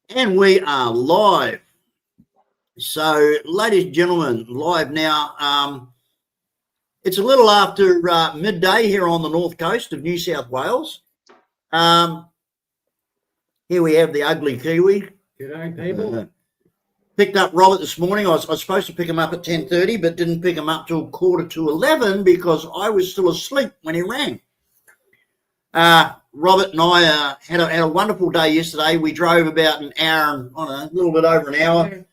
And we are live. So, ladies and gentlemen, live now. It's a little after midday here on the north coast of New South Wales. Here we have the ugly Kiwi. G'day, people. Picked up Robert this morning. I was supposed to pick him up at 10:30, but didn't pick him up till 11:15 because I was still asleep when he rang. Robert and I had a wonderful day yesterday. We drove about an hour and a little bit over an hour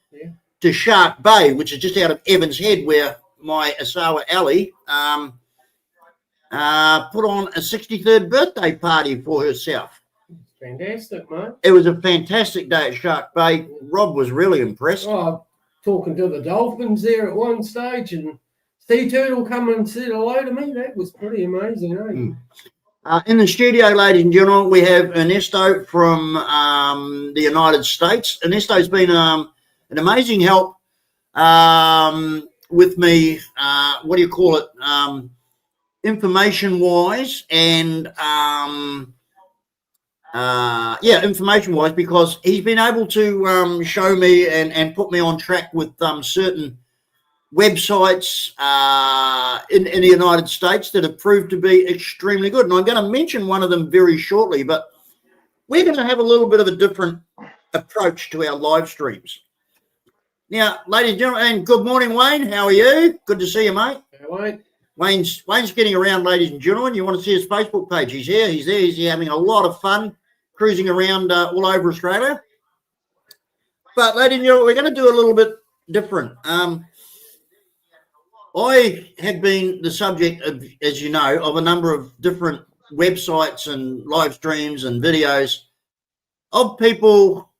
to Shark Bay, which is just out of Evans Head, where my Asawa Ali put on a 63rd birthday party for herself. Fantastic, mate. It was a fantastic day at Shark Bay. Rob was really impressed. Oh, talking to the dolphins there at one stage, and Sea Turtle come and said hello to me. That was pretty amazing, eh? In the studio, ladies and gentlemen, we have Ernesto from the United States. Ernesto's been an amazing help with me, information-wise and, information-wise, because he's been able to show me and put me on track with certain websites in the United States that have proved to be extremely good. And I'm going to mention one of them very shortly, but we're going to have a little bit of a different approach to our live streams. Now, ladies and gentlemen, and good morning, Wayne. How are you? Good to see you, mate. Hey, Wayne. Wayne's getting around, ladies and gentlemen. You want to see his Facebook page? He's here. He's there. He's having a lot of fun cruising around all over Australia. But, ladies and gentlemen, we're going to do a little bit different. I have been the subject of, as you know, of a number of different websites and live streams and videos of people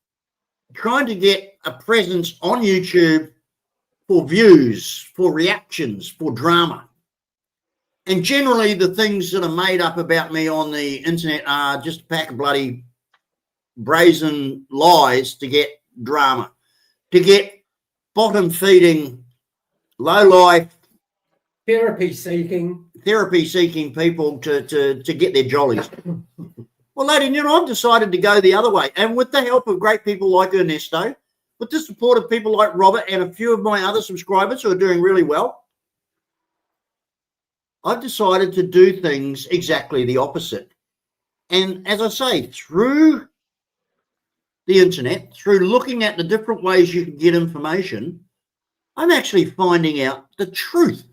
trying to get a presence on YouTube for views, for reactions, for drama. And generally the things that are made up about me on the internet are just a pack of bloody brazen lies to get drama, to get bottom-feeding, low-life, Therapy-seeking people to get their jollies. Well, ladies and gentlemen, I've decided to go the other way. And with the help of great people like Ernesto, with the support of people like Robert and a few of my other subscribers who are doing really well, I've decided to do things exactly the opposite. And as I say, through the internet, through looking at the different ways you can get information, I'm actually finding out the truth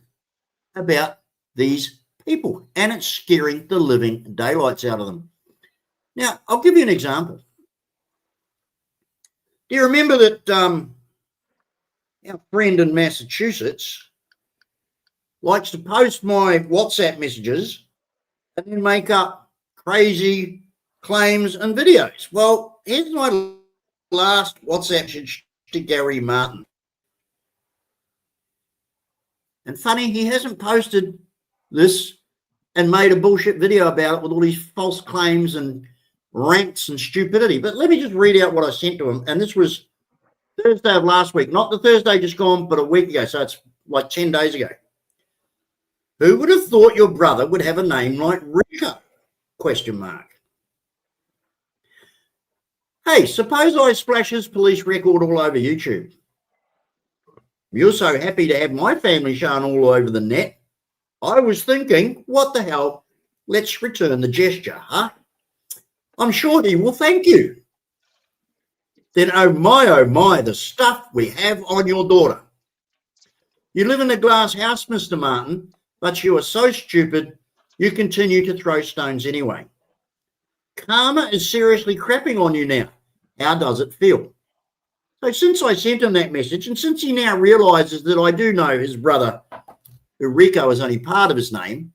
about these people, and it's scaring the living daylights out of them. Now, I'll give you an example. Do you remember that our friend in Massachusetts likes to post my WhatsApp messages and then make up crazy claims and videos? Well, here's my last WhatsApp message to Gary Martin. And funny, he hasn't posted this and made a bullshit video about it with all these false claims and rants and stupidity. But let me just read out what I sent to him. And this was Thursday of last week, not the Thursday just gone, but a week ago. So it's like 10 days ago. Who would have thought your brother would have a name like Rico? ? Hey, suppose I splash his police record all over YouTube. You're so happy to have my family shown all over the net. I was thinking, what the hell? Let's return the gesture, huh? I'm sure he will thank you. Then, oh my, the stuff we have on your daughter. You live in a glass house, Mr. Martin, but you are so stupid you continue to throw stones anyway. Karma is seriously crapping on you now. How does it feel? So since I sent him that message, and since he now realises that I do know his brother, who Rico is only part of his name,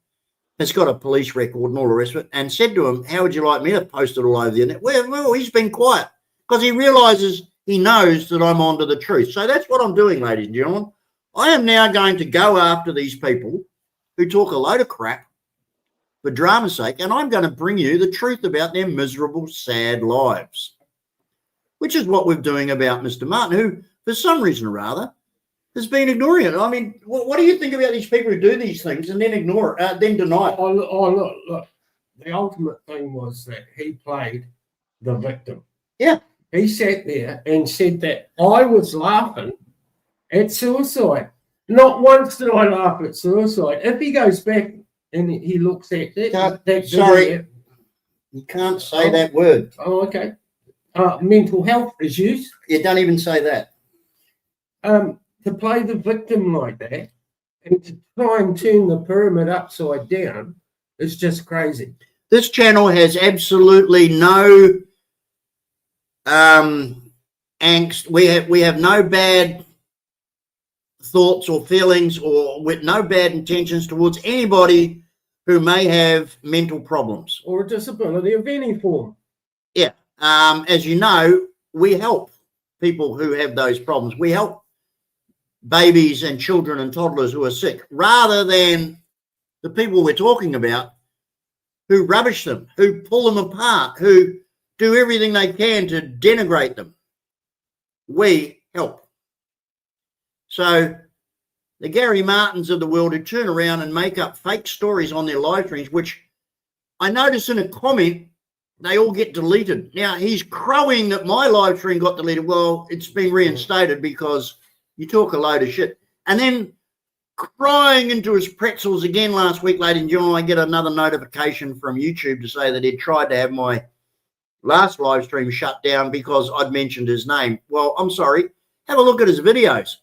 has got a police record and all the rest of it, and said to him, how would you like me to post it all over the internet? Well, he's been quiet because he realises he knows that I'm onto the truth. So that's what I'm doing, ladies and gentlemen. I am now going to go after these people who talk a load of crap for drama's sake, and I'm going to bring you the truth about their miserable, sad lives. Which is what we're doing about Mr. Martin, who, for some reason or other, has been ignoring it. I mean, what do you think about these people who do these things and then ignore it, then deny it? Look. The ultimate thing was that he played the victim. Yeah. he sat there and said that I was laughing at suicide. Not once did I laugh at suicide. If he goes back and he looks at that Sorry. video, You can't say that word. oh, okay. Mental health issues. You don't even say that. To play the victim like that and to try and turn the pyramid upside down is just crazy. This channel has absolutely no angst. We have no bad thoughts or feelings or with no bad intentions towards anybody who may have mental problems or a disability of any form. Yeah. As you know, we help people who have those problems. We help babies and children and toddlers who are sick, rather than the people we're talking about who rubbish them, who pull them apart, who do everything they can to denigrate them. We help. So the Gary Martins of the world who turn around and make up fake stories on their live streams, which I notice in a comment, they all get deleted. Now, he's crowing that my live stream got deleted. Well, it's been reinstated because you talk a load of shit. And then crying into his pretzels again last week, ladies and gentlemen, I get another notification from YouTube to say that he'd tried to have my last live stream shut down because I'd mentioned his name. Well, I'm sorry. Have a look at his videos.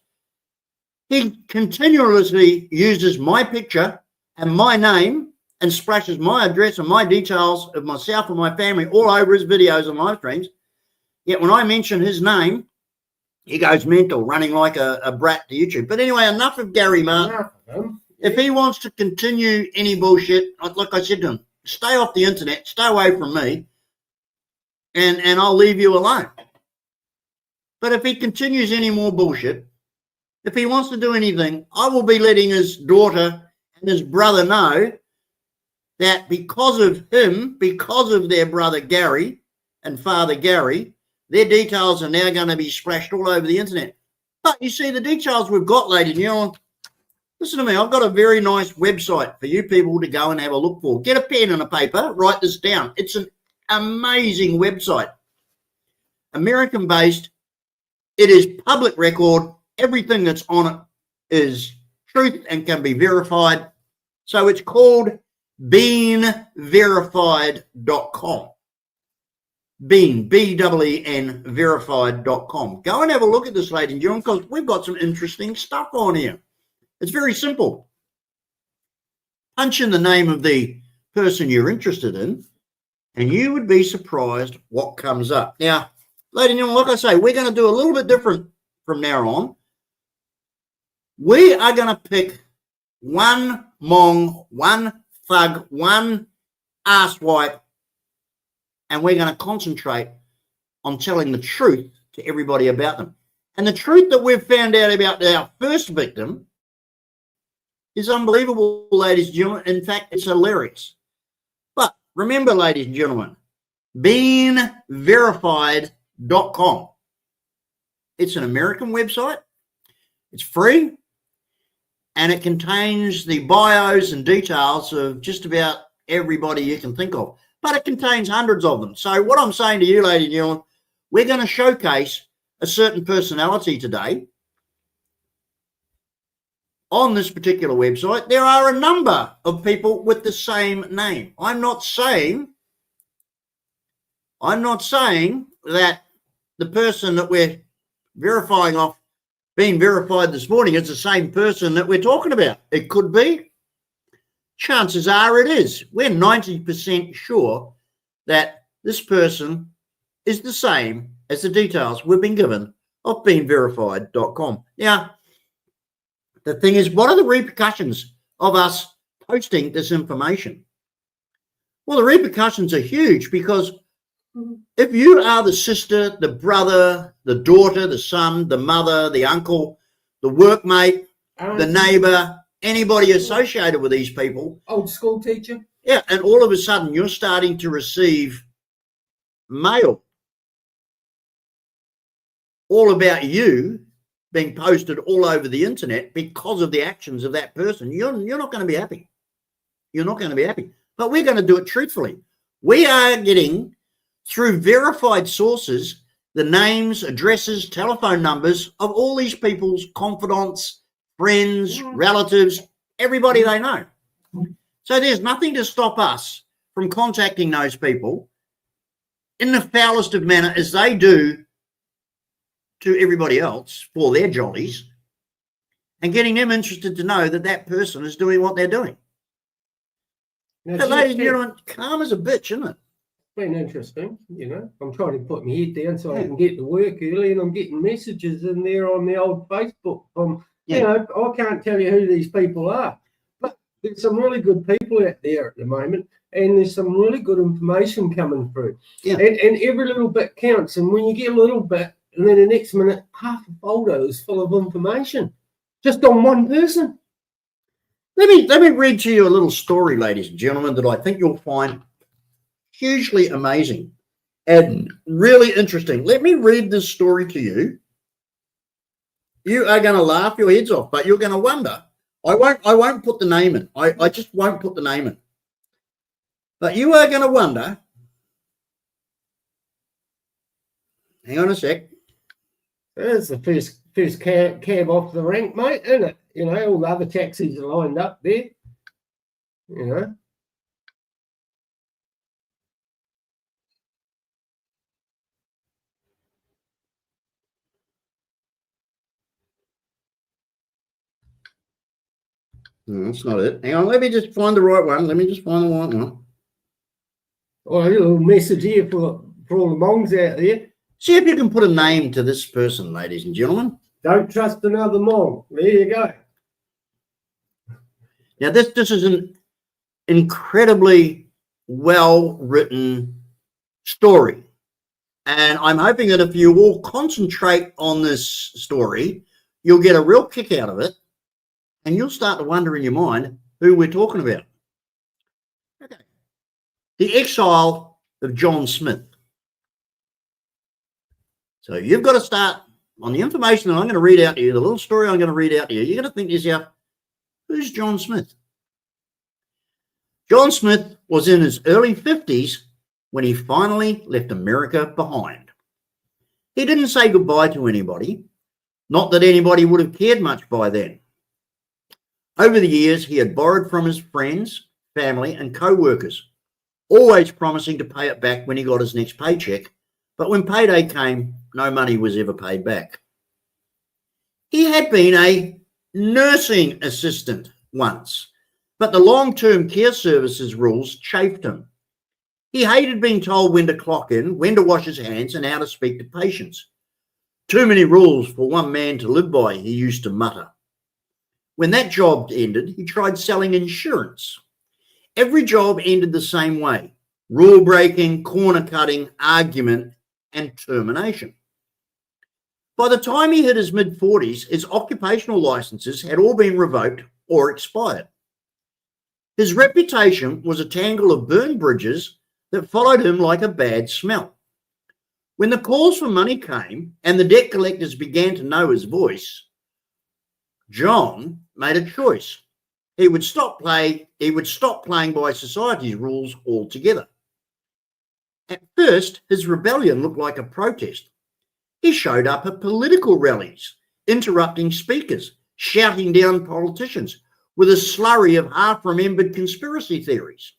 He continuously uses my picture and my name and splashes my address and my details of myself and my family all over his videos and live streams. Yet when I mention his name, he goes mental, running like a brat to YouTube. But anyway, enough of Gary Martin. If he wants to continue any bullshit, like I said to him, stay off the internet, stay away from me, and I'll leave you alone. But if he continues any more bullshit, if he wants to do anything, I will be letting his daughter and his brother know that because of him, because of their brother Gary and father Gary, their details are now going to be splashed all over the internet. But you see, the details we've got, ladies and gentlemen, listen to me, I've got a very nice website for you people to go and have a look for. Get a pen and a paper, write this down. It's an amazing website. American-based. It is public record. Everything that's on it is truth and can be verified. So it's called beanverified.com. Bean, B-E-E-N, verified.com. Go and have a look at this, ladies and gentlemen, because we've got some interesting stuff on here. It's very simple. Punch in the name of the person you're interested in, and you would be surprised what comes up. Now, ladies and gentlemen, like I say, we're going to do a little bit different from now on. We are going to pick one mong, one thug, one asswipe, and we're going to concentrate on telling the truth to everybody about them. And the truth that we've found out about our first victim is unbelievable, ladies and gentlemen. In fact, it's hilarious. But remember, ladies and gentlemen, beanverified.com. It's an American website. It's free. And it contains the bios and details of just about everybody you can think of. But it contains hundreds of them. So what I'm saying to you, ladies and gentlemen, we're going to showcase a certain personality today on this particular website. There are a number of people with the same name. I'm not saying that the person that we're verifying off being verified this morning is the same person that we're talking about. It could be. Chances are it is. We're 90% sure that this person is the same as the details we've been given of beanverified.com. Now, the thing is, what are the repercussions of us posting this information? Well, the repercussions are huge, because if you are the sister, the brother, the daughter, the son, the mother, the uncle, the workmate, the neighbor, anybody associated with these people. Old school teacher. Yeah, and all of a sudden you're starting to receive mail all about you being posted all over the internet because of the actions of that person. You're not going to be happy. You're not going to be happy. But we're going to do it truthfully. We are getting, through verified sources, the names, addresses, telephone numbers of all these people's confidants, friends, relatives, everybody they know. So there's nothing to stop us from contacting those people in the foulest of manner as they do to everybody else for their jollies, and getting them interested to know that that person is doing what they're doing. Now, So, ladies and gentlemen, calm as a bitch, isn't it? Been interesting, I'm trying to put my head down so I can get to work early, and I'm getting messages in there on the old Facebook. I can't tell you who these people are, but there's some really good people out there at the moment, and there's some really good information coming through. Yeah. And every little bit counts. And when you get a little bit, and then the next minute, half a folder is full of information just on one person. Let me read to you a little story, ladies and gentlemen, that I think you'll find hugely amazing and really interesting. Let me read this story to you. You are going to laugh your heads off, but you're going to wonder. I won't put the name in. I just won't put the name in. But you are going to wonder. Hang on a sec. There's the first cab off the rank, mate, isn't it? All the other taxis are lined up there. No, that's not it. Hang on, let me just find the right one. Oh, a little message here for all the mongs out there. See if you can put a name to this person, ladies and gentlemen. Don't trust another mong. There you go. Now, this is an incredibly well-written story. And I'm hoping that if you all concentrate on this story, you'll get a real kick out of it. And you'll start to wonder in your mind who we're talking about. Okay. The exile of John Smith. So you've got to start on the information that I'm going to read out to you, the little story I'm going to read out to you. You're going to think to yourself, who's John Smith? John Smith was in his early 50s when he finally left America behind. He didn't say goodbye to anybody, not that anybody would have cared much by then. Over the years, he had borrowed from his friends, family, and co-workers, always promising to pay it back when he got his next paycheck, but when payday came, no money was ever paid back. He had been a nursing assistant once, but the long-term care services rules chafed him. He hated being told when to clock in, when to wash his hands, and how to speak to patients. Too many rules for one man to live by, he used to mutter. When that job ended, he tried selling insurance. Every job ended the same way: rule breaking, corner cutting, argument, and termination. By the time he hit his mid-40s, his occupational licenses had all been revoked or expired. His reputation was a tangle of burned bridges that followed him like a bad smell. When the calls for money came and the debt collectors began to know his voice, John made a choice. He would stop playing by society's rules altogether. At first, his rebellion looked like a protest. He showed up at political rallies, interrupting speakers, shouting down politicians with a slurry of half-remembered conspiracy theories.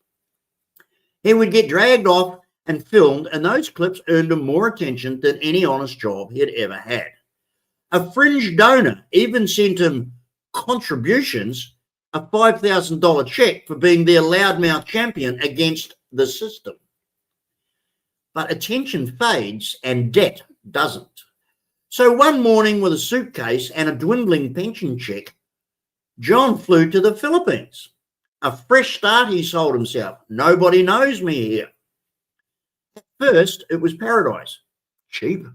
He would get dragged off and filmed, and those clips earned him more attention than any honest job he had ever had. A fringe donor even sent him contributions, a $5,000 check for being their loudmouth champion against the system. But attention fades and debt doesn't. So one morning, with a suitcase and a dwindling pension check, John flew to the Philippines. A fresh start, he sold himself. Nobody knows me here. At first, it was paradise. Cheap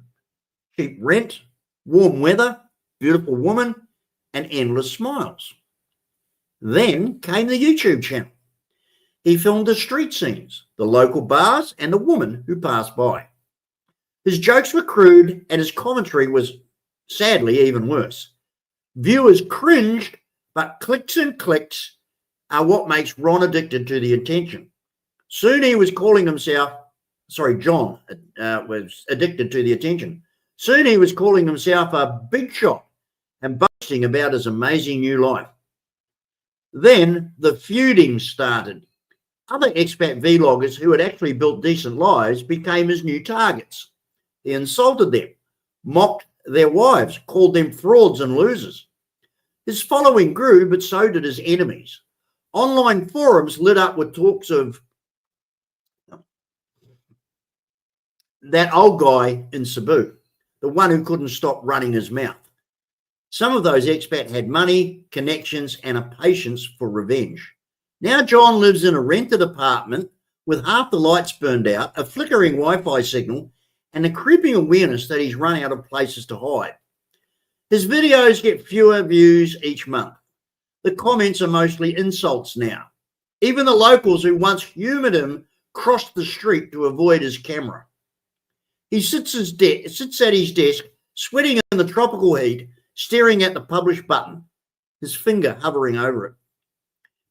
rent, warm weather, beautiful woman, and endless smiles. Then came the YouTube channel. He filmed the street scenes, the local bars, and the woman who passed by. His jokes were crude, and his commentary was sadly even worse. Viewers cringed, but clicks and clicks are what makes Ron addicted to the attention. Soon he was calling himself John was addicted to the attention. Soon he was calling himself a big shot and boasting about his amazing new life. Then the feuding started. Other expat vloggers who had actually built decent lives became his new targets. He insulted them, mocked their wives, called them frauds and losers. His following grew, but so did his enemies. Online forums lit up with talks of that old guy in Cebu, the one who couldn't stop running his mouth. Some of those expats had money, connections, and a patience for revenge. Now John lives in a rented apartment with half the lights burned out, a flickering Wi-Fi signal, and a creeping awareness that he's run out of places to hide. His videos get fewer views each month. The comments are mostly insults now. Even the locals who once humoured him crossed the street to avoid his camera. He sits at his desk, sweating in the tropical heat, staring at the publish button, his finger hovering over it.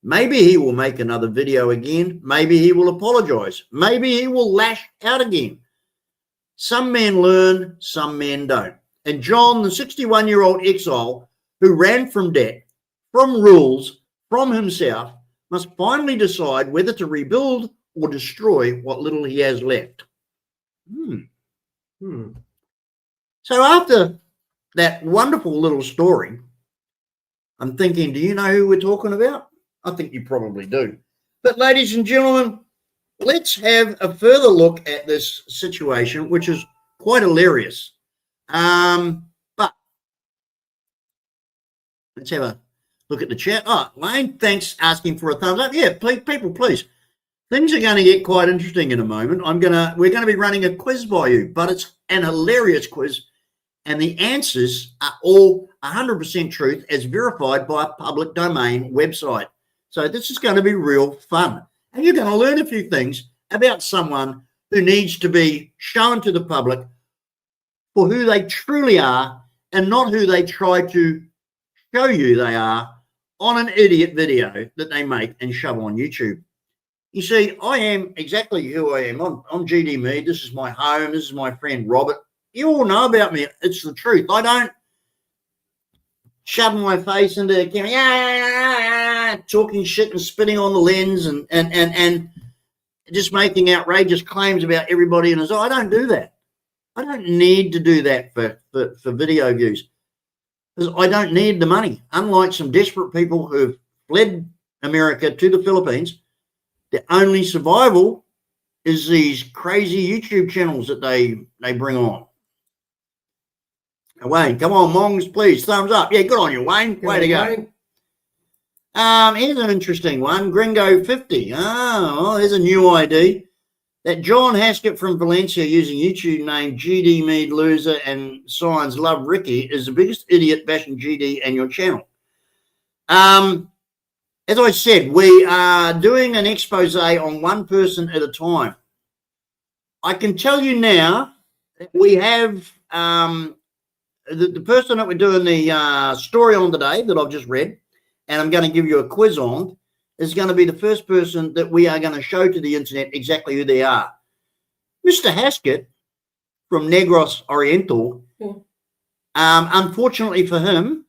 Maybe he will make another video again. Maybe he will apologise. Maybe he will lash out again. Some men learn, some men don't. And John, the 61-year-old exile who ran from debt, from rules, from himself, must finally decide whether to rebuild or destroy what little he has left. So after that wonderful little story, I'm thinking, do you know who we're talking about? I think you probably do. But ladies and gentlemen, let's have a further look at this situation, which is quite hilarious. But let's have a look at the chat. Oh, Wayne, thanks, asking for a thumbs up. Yeah, please, people, please. Things are going to get quite interesting in a moment. We're going to be running a quiz by you, but it's an hilarious quiz, and the answers are all 100% truth as verified by a public domain website. So this is going to be real fun. And you're going to learn a few things about someone who needs to be shown to the public for who they truly are and not who they try to show you they are on an idiot video that they make and shove on YouTube. You see, I am exactly who I am. I'm GD Mead. This is my home. This is my friend Robert. You all know about me. It's the truth. I don't shove my face into the camera, talking shit and spitting on the lens and just making outrageous claims about everybody in his eye. I don't do that. I don't need to do that for video views, because I don't need the money. Unlike some desperate people who've fled America to the Philippines, their only survival is these crazy YouTube channels that they bring on. Wayne, come on, Mongs, please, thumbs up. Yeah, good on you, Wayne. Way to go. Here's an interesting one. Gringo 50. Oh, here's a new ID. That John Haskett from Valencia using YouTube name GD Mead Loser and signs Love Ricky is the biggest idiot bashing GD and your channel. As I said, we are doing an expose on one person at a time. I can tell you now that we have the person that we're doing the story on today that I've just read, and I'm going to give you a quiz on, is going to be the first person that we are going to show to the internet exactly who they are. Mr. Haskett from Negros Oriental, unfortunately for him,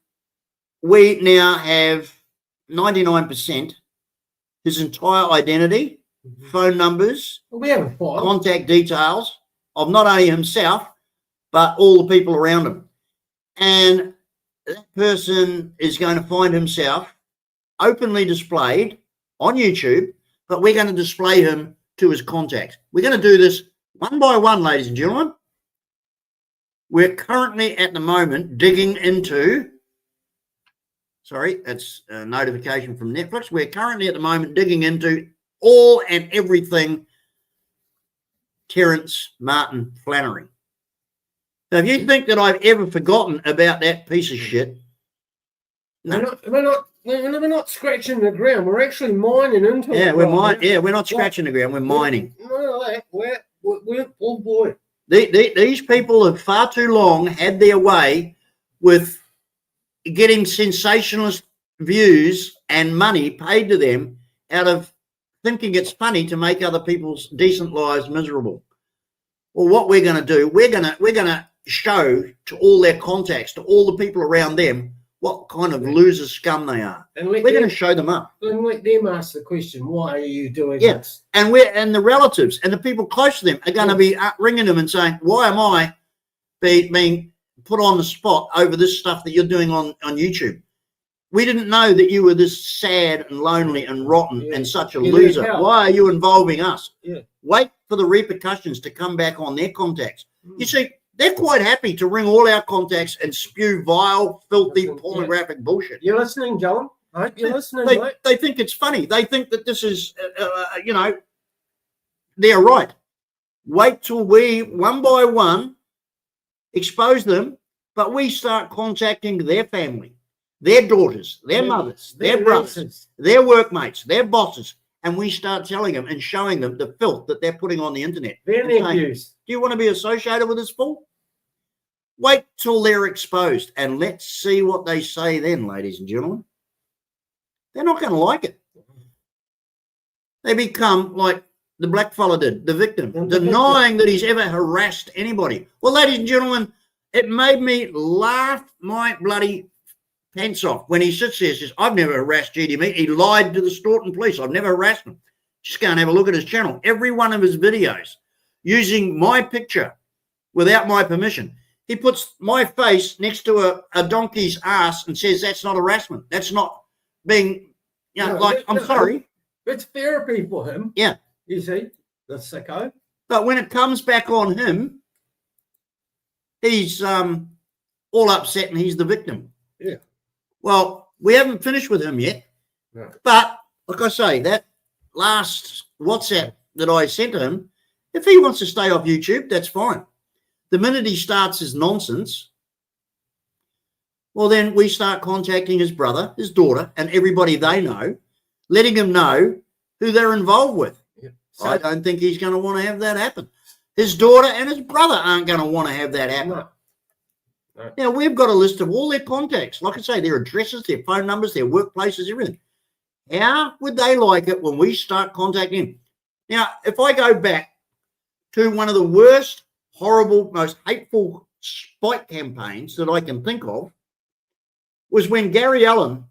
we now have 99% his entire identity, phone numbers, contact details of not only himself, but all the people around him. And that person is going to find himself openly displayed on YouTube, but we're going to display him to his contacts. We're going to do this one by one, ladies and gentlemen. We're currently at the moment digging into, sorry, that's a notification from Netflix. We're currently at the moment digging into all and everything Terence Martin Flannery. Now, if you think that I've ever forgotten about that piece of shit, no. We're not scratching the ground. We're actually mining into it. We're not scratching the ground. We're mining. Oh boy. These people have far too long had their way with getting sensationalist views and money paid to them out of thinking it's funny to make other people's decent lives miserable. Well, what we're going to do, we're going to show to all their contacts, to all the people around them, what kind of loser scum they are. And We're going to show them up. And let them ask the question, why are you doing this? And the relatives and the people close to them are going to be ringing them and saying, why am I being put on the spot over this stuff that you're doing on YouTube? We didn't know that you were this sad and lonely and rotten and such a loser. Why are you involving us? Wait for the repercussions to come back on their contacts. You see, they're quite happy to ring all our contacts and spew vile, filthy, pornographic bullshit. You're listening, John? Right? You're listening, mate? They think it's funny. They think that this is, they're right. Wait till we, one by one, expose them, but we start contacting their family, their daughters, their mothers, their brothers, their workmates, their bosses, and we start telling them and showing them the filth that they're putting on the internet. Their nephews. Do you want to be associated with this fool? Wait till they're exposed and let's see what they say then, ladies and gentlemen. They're not going to like it. They become like the black fella did, the victim, denying that he's ever harassed anybody. Well, ladies and gentlemen, it made me laugh my bloody pants off when he sits there and says, I've never harassed GDM. He lied to the Staunton police. I've never harassed him. Just go and have a look at his channel. Every one of his videos using my picture without my permission. He puts my face next to a donkey's ass and says that's not harassment. That's not being, I'm sorry. It's therapy for him. Yeah. You see, the sicko. But when it comes back on him, he's all upset and he's the victim. Yeah. Well, we haven't finished with him yet. No. But like I say, that last WhatsApp that I sent to him, if he wants to stay off YouTube, that's fine. The minute he starts his nonsense, well, then we start contacting his brother, his daughter, and everybody they know, letting them know who they're involved with. Yeah. So, I don't think he's going to want to have that happen. His daughter and his brother aren't going to want to have that happen. No. Now, we've got a list of all their contacts. Like I say, their addresses, their phone numbers, their workplaces, everything. How would they like it when we start contacting him? Now, if I go back to one of the worst, horrible, most hateful spite campaigns that I can think of, was when Gary Allen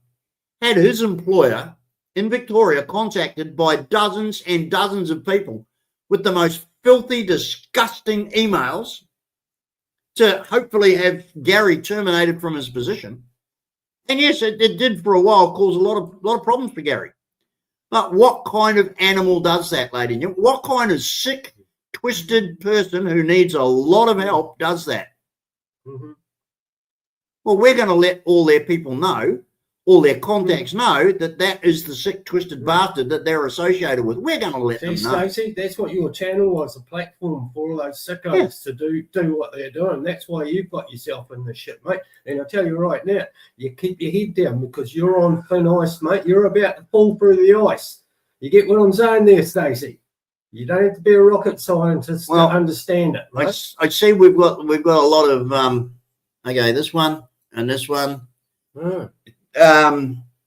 had his employer in Victoria contacted by dozens and dozens of people with the most filthy, disgusting emails to hopefully have Gary terminated from his position. And yes, it did for a while cause a lot of problems for Gary. But what kind of animal does that, lady? What kind of sick, twisted person who needs a lot of help does that? Mm-hmm. Well, we're going to let all their people know, all their contacts know that is the sick, twisted bastard that they're associated with. We're going to let them know. Stacey, that's what your channel was, a platform for all those sickos to do what they're doing. That's why you've got yourself in this shit, mate. And I tell you right now, you keep your head down because you're on thin ice, mate. You're about to fall through the ice. You get what I'm saying there, Stacey? You don't have to be a rocket scientist to understand it, right? I see we've got a lot of okay, this one and this one. Oh.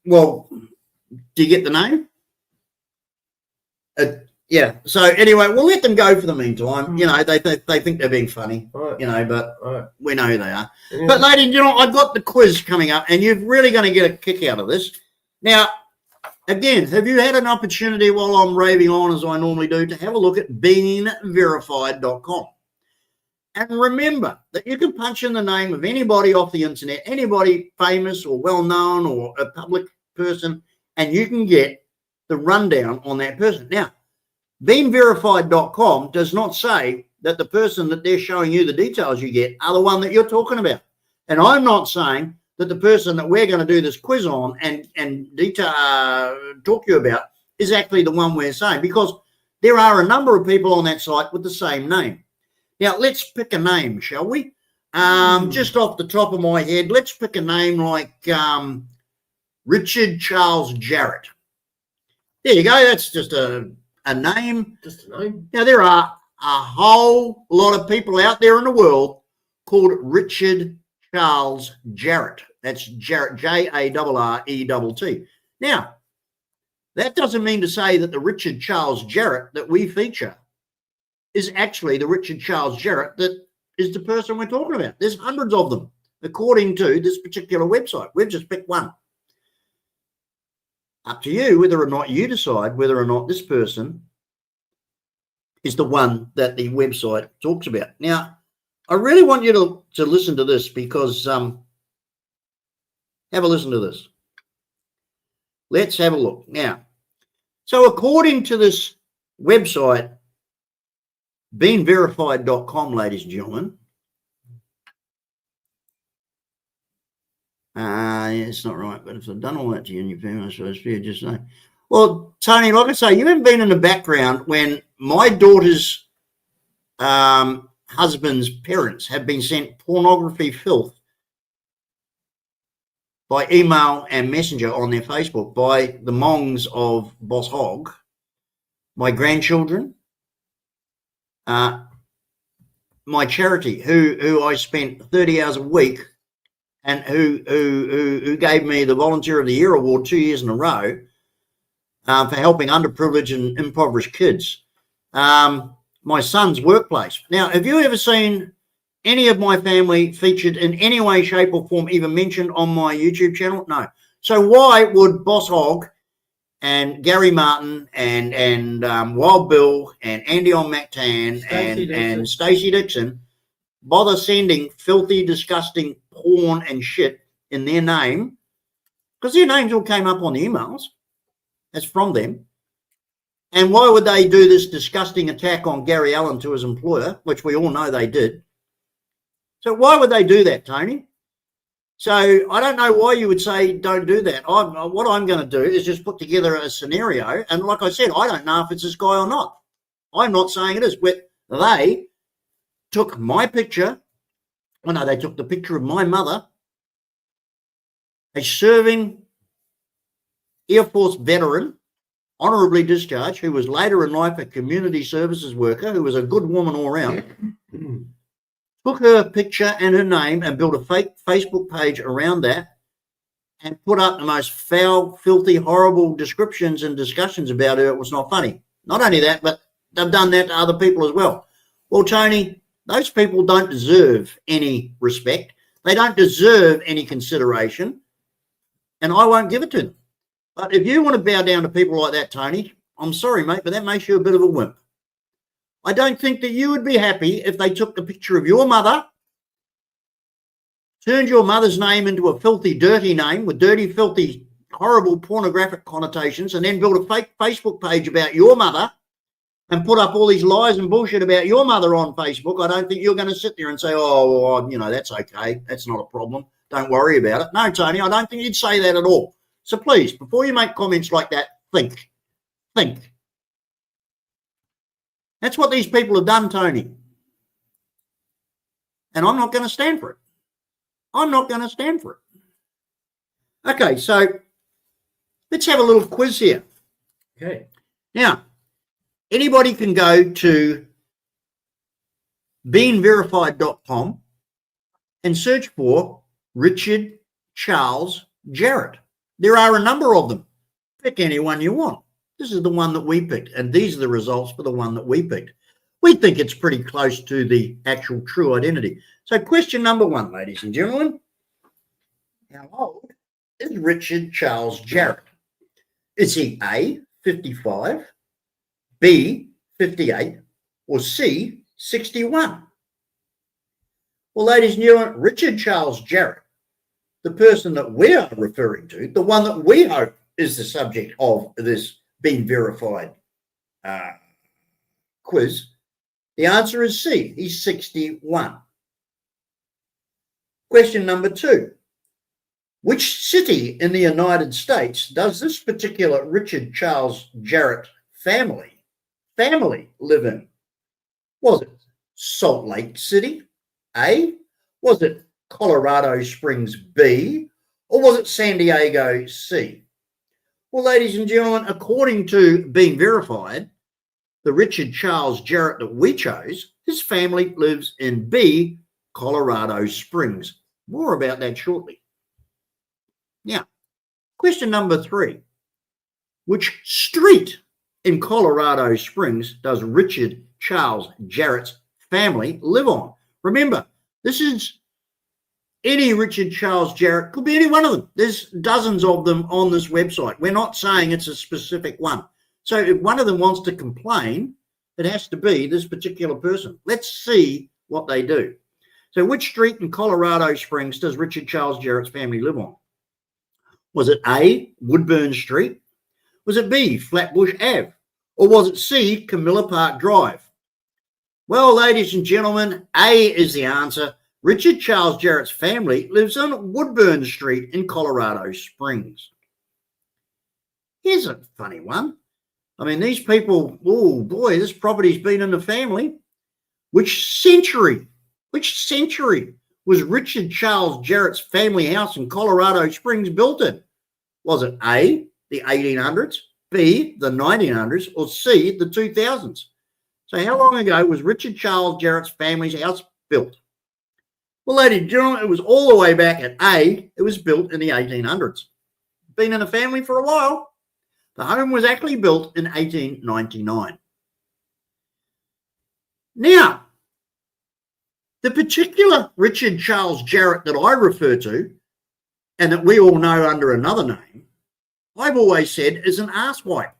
Well, do you get the name? Yeah. So anyway, we'll let them go for the meantime. You know, they think they're being funny. Right. You know, but we know who they are. Yeah. But ladies, I've got the quiz coming up, and you're really going to get a kick out of this. Now, again, have you had an opportunity while I'm raving on as I normally do to have a look at beingverified.com? And remember that you can punch in the name of anybody off the internet, anybody famous or well-known or a public person, and you can get the rundown on that person. Now, beingverified.com does not say that the person that they're showing you the details you get are the one that you're talking about. And I'm not saying that the person that we're going to do this quiz on and talk to you about is actually the one we're saying, because there are a number of people on that site with the same name. Now, let's pick a name, shall we? Just off the top of my head, let's pick a name like Richard Charles Jarrett. There you go. That's just a name. Just a name. Now, there are a whole lot of people out there in the world called Richard Charles Jarrett. That's Jarrett, Jarrett. Now, that doesn't mean to say that the Richard Charles Jarrett that we feature is actually the Richard Charles Jarrett that is the person we're talking about. There's hundreds of them, according to this particular website. We've just picked one. Up to you whether or not you decide whether or not this person is the one that the website talks about. Now, I really want you to listen to this because have a listen to this. Let's have a look. Now, so according to this website, beenverified.com, ladies and gentlemen, it's not right, but if I've done all that to you and your family, I suppose fair just say. Well, Tony, like I say, you haven't been in the background when my daughter's husband's parents have been sent pornography filth by email and messenger on their Facebook by the mongs of Boss Hogg, my grandchildren, my charity, who I spent 30 hours a week, and who gave me the Volunteer of the Year award 2 years in a row for helping underprivileged and impoverished kids. My son's workplace. Now, have you ever seen any of my family featured in any way, shape, or form, even mentioned on my YouTube channel? No. So why would Boss Hogg and Gary Martin and Wild Bill and Andy on MacTan and Stacey Dixon bother sending filthy, disgusting porn and shit in their name? Because their names all came up on the emails. That's from them. And why would they do this disgusting attack on Gary Allen to his employer, which we all know they did? So why would they do that, Tony? So I don't know why you would say don't do that. What I'm going to do is just put together a scenario. And like I said, I don't know if it's this guy or not. I'm not saying it is. But they took my picture. Oh, no, they took the picture of my mother, a serving Air Force veteran, honourably discharged, who was later in life a community services worker, who was a good woman all around, took her picture and her name and built a fake Facebook page around that and put up the most foul, filthy, horrible descriptions and discussions about her. It was not funny. Not only that, but they've done that to other people as well. Well, Tony, those people don't deserve any respect. They don't deserve any consideration, and I won't give it to them. But if you want to bow down to people like that, Tony, I'm sorry, mate, but that makes you a bit of a wimp. I don't think that you would be happy if they took the picture of your mother, turned your mother's name into a filthy, dirty name with dirty, filthy, horrible pornographic connotations, and then built a fake Facebook page about your mother and put up all these lies and bullshit about your mother on Facebook. I don't think you're going to sit there and say, oh, well, you know, that's okay. That's not a problem. Don't worry about it. No, Tony, I don't think you'd say that at all. So please, before you make comments like that, think. Think. That's what these people have done, Tony. And I'm not going to stand for it. I'm not going to stand for it. Okay, so let's have a little quiz here. Okay. Now, anybody can go to beenverified.com and search for Richard Charles Jarrett. There are a number of them. Pick any one you want. This is the one that we picked, and these are the results for the one that we picked. We think it's pretty close to the actual true identity. So question number one, ladies and gentlemen. How old is Richard Charles Jarrett? Is he A, 55, B, 58, or C, 61? Well, ladies and gentlemen, Richard Charles Jarrett, the person that we are referring to, the one that we hope is the subject of this Been Verified quiz, the answer is C. He's 61. Question number two. Which city in the United States does this particular Richard Charles Jarrett family live in? Was it Salt Lake City, A? Was it Colorado Springs, B? Or was it San Diego, C? Well, ladies and gentlemen, according to Being Verified, the Richard Charles Jarrett that we chose, his family lives in B, Colorado Springs. More about that shortly. Now, question number three. Which street in Colorado Springs does Richard Charles Jarrett's family live on. Remember, this is any Richard Charles Jarrett, could be any one of them. There's dozens of them on this website. We're not saying it's a specific one. So if one of them wants to complain, it has to be this particular person. Let's see what they do. So which street in Colorado Springs does Richard Charles Jarrett's family live on? Was it A, Woodburn Street? Was it B, Flatbush Ave? Or was it C, Camilla Park Drive? Well, ladies and gentlemen, A is the answer. Richard Charles Jarrett's family lives on Woodburn Street in Colorado Springs. Here's a funny one. I mean, these people, oh boy, this property's been in the family. Which century was Richard Charles Jarrett's family house in Colorado Springs built in? Was it A, the 1800s, B, the 1900s, or C, the 2000s? So how long ago was Richard Charles Jarrett's family's house built? Well, ladies and gentlemen, it was all the way back at A. It was built in the 1800s. Been in the family for a while. The home was actually built in 1899. Now, the particular Richard Charles Jarrett that I refer to, and that we all know under another name, I've always said is an arsewipe.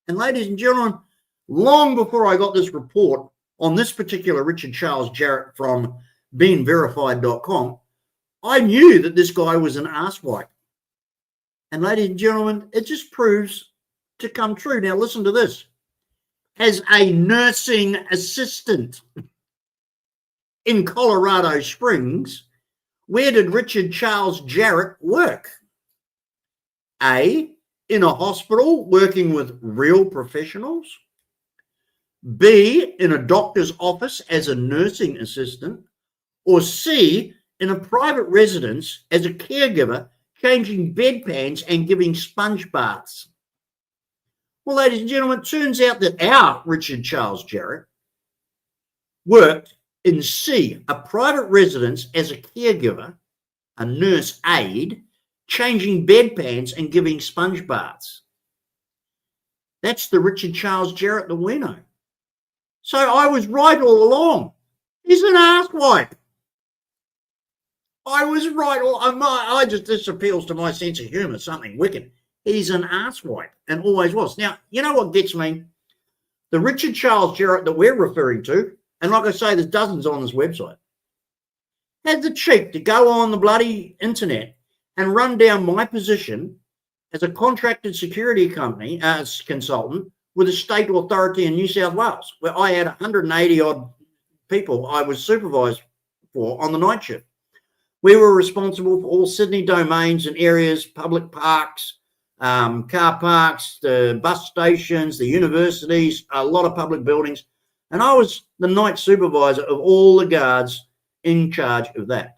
And ladies and gentlemen, long before I got this report on this particular Richard Charles Jarrett from beingverified.com, I knew that this guy was an arsewipe. And ladies and gentlemen, it just proves to come true. Now listen to this. As a nursing assistant in Colorado Springs, where did Richard Charles Jarrett work? A, in a hospital working with real professionals. B, in a doctor's office as a nursing assistant. Or C, in a private residence as a caregiver, changing bedpans and giving sponge baths. Well, ladies and gentlemen, it turns out that our Richard Charles Jarrett worked in C, a private residence as a caregiver, a nurse aide, changing bedpans and giving sponge baths. That's the Richard Charles Jarrett that we know. So I was right all along. He's an arsewipe. I was right. This appeals to my sense of humour, something wicked. He's an arsewipe and always was. Now, you know what gets me? The Richard Charles Jarrett that we're referring to, and like I say, there's dozens on this website, had the cheek to go on the bloody internet and run down my position as a contracted security company, as consultant with a state authority in New South Wales, where I had 180 odd people I was supervised for on the night shift. We were responsible for all Sydney domains and areas, public parks, car parks, the bus stations, the universities, a lot of public buildings. And I was the night supervisor of all the guards in charge of that.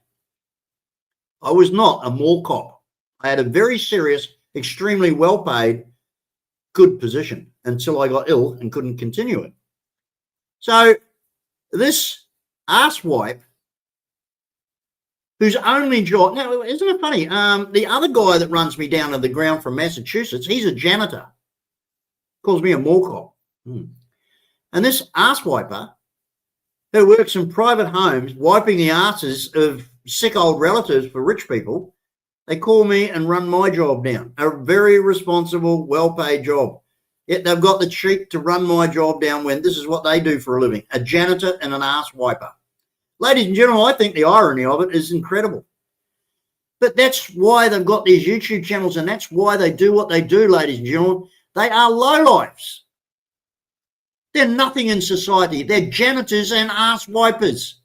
I was not a mall cop. I had a very serious, extremely well-paid, good position until I got ill and couldn't continue it. So this arsewipe, whose only job, now isn't it funny, the other guy that runs me down to the ground from Massachusetts, he's a janitor, calls me a mall cop. And this arsewiper, who works in private homes wiping the asses of sick old relatives for rich people, they call me and run my job down, a very responsible, well-paid job. Yet they've got the cheek to run my job down when this is what they do for a living, a janitor and an arsewiper. Ladies and gentlemen, I think the irony of it is incredible. But that's why they've got these YouTube channels, and that's why they do what they do, ladies and gentlemen. They are lowlifes. They're nothing in society. They're janitors and arse-wipers.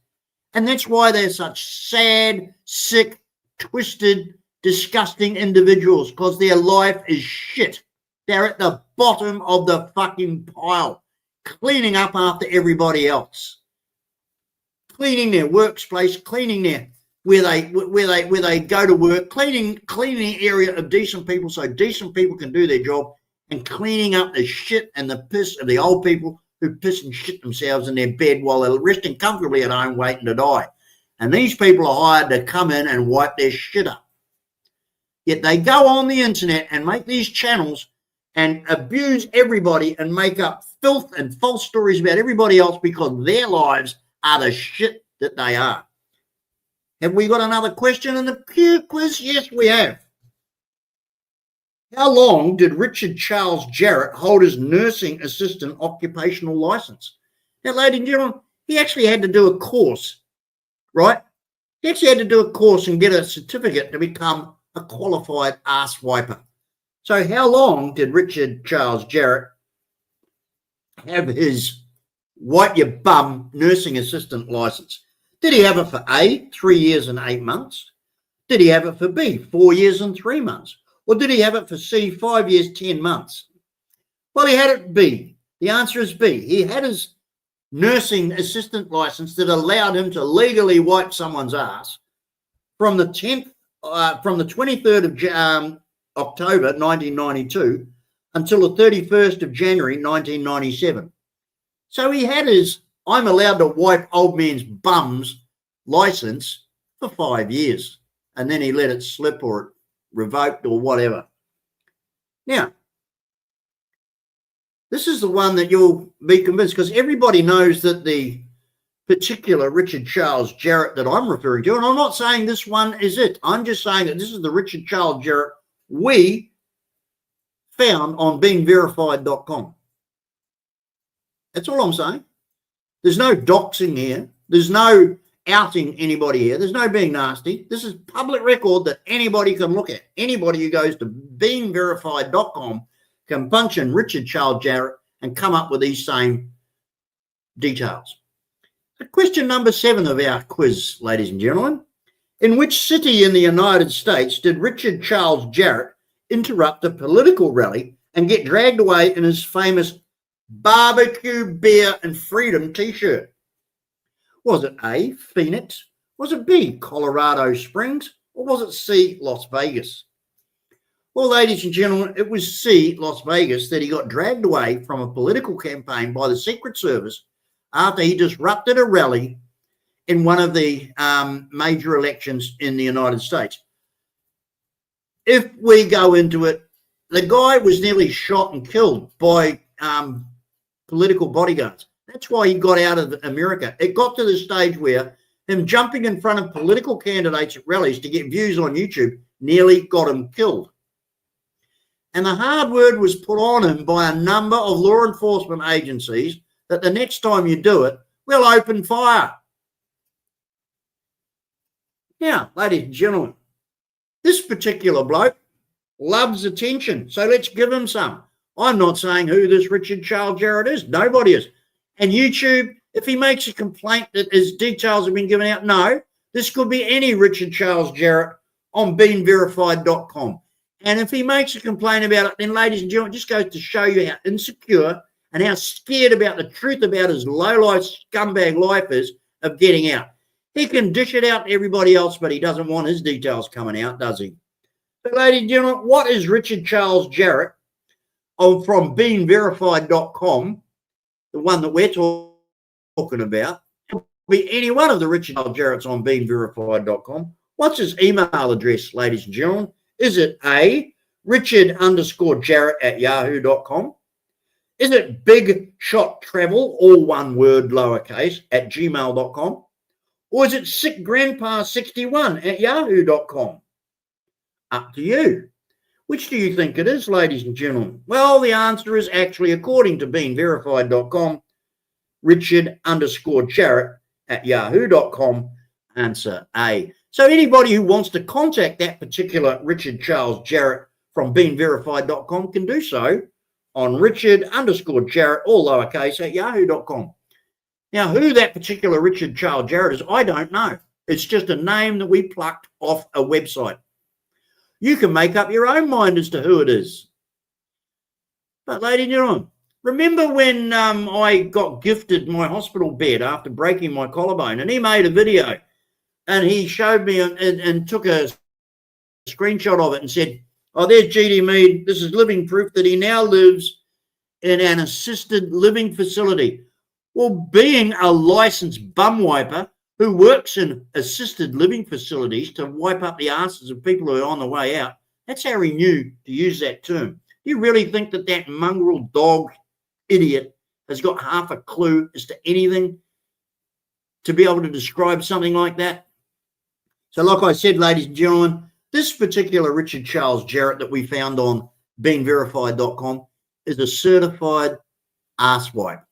And that's why they're such sad, sick, twisted, disgusting individuals, because their life is shit. They're at the bottom of the fucking pile, cleaning up after everybody else. Cleaning their workplace, cleaning their where they go to work, cleaning the area of decent people so decent people can do their job, and cleaning up the shit and the piss of the old people who piss and shit themselves in their bed while they're resting comfortably at home waiting to die. And these people are hired to come in and wipe their shit up. Yet they go on the internet and make these channels and abuse everybody and make up filth and false stories about everybody else because their lives are the shit that they are. Have we got another question in the Q quiz? Yes, we have. How long did Richard Charles Jarrett hold his nursing assistant occupational license? Now, ladies and gentlemen, he actually had to do a course, right? He actually had to do a course and get a certificate to become a qualified ass wiper. So how long did Richard Charles Jarrett have his wipe your bum nursing assistant license? Did he have it for A, 3 years and 8 months? Did he have it for B, 4 years and 3 months? Or did he have it for C, 5 years, 10 months? Well, he had it B. The answer is B. He had his nursing assistant license that allowed him to legally wipe someone's ass from the 23rd of October 1992 until the 31st of January 1997. So he had his I'm allowed to wipe old man's bums license for 5 years, and then he let it slip or revoked or whatever. Now, this is the one that you'll be convinced, because everybody knows that the particular Richard Charles Jarrett that I'm referring to, and I'm not saying this one is it, I'm just saying that this is the Richard Charles Jarrett we found on beingverified.com. That's all I'm saying. There's no doxing here. There's no outing anybody here. There's no being nasty. This is public record that anybody can look at. Anybody who goes to beingverified.com can punch in Richard Charles Jarrett and come up with these same details. So question number 7 of our quiz, ladies and gentlemen. In which city in the United States did Richard Charles Jarrett interrupt a political rally and get dragged away in his famous barbecue, beer and freedom t-shirt? Was it A, Phoenix? Was it B, Colorado Springs? Or was it C, Las Vegas? Well, ladies and gentlemen, it was C, Las Vegas, that he got dragged away from a political campaign by the Secret Service after he disrupted a rally in one of the major elections in the United States. If we go into it, the guy was nearly shot and killed by political bodyguards. That's why he got out of America. It got to the stage where him jumping in front of political candidates at rallies to get views on YouTube nearly got him killed. And the hard word was put on him by a number of law enforcement agencies that the next time you do it, we'll open fire. Now, ladies and gentlemen, this particular bloke loves attention, so let's give him some. I'm not saying who this Richard Charles Jarrett is. Nobody is. And YouTube, if he makes a complaint that his details have been given out, no, this could be any Richard Charles Jarrett on beingverified.com. And if he makes a complaint about it, then, ladies and gentlemen, it just goes to show you how insecure and how scared about the truth about his low-life scumbag life is of getting out. He can dish it out to everybody else, but he doesn't want his details coming out, does he? So, ladies and gentlemen, what is Richard Charles Jarrett from beingverified.com, the one that we're talking about? It could be any one of the Richard Charles Jarretts on beingverified.com. What's his email address, ladies and gentlemen? Is it A, Richard_Jarrett@yahoo.com? Is it Big Shot Travel, all one word, lowercase, @gmail.com? Or is it sickgrandpa61@yahoo.com? Up to you. Which do you think it is, ladies and gentlemen? Well, the answer is actually, according to beingverified.com, Richard_Jarrett@yahoo.com. Answer A. So anybody who wants to contact that particular Richard Charles Jarrett from beingverified.com can do so on Richard_Jarrett, all lowercase, @yahoo.com. Now, who that particular Richard Charles Jarrett is, I don't know. It's just a name that we plucked off a website. You can make up your own mind as to who it is. But, ladies and gentlemen, remember when I got gifted my hospital bed after breaking my collarbone, and he made a video and he showed me and took a screenshot of it and said, oh, there's GD Mead. This is living proof that he now lives in an assisted living facility. Well, being a licensed bum wiper who works in assisted living facilities to wipe up the asses of people who are on the way out, that's how he knew to use that term. Do you really think that that mongrel dog idiot has got half a clue as to anything to be able to describe something like that? So like I said, ladies and gentlemen, this particular Richard Charles Jarrett that we found on beingverified.com is a certified arsewipe.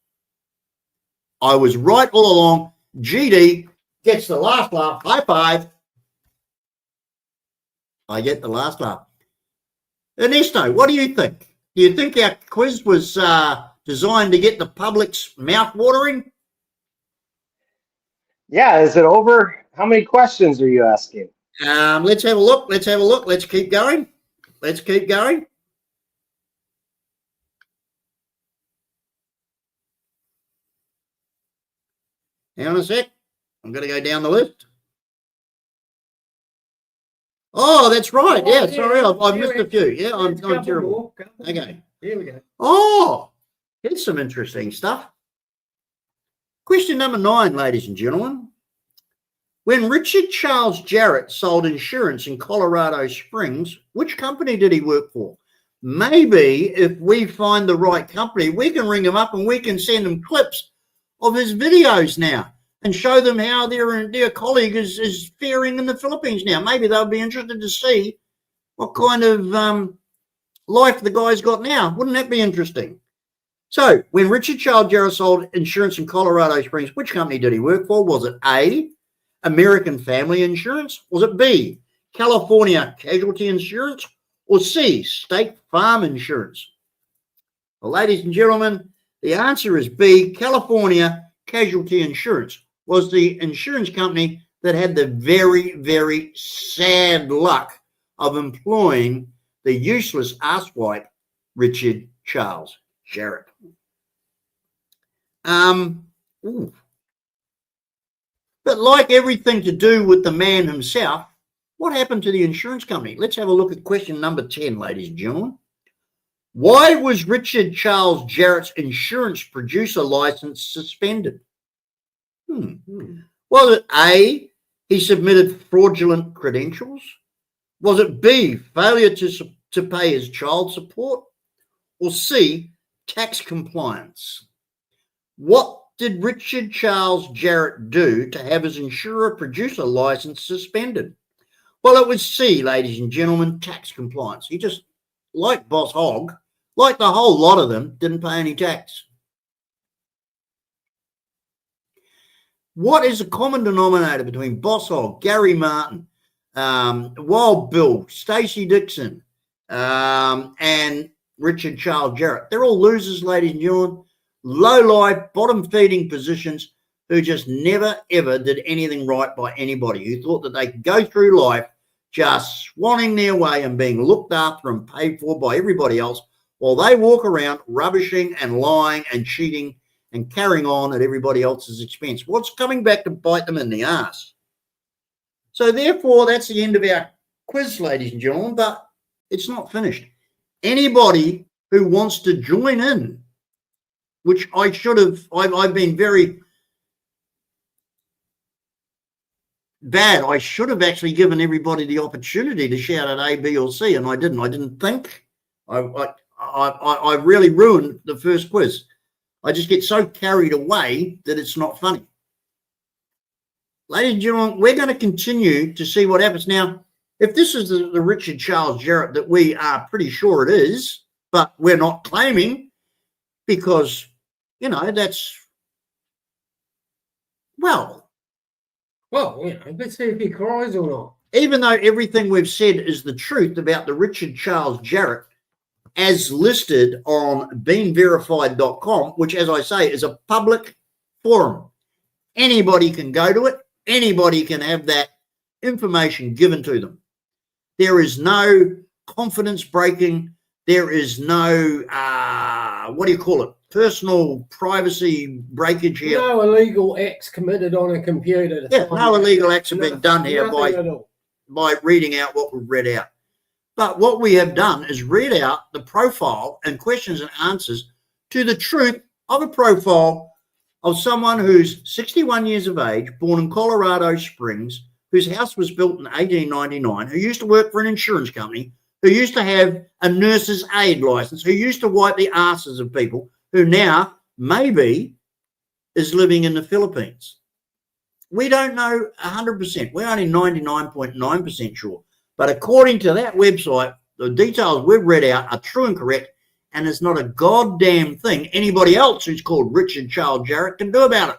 I was right all along. GD gets the last laugh. High five. I get the last laugh. Ernesto, what do you think? Do you think our quiz was designed to get the public's mouth watering? Yeah, is it over? How many questions are you asking? Let's have a look. Let's have a look. Let's keep going. Let's keep going. Hang on a sec. I'm going to go down the list. Oh, that's right. Yeah, sorry. I've missed a few. Yeah, I'm terrible. Okay. Here we go. Oh, here's some interesting stuff. Question number 9, ladies and gentlemen. When Richard Charles Jarrett sold insurance in Colorado Springs, which company did he work for? Maybe if we find the right company, we can ring them up and we can send them clips of his videos now and show them how their colleague is faring in the Philippines now. Maybe they'll be interested to see what kind of life the guy's got now. Wouldn't that be interesting? So when Richard Charles Jarrett sold insurance in Colorado Springs, which company did he work for? Was it A, American Family Insurance? Was it B, California Casualty Insurance? Or C, State Farm Insurance? Well, ladies and gentlemen, the answer is B, California Casualty Insurance was the insurance company that had the very, very sad luck of employing the useless asswipe Richard Charles Jarrett. But like everything to do with the man himself, what happened to the insurance company? Let's have a look at question number 10, ladies and gentlemen. Why was Richard Charles Jarrett's insurance producer license suspended? Was it A, he submitted fraudulent credentials? Was it B, failure to pay his child support? Or C, tax compliance? What did Richard Charles Jarrett do to have his insurer producer license suspended? Well, it was C, ladies and gentlemen, tax compliance. He just, like Boss Hogg, like the whole lot of them, didn't pay any tax. What is the common denominator between Boss Hogg, Gary Martin, Wild Bill, Stacey Dixon, and Richard Charles Jarrett? They're all losers, ladies and gentlemen. Low-life, bottom-feeding positions who just never, ever did anything right by anybody, who thought that they could go through life just swanning their way and being looked after and paid for by everybody else while they walk around rubbishing and lying and cheating and carrying on at everybody else's expense. Well, it's coming back to bite them in the ass. So therefore, that's the end of our quiz, ladies and gentlemen, but it's not finished. Anybody who wants to join in, which I should have, I've been very bad. I should have actually given everybody the opportunity to shout at A, B, or C, and I didn't. I didn't think. I really ruined the first quiz. I just get so carried away that it's not funny. Ladies and gentlemen, we're going to continue to see what happens. Now, if this is the Richard Charles Jarrett that we are pretty sure it is, but we're not claiming because, you know, that's, well, you know, let's see if he cries or not. Even though everything we've said is the truth about the Richard Charles Jarrett as listed on beingverified.com, which, as I say, is a public forum. Anybody can go to it. Anybody can have that information given to them. There is no confidence breaking. There is no, what do you call it? Personal privacy breakage here. No illegal acts committed on a computer. Yeah, no illegal acts have been done here by reading out what we've read out. But what we have done is read out the profile and questions and answers to the truth of a profile of someone who's 61 years of age, born in Colorado Springs, whose house was built in 1899, who used to work for an insurance company, who used to have a nurse's aid license, who used to wipe the asses of people, who now maybe is living in the Philippines. We don't know 100%. We're only 99.9% sure. But according to that website, the details we've read out are true and correct, and there's not a goddamn thing anybody else who's called Richard Charles Jarrett can do about it.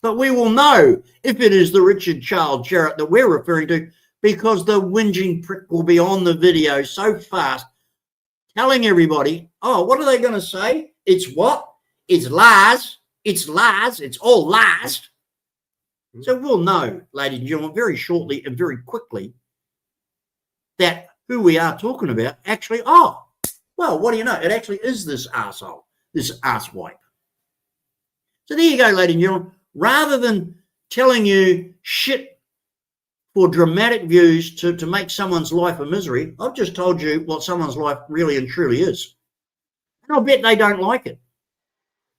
But we will know if it is the Richard Charles Jarrett that we're referring to, because the whinging prick will be on the video so fast, telling everybody, oh, what are they going to say? It's what? It's lies. It's lies. It's all lies. So we'll know, ladies and gentlemen, very shortly and very quickly that who we are talking about actually, oh, well, what do you know? It actually is this arsehole, this arsewipe. So there you go, ladies and gentlemen. Rather than telling you shit for dramatic views to make someone's life a misery, I've just told you what someone's life really and truly is. And I'll bet they don't like it.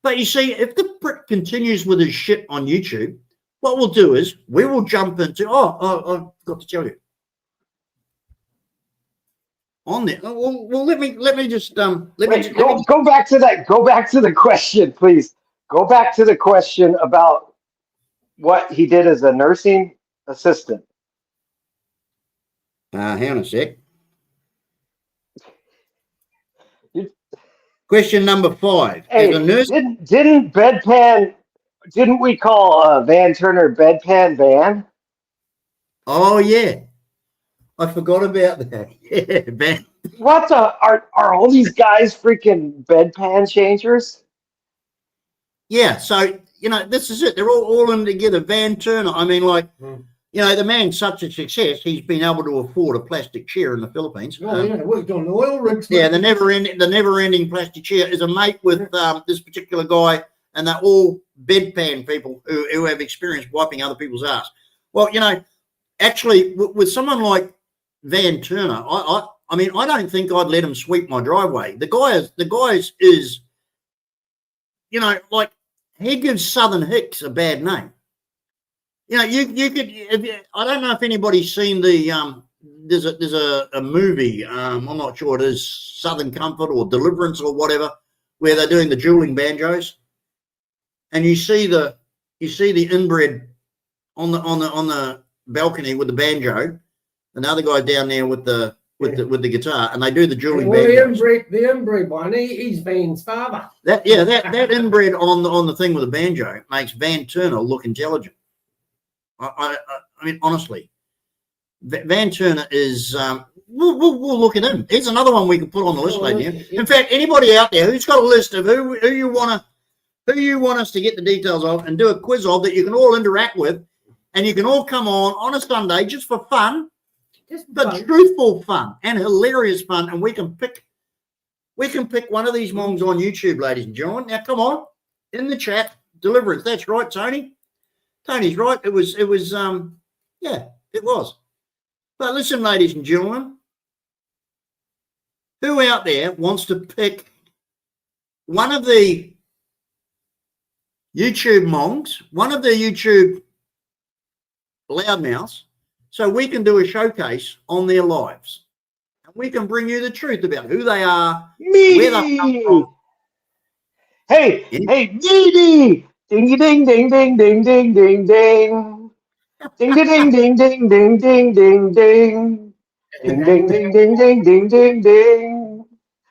But you see, if the prick continues with his shit on YouTube, what we'll do is we will jump into, I forgot to tell you. On there. Well, let me just go back to that. Go back to the question, please. Go back to the question about what he did as a nursing assistant. Hang on a sec. Question number 5. Hey, as a nurse, didn't we call Van Turner Bedpan Van? Oh yeah, I forgot about that. Yeah, Van. What the are all these guys freaking bedpan changers? Yeah, so you know this is it. They're all in together. Van Turner. I mean, like you know, the man's such a success. He's been able to afford a plastic chair in the Philippines. Oh yeah, worked on oil rigs. Yeah, the never-ending plastic chair is a mate with this particular guy, and they're all bedpan people who have experience wiping other people's ass. Well, you know, actually, with someone like Van Turner, I mean, I don't think I'd let him sweep my driveway. The guy is, you know, like he gives Southern Hicks a bad name. You know, you could. I don't know if anybody's seen the there's a movie. I'm not sure it is Southern Comfort or Deliverance or whatever, where they're doing the dueling banjos, and you see the inbred on the balcony with the banjo, another guy down there with the guitar, and they do the dueling banjos. The inbred one, he's Van's father. That inbred on the thing with the banjo makes Van Turner look intelligent. I mean, honestly, Van Turner is. We'll look at him. Here's another one we can put on the list, lady. In fact, anybody out there who's got a list of who you want us to get the details of and do a quiz of that you can all interact with, and you can all come on a Sunday just for fun, but truthful fun and hilarious fun, and we can pick one of these mongs on YouTube, ladies and gentlemen. Now, come on, in the chat, Deliverance. That's right, Tony. Tony's right. It was, yeah, it was. But listen, ladies and gentlemen, who out there wants to pick one of the YouTube mongs, one of the YouTube loudmouths, so we can do a showcase on their lives. And we can bring you the truth about who they are, where they come from. Hey, Dee! Ding ding ding ding ding ding ding ding. Ding ding ding ding ding ding ding ding. Ding ding ding ding ding ding ding ding.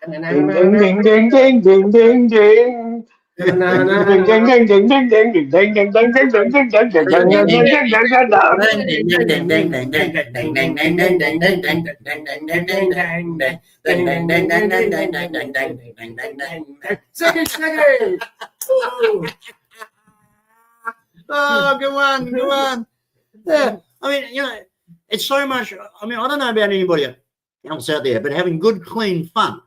Ding ding ding ding ding ding ding ding. Ding ding ding ding ding ding ding ding ding ding ding ding ding ding. Oh, go on. Yeah, I mean, you know, it's so much. I mean, I don't know about anybody else out there, but having good, clean fun.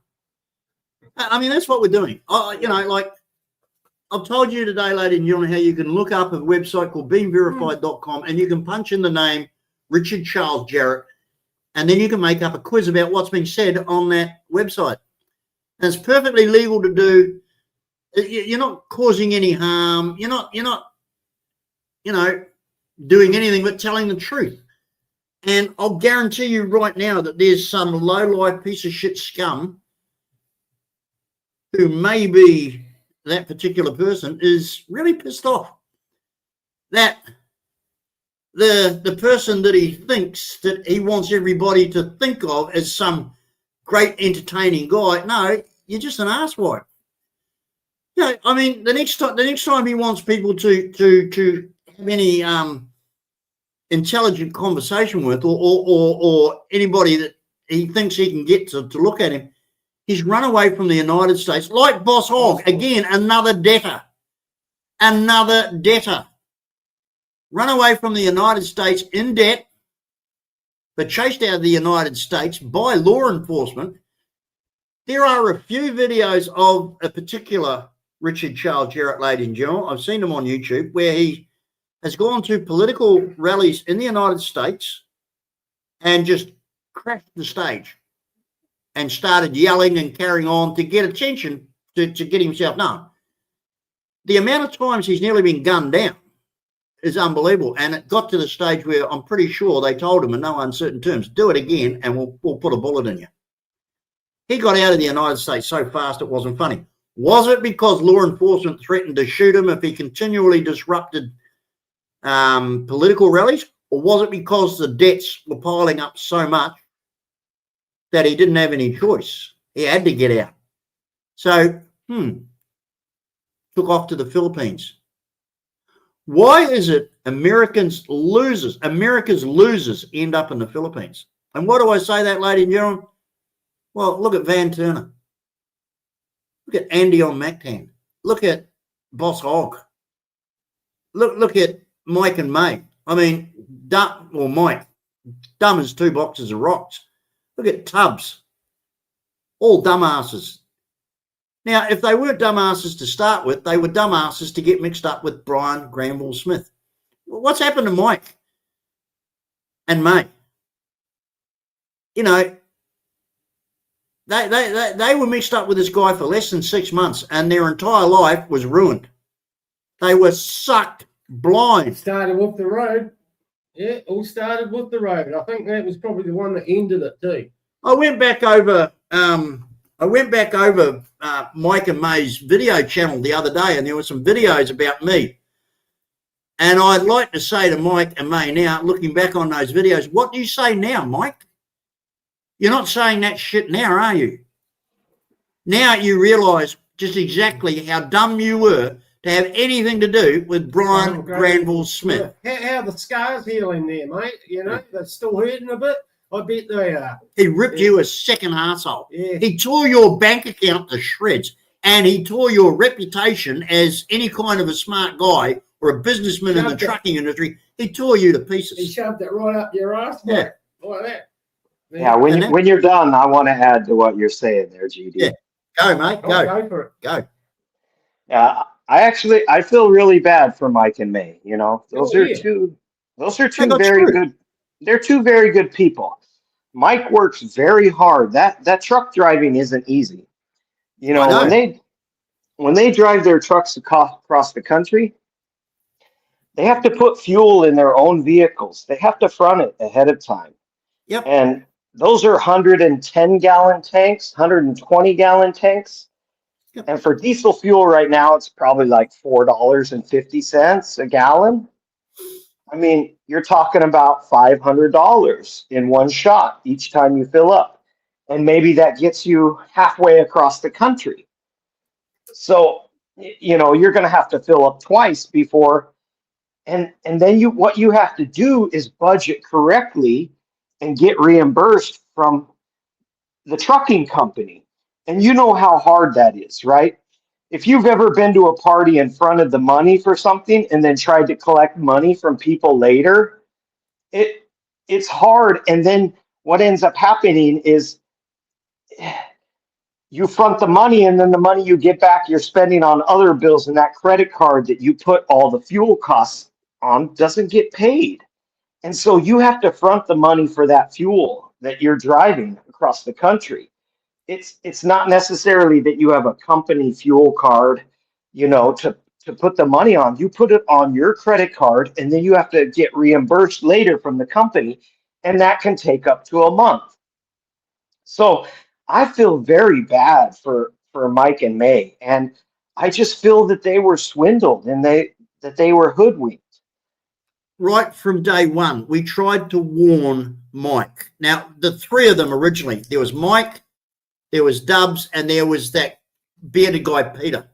I mean, that's what we're doing. You know, like I've told you today, ladies and gentlemen, how you can look up a website called beingverified.com and you can punch in the name Richard Charles Jarrett, and then you can make up a quiz about what's being said on that website. And it's perfectly legal to do. You're not causing any harm. You're not, you know, doing anything but telling the truth. And I'll guarantee you right now that there's some low-life piece of shit scum who may be that particular person is really pissed off that the person that he thinks that he wants everybody to think of as some great entertaining guy. No, you're just an asswipe. Yeah, I mean, the next time he wants people to have any intelligent conversation with, or anybody that he thinks he can get to look at him, he's run away from the United States, like Boss Hogg. Again, another debtor. Run away from the United States in debt, but chased out of the United States by law enforcement. There are a few videos of a particular Richard Charles Jarrett, ladies and gentlemen. I've seen them on YouTube, where he has gone to political rallies in the United States and just crashed the stage and started yelling and carrying on to get attention, to get himself known. The amount of times he's nearly been gunned down is unbelievable. And it got to the stage where I'm pretty sure they told him in no uncertain terms, do it again and we'll put a bullet in you. He got out of the United States so fast it wasn't funny. Was it because law enforcement threatened to shoot him if he continually disrupted political rallies? Or was it because the debts were piling up so much that he didn't have any choice? He had to get out. So, took off to the Philippines. Why is it America's losers end up in the Philippines? And why do I say that, ladies and gentlemen? Well, look at Van Turner. Look at Andy on Mactan. Look at Boss Hogg. Look at Mike and May. I mean, Mike, dumb as two boxes of rocks. Look at Tubbs. All dumbasses. Now, if they weren't dumbasses to start with, they were dumbasses to get mixed up with Brian Granville Smith. Well, what's happened to Mike and May? You know, they were mixed up with this guy for less than 6 months, and their entire life was ruined. They were sucked blind. Started with the road. Yeah, all started with the road. I think that was probably the one that ended it too. I went back over Mike and May's video channel the other day, and there were some videos about me. And I'd like to say to Mike and May now, looking back on those videos, what do you say now, Mike? You're not saying that shit now, are you? Now you realise just exactly how dumb you were to have anything to do with Brian Granville Smith. How the scars healing there, mate? You know, they're still hurting a bit. I bet they are. He ripped you a second arsehole. Yeah. He tore your bank account to shreds, and he tore your reputation as any kind of a smart guy or a businessman in the trucking industry. He tore you to pieces. He shoved it right up your ass, yeah, like that. Yeah, when you're done, I want to add to what you're saying there, GD. Yeah, go, mate, go. Go for it. Go. Yeah, I feel really bad for Mike and May. You know, those are two very good. They're two very good people. Mike works very hard. That truck driving isn't easy. You know, when they drive their trucks across the country, they have to put fuel in their own vehicles. They have to front it ahead of time. Yep. And those are 110-gallon tanks, 120-gallon tanks. Yep. And for diesel fuel right now, it's probably like $4.50 a gallon. I mean, you're talking about $500 in one shot each time you fill up. And maybe that gets you halfway across the country. So, you know, you're going to have to fill up twice before. And then what you have to do is budget correctly and get reimbursed from the trucking company. And you know how hard that is, right? If you've ever been to a party and fronted the money for something and then tried to collect money from people later, it's hard. And then what ends up happening is you front the money, and then the money you get back, you're spending on other bills, and that credit card that you put all the fuel costs on doesn't get paid. And so you have to front the money for that fuel that you're driving across the country. It's not necessarily that you have a company fuel card, you know, to put the money on. You put it on your credit card, and then you have to get reimbursed later from the company, and that can take up to a month. So I feel very bad for Mike and May, and I just feel that they were swindled and that they were hoodwinked. Right from day one, we tried to warn Mike. Now, the three of them originally, there was Mike, there was Dubs, and there was that bearded guy, Peter.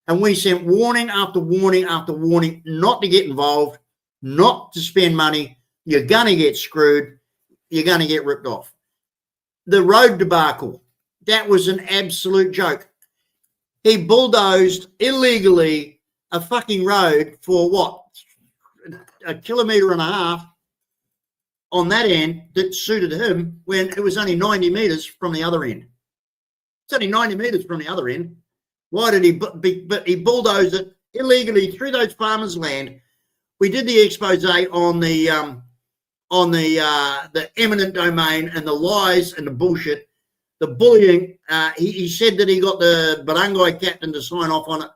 And we sent warning after warning after warning not to get involved, not to spend money. You're going to get screwed. You're going to get ripped off. The road debacle, that was an absolute joke. He bulldozed illegally a fucking road for what? A kilometre and a half on that end that suited him when it was only 90 metres from the other end. It's only 90 metres from the other end. Why did he? But he bulldozed it illegally through those farmers' land. We did the expose on the eminent domain and the lies and the bullshit, the bullying. He said that he got the barangay captain to sign off on it.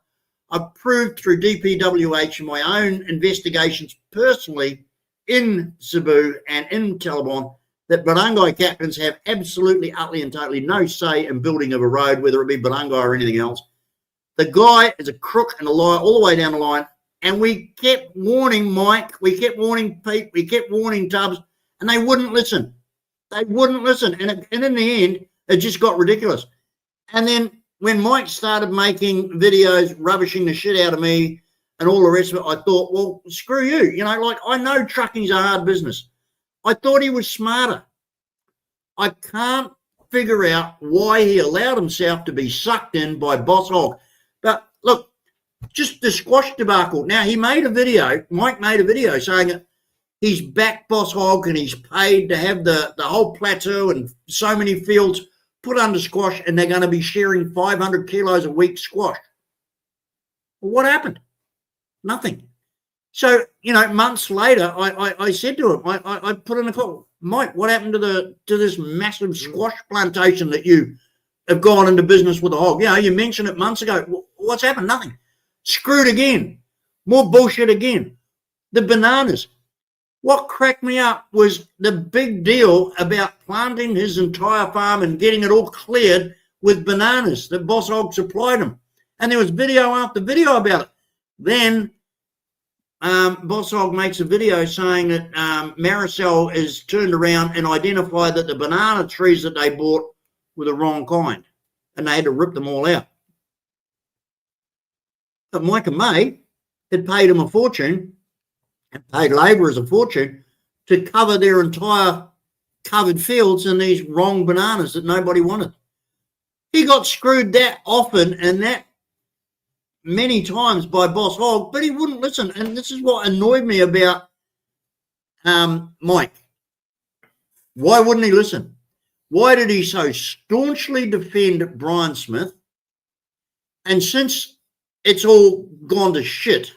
I've proved through DPWH and my own investigations personally in Cebu and in Talabon that barangay captains have absolutely, utterly and totally no say in building of a road, whether it be barangay or anything else. The guy is a crook and a liar all the way down the line. And we kept warning Mike, we kept warning Pete, we kept warning Tubbs, and they wouldn't listen. They wouldn't listen. And in the end, it just got ridiculous. And then when Mike started making videos rubbishing the shit out of me and all the rest of it, I thought, well, screw you. You know, like, I know trucking's a hard business. I thought he was smarter. I can't figure out why he allowed himself to be sucked in by Boss Hog. But look, just the squash debacle. Now, he made a video, Mike made a video saying that he's backed Boss Hog and he's paid to have the whole plateau and so many fields put under squash, and they're going to be sharing 500 kilos a week squash. Well, what happened? Nothing. So, you know, months later, I said to him, I put in a call, Mike, what happened to this massive squash plantation that you have gone into business with a hog? You know, you mentioned it months ago. What's happened? Nothing. Screwed again. More bullshit again. The bananas. What cracked me up was the big deal about planting his entire farm and getting it all cleared with bananas that Boss Hog supplied him. And there was video after video about it. Then Boss Hog makes a video saying that Maricel is turned around and identified that the banana trees that they bought were the wrong kind. And they had to rip them all out. But Mike and May had paid him a fortune and paid labourers a fortune to cover their entire covered fields in these wrong bananas that nobody wanted. He got screwed that often and that many times by Boss Hog, but he wouldn't listen. And this is what annoyed me about Mike. Why wouldn't he listen? Why did he so staunchly defend Brian Smith? And since it's all gone to shit,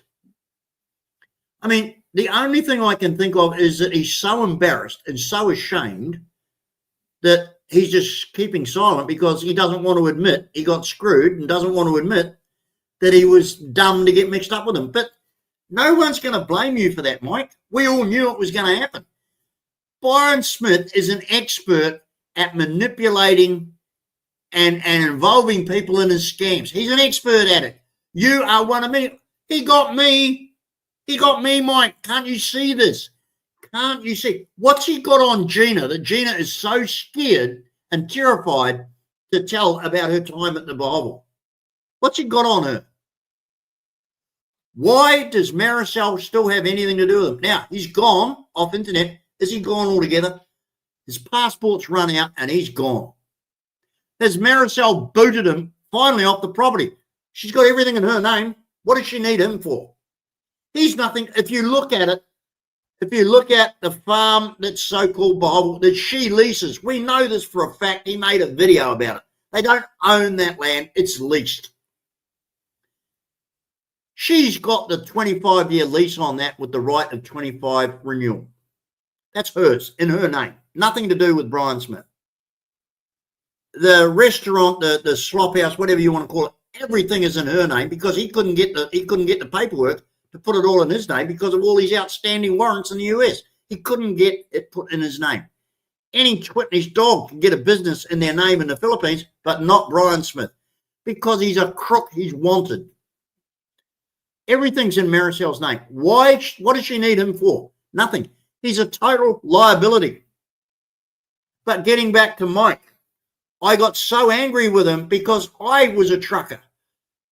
I mean, the only thing I can think of is that he's so embarrassed and so ashamed that he's just keeping silent because he doesn't want to admit he got screwed and doesn't want to admit that he was dumb to get mixed up with him. But no one's going to blame you for that, Mike. We all knew it was going to happen. Brian Smith is an expert at manipulating and involving people in his scams. He's an expert at it. You are one of me. He got me. He got me, Mike. Can't you see this? Can't you see? What's he got on Gina that Gina is so scared and terrified to tell about her time at the Bible? What's he got on her? Why does Maricel still have anything to do with him? Now, he's gone off internet. Is he gone altogether? His passport's run out and he's gone. Has Maricel booted him finally off the property? She's got everything in her name. What does she need him for? He's nothing. If you look at it, if you look at the farm that's so-called Bible that she leases, we know this for a fact. He made a video about it. They don't own that land. It's leased. She's got the 25-year lease on that with the right of 25 renewal. That's hers, in her name. Nothing to do with Brian Smith. The restaurant, the slop house, whatever you want to call it, everything is in her name because he couldn't get the paperwork to put it all in his name because of all these outstanding warrants in the US. He couldn't get it put in his name. Any twit and his dog can get a business in their name in the Philippines, but not Brian Smith because he's a crook. He's wanted. Everything's in Maricel's name. Why? What does she need him for? Nothing. He's a total liability. But getting back to Mike, I got so angry with him because I was a trucker.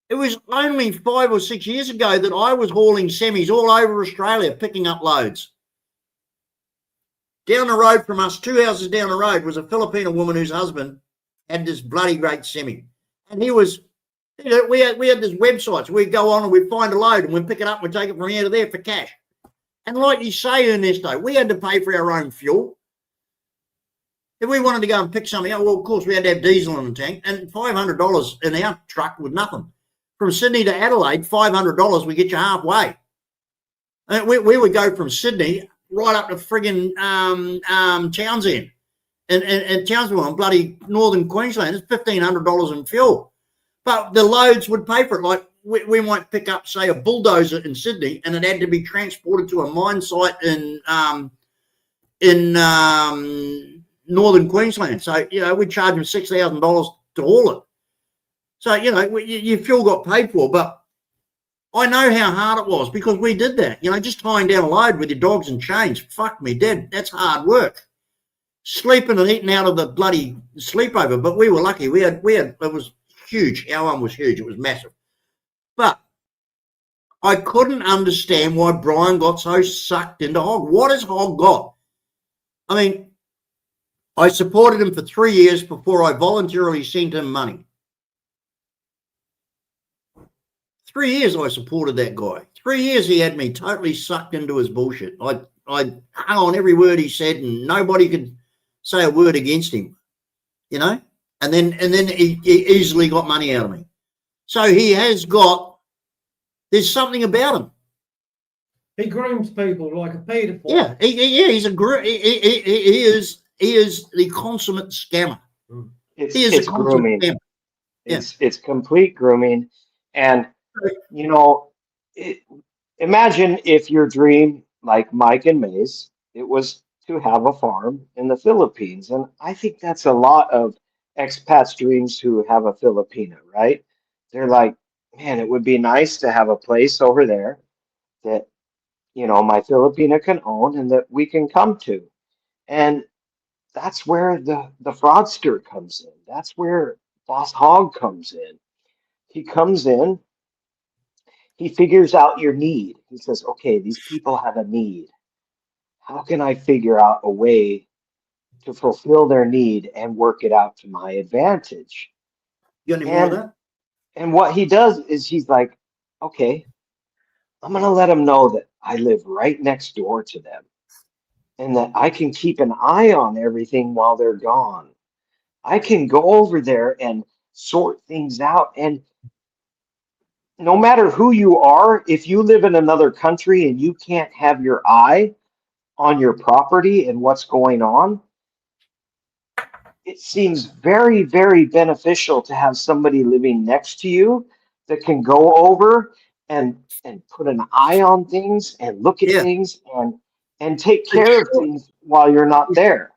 It was only 5 or 6 years ago that I was hauling semis all over Australia, picking up loads. Down the road from us, 2 houses down the road, was a Filipino woman whose husband had this bloody great semi. And he was, you know, we had this website, so we'd go on and we'd find a load and we'd pick it up and we'd take it from here to there for cash. And like you say, Ernesto, we had to pay for our own fuel. If we wanted to go and pick something up, well, of course, we had to have diesel in the tank, and $500 in our truck was nothing. From Sydney to Adelaide, $500 would get you halfway. And we would go from Sydney right up to friggin' Townsend. And Townsend, well, bloody northern Queensland, it's $1,500 in fuel. But the loads would pay for it. Like we might pick up, say, a bulldozer in Sydney, and it had to be transported to a mine site in northern Queensland. So, you know, we'd charge them $6,000 to haul it. So, you know, your fuel got paid for, but I know how hard it was because we did that. You know, just tying down a load with your dogs and chains. Fuck me dead. That's hard work. Sleeping and eating out of the bloody sleepover, but we were lucky. We had, it was huge. Our one was huge. It was massive. But I couldn't understand why Brian got so sucked into hog. What has hog got? I mean, I supported him for 3 years before I voluntarily sent him money. 3 years I supported that guy. 3 years he had me totally sucked into his bullshit. I hung on every word he said, and nobody could say a word against him, you know. And then he easily got money out of me. So he has got. There's something about him. He grooms people like a pedophile. Yeah, he's a he is the consummate scammer. It's grooming. Scammer. It's complete grooming. And, you know, imagine if your dream, like Mike and May's, it was to have a farm in the Philippines. And I think that's a lot of expats' dreams who have a Filipina, right? They're like, man, it would be nice to have a place over there that, you know, my Filipina can own and that we can come to. And that's where the fraudster comes in. That's where Boss Hog comes in. He comes in, he figures out your need. He says, okay, these people have a need. How can I figure out a way to fulfill their need and work it out to my advantage? You got any more of that? And what he does is he's like, okay, I'm going to let them know that I live right next door to them and that I can keep an eye on everything while they're gone. I can go over there and sort things out. And no matter who you are, if you live in another country and you can't have your eye on your property and what's going on, it seems very, very beneficial to have somebody living next to you that can go over and put an eye on things and look at things and take care of things while you're not there.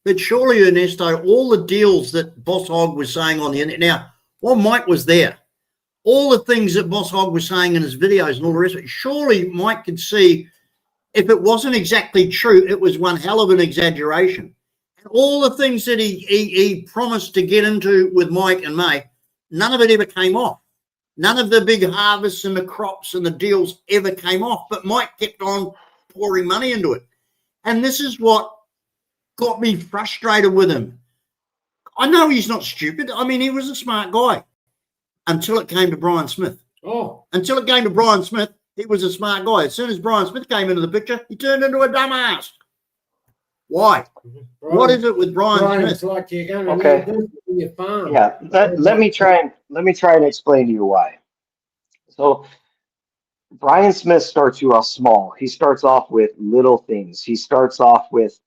But surely, Ernesto, all the deals that Boss Hog was saying on the internet, now, while Mike was there, all the things that Boss Hog was saying in his videos and all the rest of it, surely Mike could see if it wasn't exactly true, it was one hell of an exaggeration. And all the things that he promised to get into with Mike and May, none of it ever came off. None of the big harvests and the crops and the deals ever came off. But Mike kept on pouring money into it. And this is what got me frustrated with him. I know he's not stupid. I mean, he was a smart guy until it came to Brian Smith. Until it came to Brian Smith, he was a smart guy. As soon as Brian Smith came into the picture, he turned into a dumbass. Why? What is it with Brian Smith? Like you're going to Okay. do your farm. Yeah, let me try and explain to you why. So Brian Smith starts you off small. He starts off with little things. He starts off with,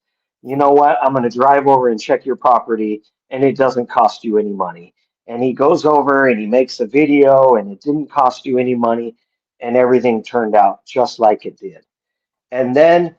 you know what, I'm going to drive over and check your property, and it doesn't cost you any money. And he goes over and he makes a video, and it didn't cost you any money, and everything turned out just like it did. And then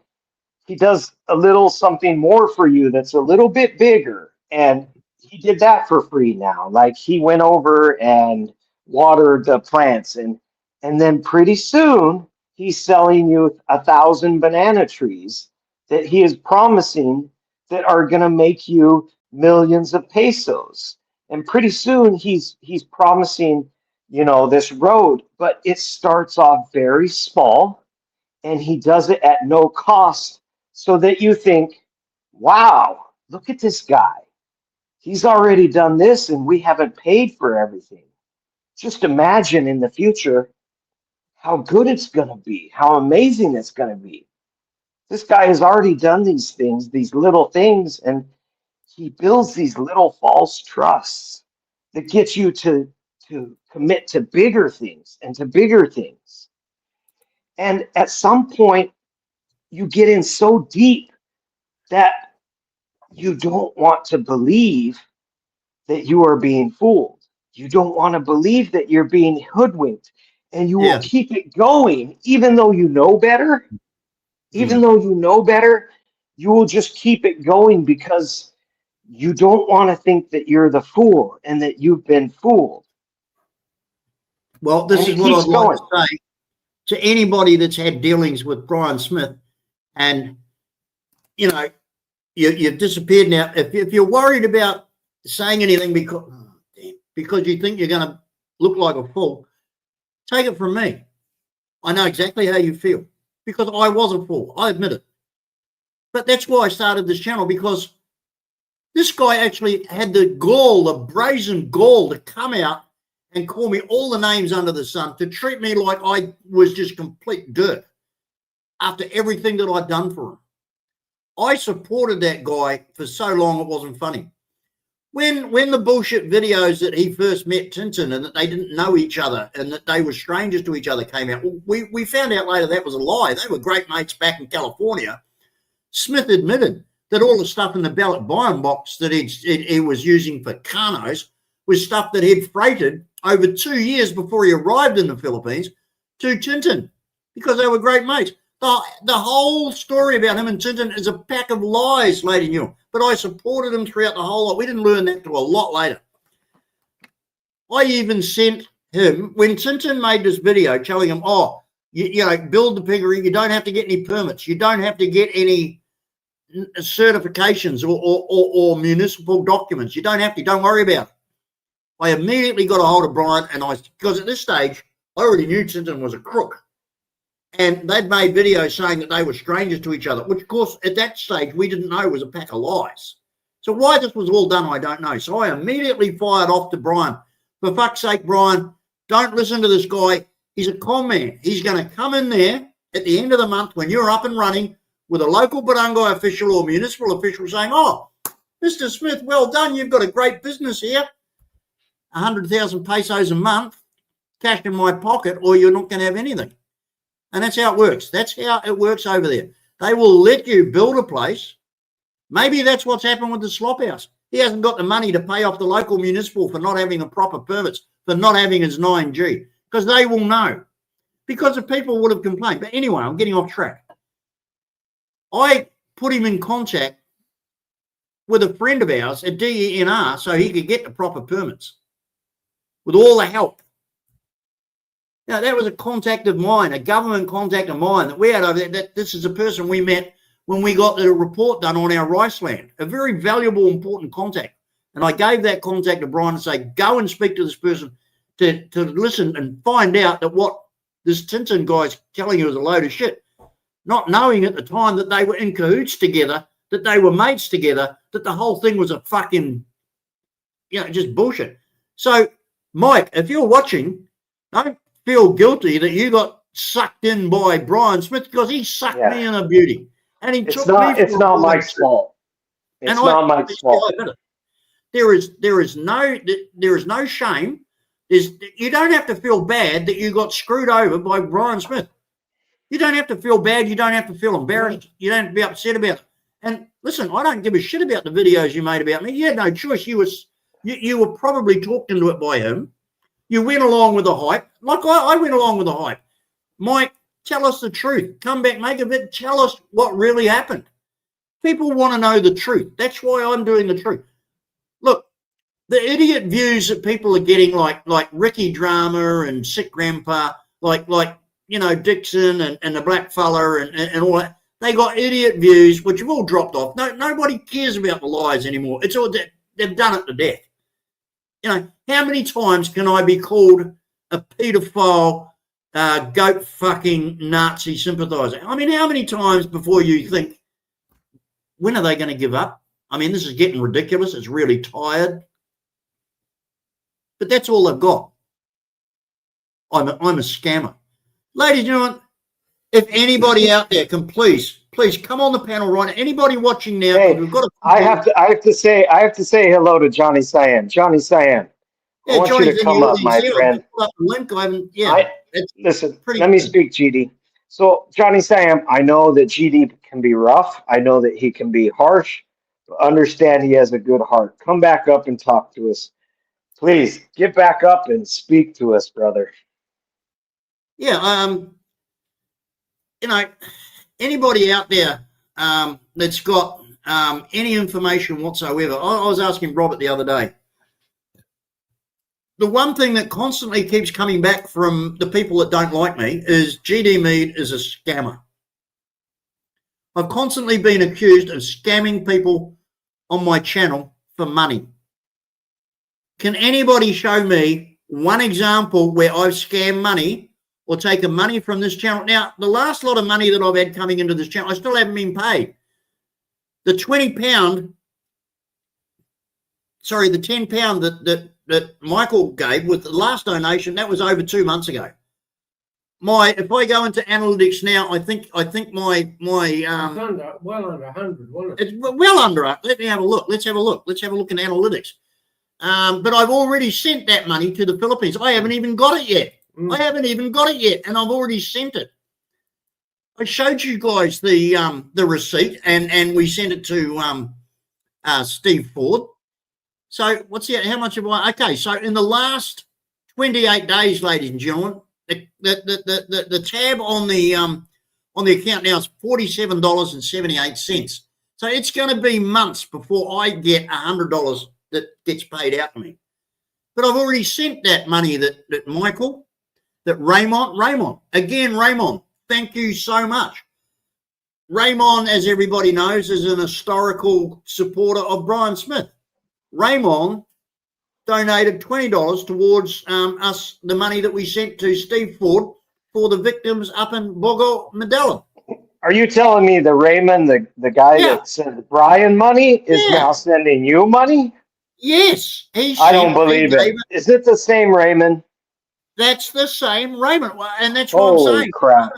he does a little something more for you that's a little bit bigger, and he did that for free now. Like he went over and watered the plants, and And then pretty soon, he's selling you 1,000 banana trees that he is promising that are going to make you millions of pesos. And pretty soon, he's promising, this road, but it starts off very small, and he does it at no cost, so that you think, wow, look at this guy. He's already done this, and we haven't paid for everything. Just imagine in the future how good it's going to be, how amazing it's going to be. This guy has already done these things, these little things, and he builds these little false trusts that get you to commit to bigger things and to bigger things. And at some point, you get in so deep that you don't want to believe that you are being fooled. You don't want to believe that you're being hoodwinked. And you will keep it going, even though you know better. Even though you know better, you will just keep it going because you don't want to think that you're the fool and that you've been fooled. Well, this is what I'd like to say to anybody that's had dealings with Brian Smith, and you've disappeared now. If you're worried about saying anything because you think you're going to look like a fool, take it from me. I know exactly how you feel because I was a fool. I admit it. But that's why I started this channel, because this guy actually had the gall, the brazen gall, to come out and call me all the names under the sun, to treat me like I was just complete dirt after everything that I'd done for him. I supported that guy for so long it wasn't funny. When the bullshit videos that he first met Tintin and that they didn't know each other and that they were strangers to each other came out, we found out later that was a lie. They were great mates back in California. Smith admitted that all the stuff in the ballot buying box that he was using for Carnos was stuff that he'd freighted over 2 years before he arrived in the Philippines to Tintin, because they were great mates. The whole story about him and Tintin is a pack of lies, lady and you. But I supported him throughout the whole lot. We didn't learn that till a lot later. I even sent him, when Tintin made this video telling him, build the piggery, you don't have to get any permits. You don't have to get any certifications or municipal documents. You don't have to. Don't worry about it. I immediately got a hold of Brian, because at this stage, I already knew Tintin was a crook. And they'd made videos saying that they were strangers to each other, which, of course, at that stage, we didn't know was a pack of lies. So why this was all done, I don't know. So I immediately fired off to Brian. For fuck's sake, Brian, don't listen to this guy. He's a con man. He's going to come in there at the end of the month when you're up and running with a local barangay official or municipal official saying, oh, Mr. Smith, well done. You've got a great business here. 100,000 pesos a month, cash in my pocket, or you're not going to have anything. And that's how it works. That's how it works over there. They will let you build a place. Maybe that's what's happened with the slop house. He hasn't got the money to pay off the local municipal for not having the proper permits, for not having his 9G, because they will know. Because the people would have complained. But anyway, I'm getting off track. I put him in contact with a friend of ours at DENR so he could get the proper permits with all the help. Now, that was a contact of mine, a government contact of mine that we had over there. That this is a person we met when we got the report done on our rice land, a very valuable, important contact. And I gave that contact to Brian and say, go and speak to this person to listen and find out that what this Tintin guy's telling you is a load of shit. Not knowing at the time that they were in cahoots together, that they were mates together, that the whole thing was a fucking, just bullshit. So, Mike, if you're watching, don't feel guilty that you got sucked in by Brian Smith, because he sucked me in a beauty. And he took me. It's not Mike's fault. It's not Mike's fault. There is no shame. You don't have to feel bad that you got screwed over by Brian Smith. You don't have to feel bad. You don't have to feel embarrassed. You don't have to be upset about it. And listen, I don't give a shit about the videos you made about me. You had no choice. You were probably talked into it by him. You went along with the hype. Like I went along with the hype. Mike, tell us the truth. Come back, make a bit. Tell us what really happened. People want to know the truth. That's why I'm doing the truth. Look, the idiot views that people are getting, like Ricky Drama and Sick Grandpa, Dixon and the black fella and all that. They got idiot views, which have all dropped off. Nobody cares about the lies anymore. It's all they've done it to death. How many times can I be called a paedophile, goat fucking Nazi sympathizer? I mean, how many times before you think, when are they going to give up? I mean, this is getting ridiculous. It's really tired. But that's all they've got. I'm a scammer. Ladies and gentlemen, if anybody out there can please come on the panel right now. Anybody watching now, Hey, we've got I have to say hello to Johnny Cyan. Johnny Cyan, I want you to come up, my friend. Link, Listen, let me speak, GD. So, Johnny Sam, I know that GD can be rough. I know that he can be harsh. But understand he has a good heart. Come back up and talk to us. Please, get back up and speak to us, brother. Yeah, anybody out there that's got any information whatsoever. I was asking Robert the other day. The one thing that constantly keeps coming back from the people that don't like me is GD Mead is a scammer. I've constantly been accused of scamming people on my channel for money. Can anybody show me one example where I've scammed money or taken money from this channel? Now, the last lot of money that I've had coming into this channel, I still haven't been paid. The £20, sorry, the £10 that Michael gave with the last donation, that was over 2 months ago. If I go into analytics now, I think my well under 100, wasn't it? it's well under. Let me have a look. Let's have a look in analytics. But I've already sent that money to the Philippines. I haven't even got it yet. I haven't even got it yet, and I've already sent it. I showed you guys the receipt, and we sent it to Steve Ford. So how much have I? Okay, so in the last 28 days, ladies and gentlemen, the tab on the account now is $47.78. So it's going to be months before I get $100 that gets paid out to me. But I've already sent that money that Michael, that Raymond, again, Raymond, thank you so much. Raymond, as everybody knows, is an historical supporter of Brian Smith. Raymond donated $20 towards us, the money that we sent to Steve Ford for the victims up in Bogo, Medellin. Are you telling me the Raymond, the guy that sent Brian money, is now sending you money? Yes. I don't believe it. Is it the same Raymond? That's the same Raymond. And that's what I'm saying. Holy crap.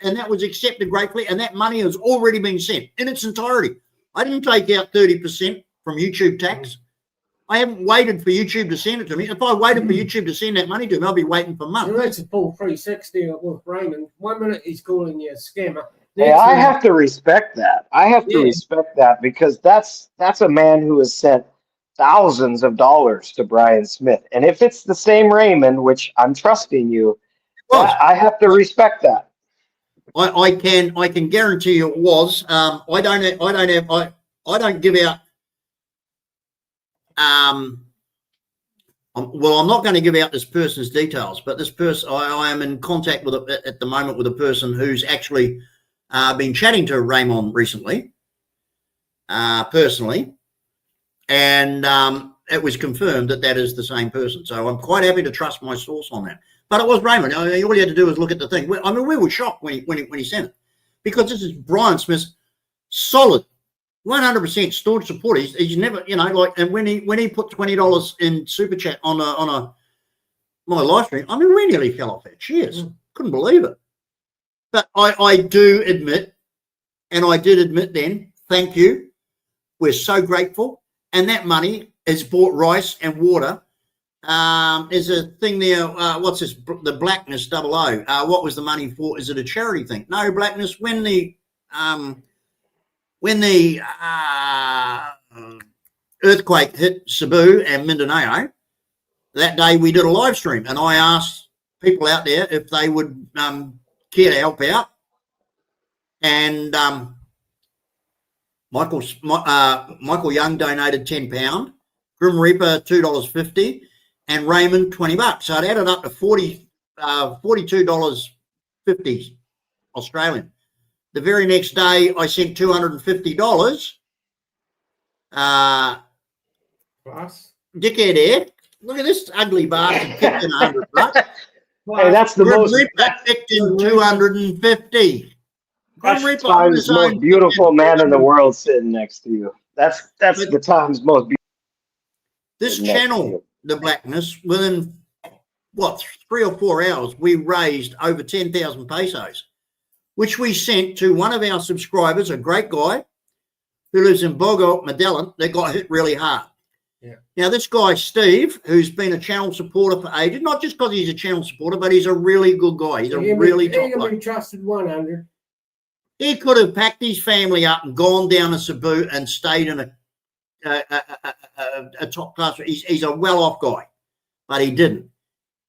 And that was accepted gratefully, and that money has already been sent in its entirety. I didn't take out 30% from YouTube tax. I haven't waited for YouTube to send it to me. If I waited for YouTube to send that money to me, I'll be waiting for months. So that's a full 360 with Raymond. 1 minute he's calling you a scammer. Hey, I have to respect that. I have to respect that, because that's a man who has sent thousands of dollars to Brian Smith. And if it's the same Raymond, which I'm trusting you, I have to respect that. I can guarantee you it was. I don't give out. Well, I'm not going to give out this person's details, but this person, I am in contact with at the moment with a person who's actually been chatting to Raymond recently, personally, and it was confirmed that is the same person. So I'm quite happy to trust my source on that. But it was Raymond. All you had to do was look at the thing. I mean, we were shocked when he sent it, because this is Brian Smith's solid 100% staunch support. He's never, and when he put $20 in super chat on my live stream, I mean, we nearly fell off our chairs. Couldn't believe it. But I do admit, and I did admit then, thank you. We're so grateful. And that money has bought rice and water. There's a thing there. What's this? The Blackness 00. What was the money for? Is it a charity thing? No, Blackness. When the earthquake hit Cebu and Mindanao, that day we did a live stream, and I asked people out there if they would care to help out. And Michael Young donated £10, Grim Reaper $2.50, and Raymond $20. So it added up to $42.50 Australian. The very next day, I sent $250. Plus. Dickhead here. Look at this ugly bastard kicked in $100. Hey, that's the Grim most. Reaper kicked in 250. Grim That's Reaper on his Time's most own. beautiful man in the world sitting next to you. That's the Time's most beautiful. This Next to channel, you. The Blackness, within what 3 or 4 hours, we raised over 10,000 pesos, which we sent to one of our subscribers, a great guy who lives in Bogo, Medellin, that got hit really hard. Yeah. Now, this guy, Steve, who's been a channel supporter for ages, not just because he's a channel supporter, but he's a really good guy. He's a really top He can bloke. be trusted 100. He could have packed his family up and gone down to Cebu and stayed in a top class. He's a well-off guy, but he didn't.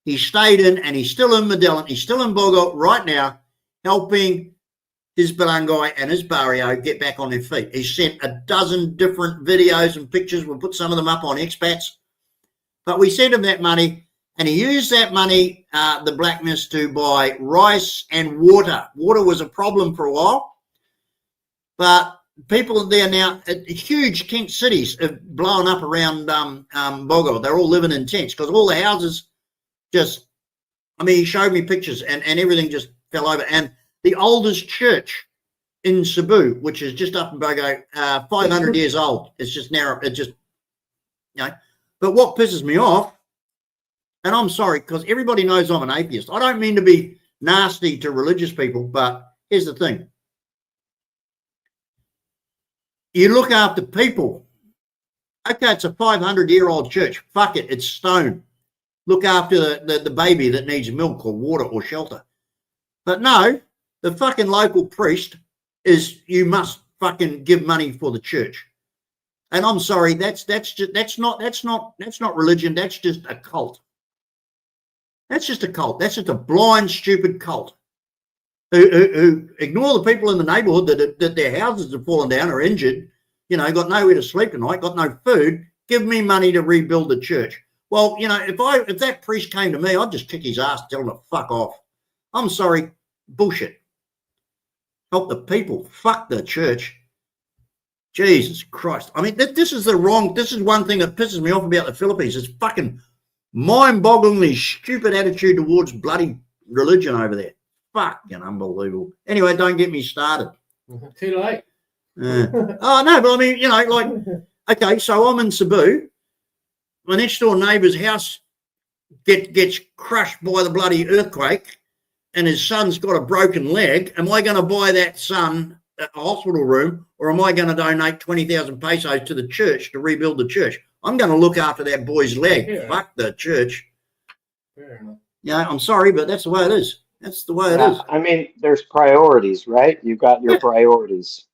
He stayed in, and he's still in Medellin. He's still in Bogo right now, helping his barangay and his barrio get back on their feet. He sent a dozen different videos and pictures. We'll put some of them up on Expats. But we sent him that money, and he used that money, the Blackness, to buy rice and water. Water was a problem for a while, but people there now, huge tent cities have blown up around Bogo. They're all living in tents because all the houses just, I mean, he showed me pictures and everything just fell over. And the oldest church in Cebu, which is just up in Bogo, 500 years old. It's just narrow. It just, you know. But what pisses me off, and I'm sorry, because everybody knows I'm an atheist. I don't mean to be nasty to religious people, but here's the thing. You look after people. Okay, it's a 500-year-old church. Fuck it, it's stone. Look after the baby that needs milk or water or shelter. But no, the fucking local priest is, you must fucking give money for the church. And I'm sorry, that's not religion. That's just a cult. That's just a cult. That's just a blind, stupid cult who ignore the people in the neighborhood that their houses have fallen down or injured, you know, got nowhere to sleep tonight, got no food. Give me money to rebuild the church. Well, you know, if that priest came to me, I'd just kick his ass, tell him to fuck off. I'm sorry, bullshit. Help the people, fuck the church. Jesus Christ. I mean, this is one thing that pisses me off about the Philippines. It's fucking mind-bogglingly stupid attitude towards bloody religion over there. Fucking unbelievable. Anyway, don't get me started. Too late. Oh, no, but I mean, you know, like, okay, so I'm in Cebu. My next door neighbour's house gets crushed by the bloody earthquake and his son's got a broken leg. Am I going to buy that son a hospital room, or am I going to donate 20,000 pesos to the church to rebuild the church? I'm going to look after that boy's leg. Yeah. Fuck the church. Fair enough. Yeah, I'm sorry, but that's the way it is. That's the way it is. I mean, there's priorities, right? You've got your priorities.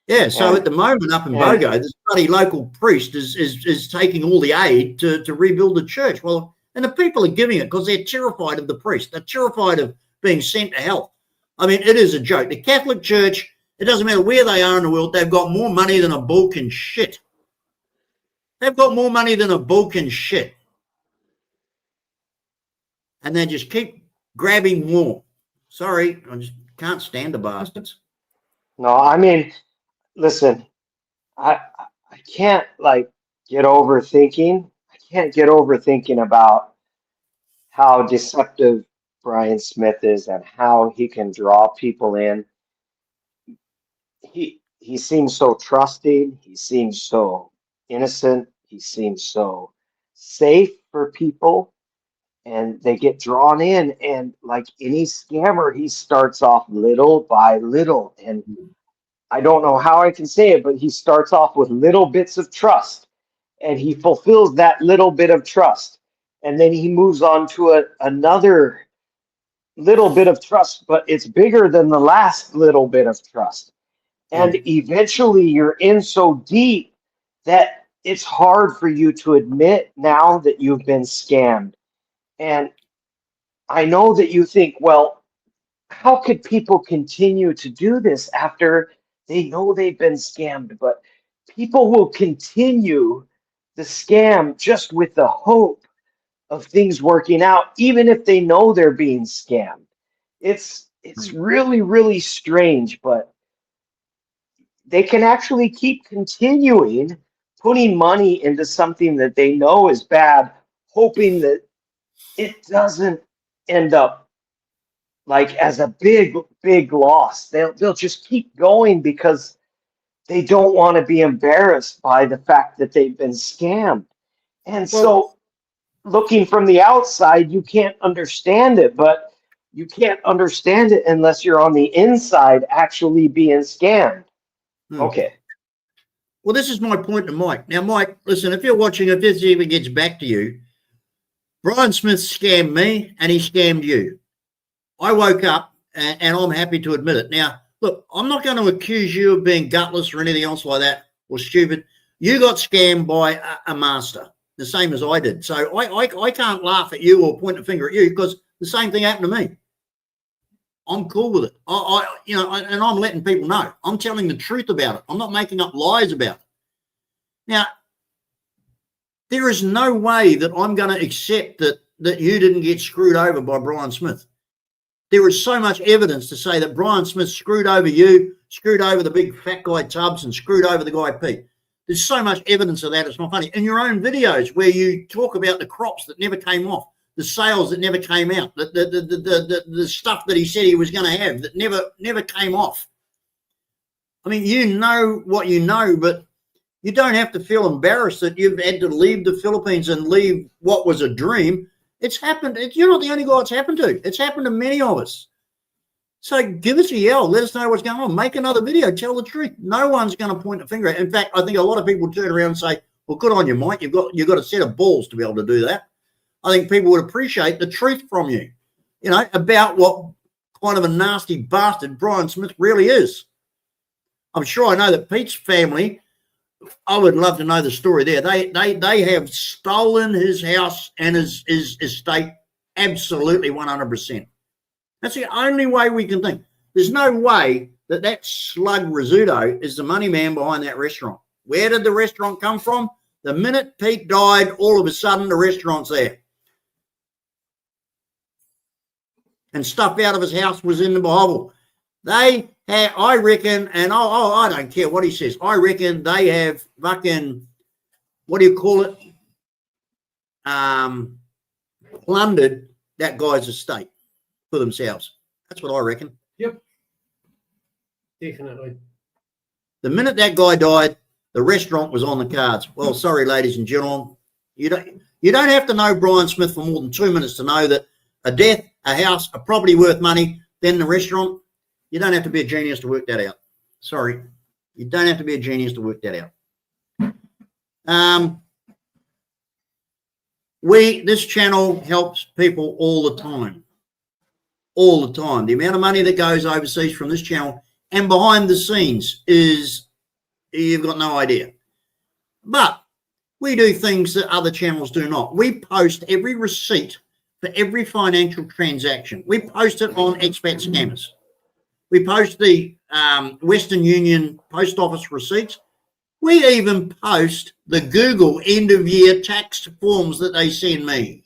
Yeah, so And- at the moment up in Bogo, this bloody local priest is taking all the aid to rebuild the church. Well, and the people are giving it because they're terrified of the priest. They're terrified of being sent to hell. I mean, it is a joke. The Catholic Church, it doesn't matter where they are in the world, they've got more money than a bull can shit. They've got more money than a bull can shit. And they just keep grabbing more. Sorry, I just can't stand the bastards. No, I mean, listen, I can't get over thinking. I can't get over thinking about how deceptive Brian Smith is and how he can draw people in. He seems so trusting. He seems so innocent. He seems so safe for people, and they get drawn in. And like any scammer, he starts off little by little. And I don't know how I can say it, but he starts off with little bits of trust, and he fulfills that little bit of trust. And then he moves on to another little bit of trust, but it's bigger than the last little bit of trust. And eventually you're in so deep that it's hard for you to admit now that you've been scammed. And I know that you think, well, how could people continue to do this after they know they've been scammed? But people will continue the scam just with the hope of things working out, even if they know they're being scammed. It's really, really strange, but they can actually keep continuing putting money into something that they know is bad, hoping that it doesn't end up like as a big, big loss. They'll just keep going because they don't want to be embarrassed by the fact that they've been scammed. And so looking from the outside, you can't understand it, but you can't understand it unless you're on the inside actually being scammed. Okay. Well, this is my point to Mike. Now, Mike, listen, if you're watching, if this even gets back to you, Brian Smith scammed me and he scammed you. I woke up and I'm happy to admit it. Now, look, I'm not going to accuse you of being gutless or anything else like that or stupid. You got scammed by a master, the same as I did. So I can't laugh at you or point a finger at you because the same thing happened to me. I'm cool with it. And I'm letting people know. I'm telling the truth about it. I'm not making up lies about it. Now, there is no way that I'm going to accept that you didn't get screwed over by Brian Smith. There is so much evidence to say that Brian Smith screwed over you, screwed over the big fat guy Tubbs, and screwed over the guy Pete. There's so much evidence of that. It's not funny. In your own videos where you talk about the crops that never came off, the sales that never came out, the stuff that he said he was going to have that never came off. I mean, you know what you know, but you don't have to feel embarrassed that you've had to leave the Philippines and leave what was a dream. It's happened. You're not the only guy it's happened to. It's happened to many of us. So give us a yell. Let us know what's going on. Make another video. Tell the truth. No one's going to point a finger at. In fact, I think a lot of people turn around and say, well, good on you, Mike. You've got a set of balls to be able to do that. I think people would appreciate the truth from you, about what kind of a nasty bastard Brian Smith really is. I'm sure I know that Pete's family, I would love to know the story there. They have stolen his house and his estate absolutely 100%. That's the only way we can think. There's no way that slug Rizzuto is the money man behind that restaurant. Where did the restaurant come from? The minute Pete died, all of a sudden the restaurant's there. And stuff out of his house was in the hovel. They have, I reckon, and I don't care what he says, I reckon they have fucking, what do you call it? Plundered that guy's estate for themselves. That's what I reckon. Yep. Definitely. The minute that guy died, the restaurant was on the cards. Well, sorry, ladies and gentlemen. You don't have to know Brian Smith for more than 2 minutes to know that a death, a house, a property worth money, then the restaurant. You don't have to be a genius to work that out. Sorry. You don't have to be a genius to work that out. This channel helps people all the time. All the time. The amount of money that goes overseas from this channel and behind the scenes is, you've got no idea. But we do things that other channels do not. We post every receipt for every financial transaction. We post it on Expat Scammers. We post the Western Union post office receipts. We even post the Google end-of-year tax forms that they send me.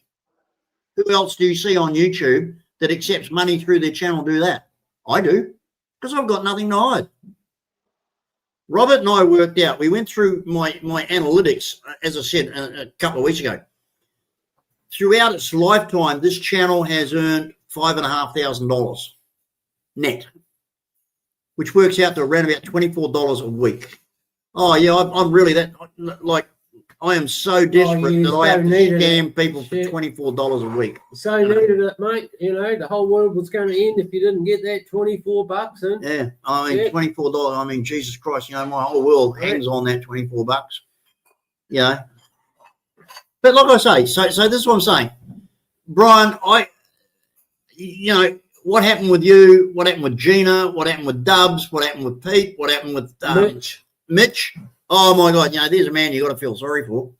Who else do you see on YouTube that accepts money through their channel do that? I do, because I've got nothing to hide. Robert and I worked out, we went through my analytics, as I said a couple of weeks ago. Throughout its lifetime, this channel has earned $5,500 net, which works out to around about $24 a week. Oh, yeah, I'm really that, like, I am so desperate that I have to scam people for $24 a week. So needed it, mate. The whole world was going to end if you didn't get that $24. And yeah, I mean, $24. I mean, Jesus Christ, my whole world hangs on that $24. But like I say, so this is what I'm saying. Brian, what happened with you? What happened with Gina? What happened with Dubs? What happened with Pete? What happened with Mitch? Oh, my God, there's a man you got to feel sorry for.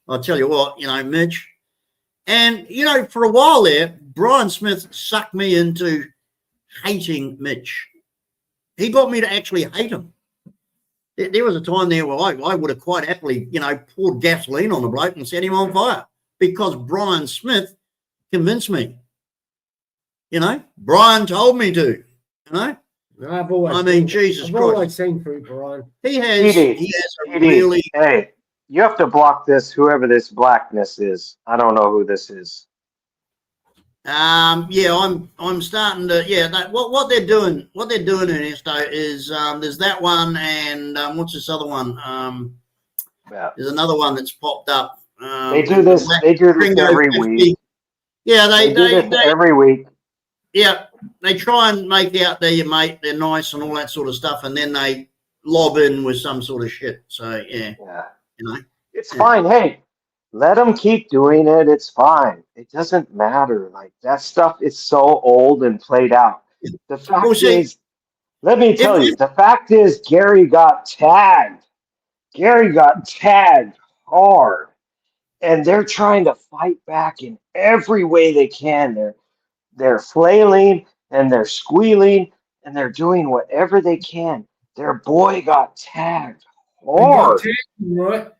I'll tell you what, Mitch. And, for a while there, Brian Smith sucked me into hating Mitch. He got me to actually hate him. There was a time there where I would have quite happily, poured gasoline on the bloke and set him on fire. because Brian Smith convinced me. You know, Brian told me to. You know, I've always I mean, Jesus I've Christ. always seen through Brian. He has Edie, a really. hey, you have to block this, whoever this blackness is. I don't know who this is. Yeah, I'm starting to. Yeah, what they're doing Ernesto, is there's that one, and what's this other one? Yeah. There's another one that's popped up. They do this. They do this Ringo every 50. week. Yeah, They do this every week. Yeah, they try and make out they're your mate, they're nice and all that sort of stuff, and then they lob in with some sort of shit. So yeah, you know, It's fine. Hey, let them keep doing it. It's fine. It doesn't matter. Like that stuff is so old and played out. The fact is, let me tell you, the fact is Gary got tagged. Gary got tagged hard. And they're trying to fight back in every way they can. They're flailing and they're squealing and they're doing whatever they can. Their boy got tagged hard. Right?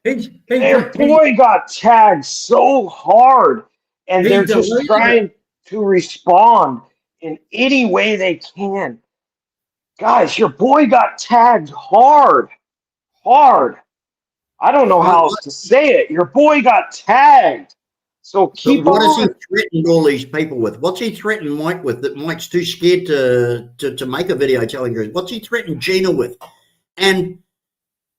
Their boy got tagged so hard, and they're just trying to respond in any way they can. Guys, your boy got tagged hard. I don't know how else to say it. Your boy got tagged. So keep what on. has he threatened all these people with? What's he threatened Mike with that Mike's too scared to make a video telling you? What's he threatened Gina with? And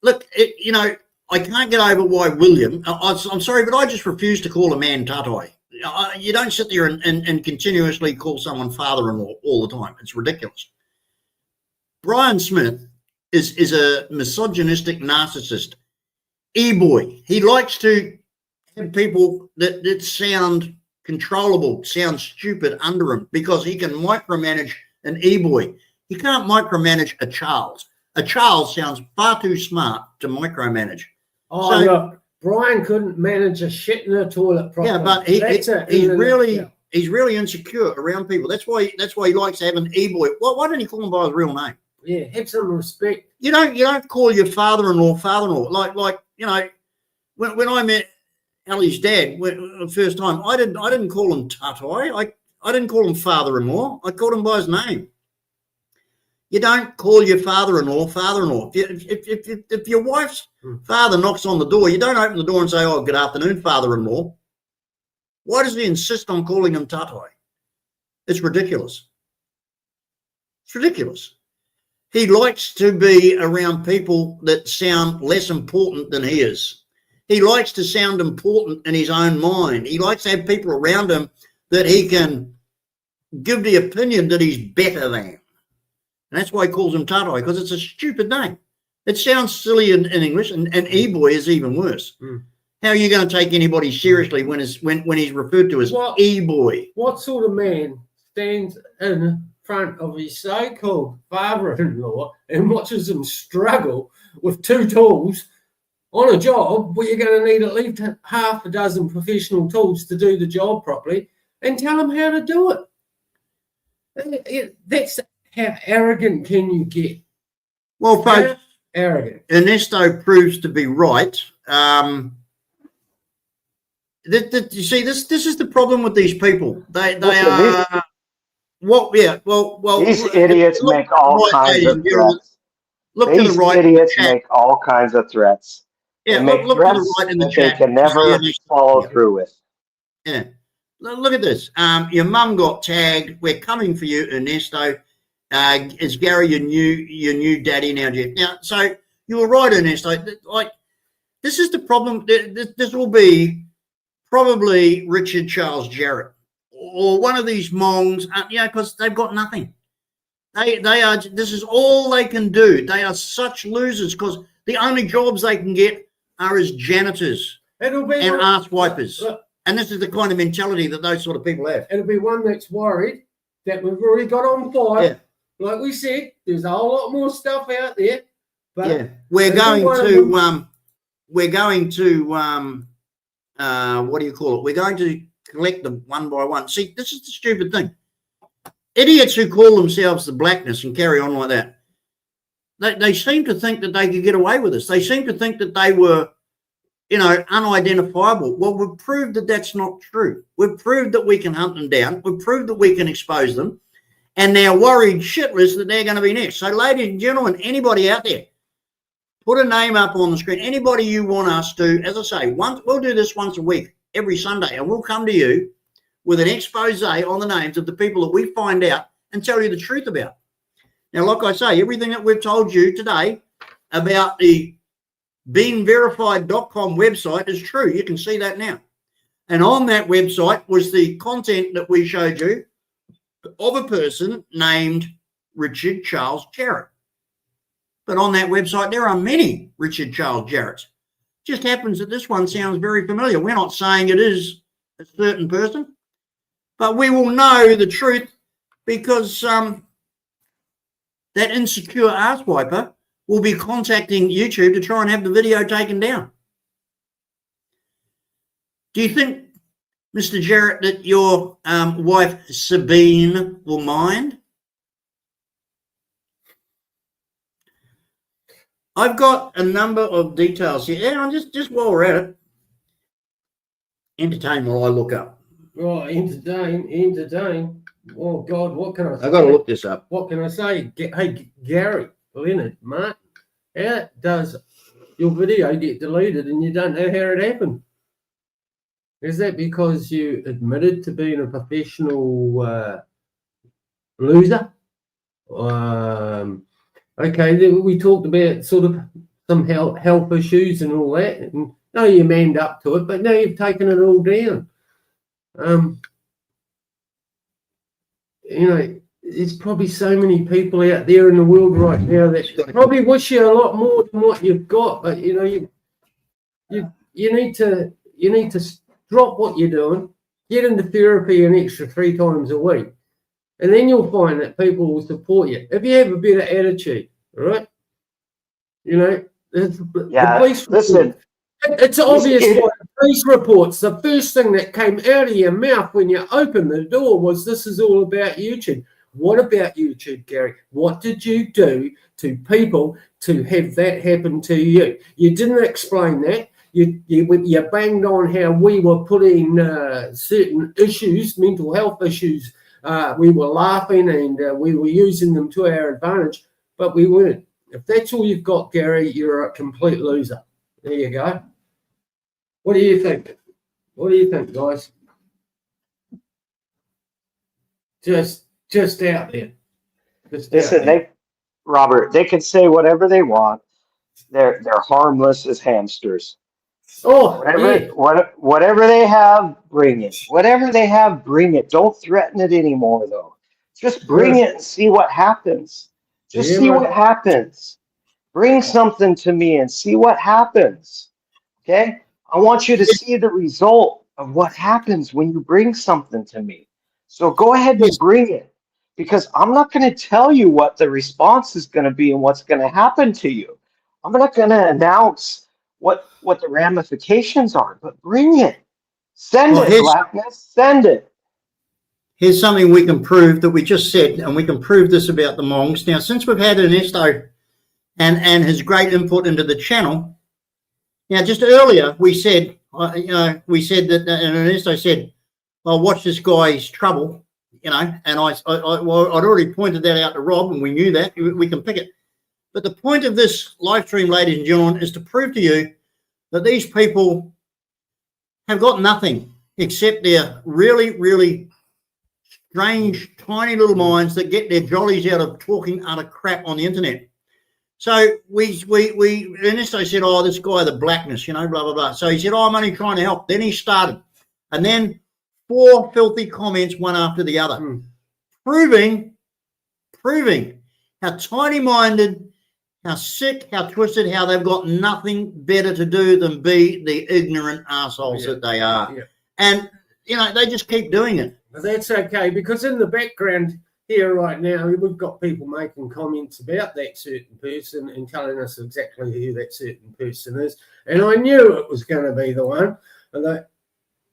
look, you know, I can't get over why William, I'm sorry, but I just refuse to call a man tatai. You don't sit there and continuously call someone father-in-law all the time. It's ridiculous. Brian Smith is a misogynistic narcissist. E-boy. He likes to have people that sound controllable, sound stupid under him because he can micromanage an e-boy. He can't micromanage a Charles. A Charles sounds far too smart to micromanage. Oh, so, look, Brian couldn't manage a shit in a toilet properly. Yeah, but he's really insecure around people. That's why he likes having an e-boy. Why don't you call him by his real name? Yeah, have some respect. You don't call your father-in-law. Like you know, when I met Ellie's dad the first time, I didn't call him tatai. I didn't call him father-in-law. I called him by his name. You don't call your father-in-law father-in-law. If your wife's father knocks on the door, you don't open the door and say, "Oh, good afternoon, father-in-law." Why does he insist on calling him tatai? It's ridiculous. It's ridiculous. He likes to be around people that sound less important than he is. He likes to sound important in his own mind. He likes to have people around him that he can give the opinion that he's better than. And that's why he calls him tatai, because it's a stupid name. It sounds silly in English, and e-boy is even worse. How are you going to take anybody seriously when he's referred to as e-boy? What sort of man stands in front of his so-called father-in-law and watches him struggle with two tools on a job where you're going to need at least half a dozen professional tools to do the job properly, and tell him how to do it? That's how arrogant can you get? Well, folks, arrogant. Ernesto proves to be right. You see, this is the problem with these people. They are. Well, these idiots make all kinds of threats. Look to the right. These idiots make all kinds of threats. Yeah, they make look threats to the right in the that chat. they can never follow through with. Yeah. Look at this. Your mum got tagged. We're coming for you, Ernesto. Is Gary your new daddy now, Jeff? Now, so you were right, Ernesto. Like, this is the problem. This will be probably Richard Charles Jarrett or one of these mongs, because they've got nothing. They are. This is all they can do. They are such losers because the only jobs they can get are as janitors and ass wipers. And this is the kind of mentality that those sort of people have. It'll be one that's worried that we've already got on fire. Yeah. Like we said, there's a whole lot more stuff out there. But yeah, we're going to what do you call it? We're going to collect them one by one. See, this is the stupid thing. Idiots who call themselves the blackness and carry on like that, they seem to think that they could get away with this. They seem to think that they were unidentifiable. Well, we've proved that that's not true. We've proved that we can hunt them down. We've proved that we can expose them. And they're worried shitless that they're going to be next. So, ladies and gentlemen, anybody out there, put a name up on the screen. Anybody you want us to, as I say, we'll do this once a week, every Sunday, and we'll come to you with an expose on the names of the people that we find out and tell you the truth about. Now, like I say, everything that we've told you today about the beingverified.com website is true. You can see that now. And on that website was the content that we showed you of a person named Richard Charles Jarrett. But on that website, there are many Richard Charles Jarretts. Just happens that this one sounds very familiar. We're not saying it is a certain person, but we will know the truth because that insecure ass wiper will be contacting YouTube to try and have the video taken down. Do you think, Mr. Jarrett, that your wife Sabine will mind? I've got a number of details here. And just while we're at it, entertain while I look up. Oh, entertain. Oh, God, what can I say? I've got to look this up. What can I say? Hey, Gary, Leonard, Martin, how does your video get deleted and you don't know how it happened? Is that because you admitted to being a professional loser? Okay, we talked about sort of some health issues and all that. And no, you manned up to it, but now you've taken it all down. There's probably so many people out there in the world right now that probably wish you a lot more than what you've got. But you need to drop what you're doing, get into therapy an extra 3 times a week, and then you'll find that people will support you if you have a better attitude. All right? The police listen. It's obvious by the police reports. The first thing that came out of your mouth when you opened the door was, "This is all about YouTube." What about YouTube, Gary? What did you do to people to have that happen to you? You didn't explain that. You banged on how we were putting certain issues, mental health issues. We were laughing and we were using them to our advantage, but we weren't. If that's all you've got, Gary, you're a complete loser. There you go. What do you think? What do you think, guys? Just out there. Listen, Robert, they can say whatever they want. They're harmless as hamsters. Oh, whatever they have, bring it. Whatever they have, bring it. Don't threaten it anymore, though. Just bring it and see what happens. See what happens. Bring something to me and see what happens. Okay? I want you to see the result of what happens when you bring something to me. So go ahead and bring it, because I'm not going to tell you what the response is going to be and what's going to happen to you. I'm not going to announce what the ramifications are, but bring it. Send it, Blackness. Send it. Here's something we can prove that we just said, and we can prove this about the Mongs. Now, since we've had Ernesto and his great input into the channel, now just earlier we said, that, and Ernesto said, "I'll watch this guy's trouble," and I'd already pointed that out to Rob, and we knew that we can pick it. But the point of this live stream, ladies and gentlemen, is to prove to you that these people have got nothing except their really, really strange, tiny little minds that get their jollies out of talking utter crap on the internet. So Ernesto said, "Oh, this guy, the Blackness, blah, blah, blah." So he said, "Oh, I'm only trying to help." Then he started. And then 4 filthy comments, one after the other, proving how tiny-minded, how sick, how twisted, how they've got nothing better to do than be the ignorant assholes that they are. Yeah. And, they just keep doing it. But that's okay, because in the background here right now, we've got people making comments about that certain person and telling us exactly who that certain person is. And I knew it was going to be the one that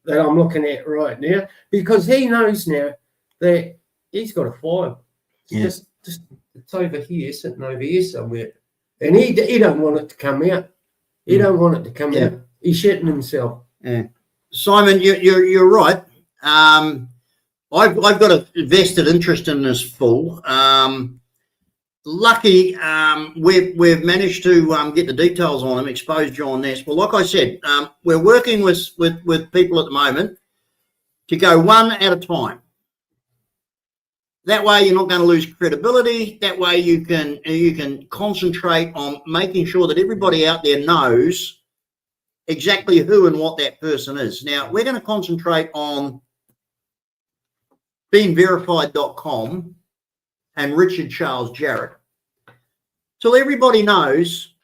I'm looking at right now, because he knows now that he's got a file. It's just it's over here, sitting over here somewhere. And he don't want it to come out. He don't want it to come out. He's shitting himself. Yeah. Simon, you're right. I've got a vested interest in this fool. Lucky, we've managed to get the details on him, expose John Ness. Well, like I said, we're working with people at the moment to go one at a time. That way, you're not going to lose credibility. That way, you can concentrate on making sure that everybody out there knows exactly who and what that person is. Now, we're going to concentrate on beingverified.com and Richard Charles Jarrett, till everybody knows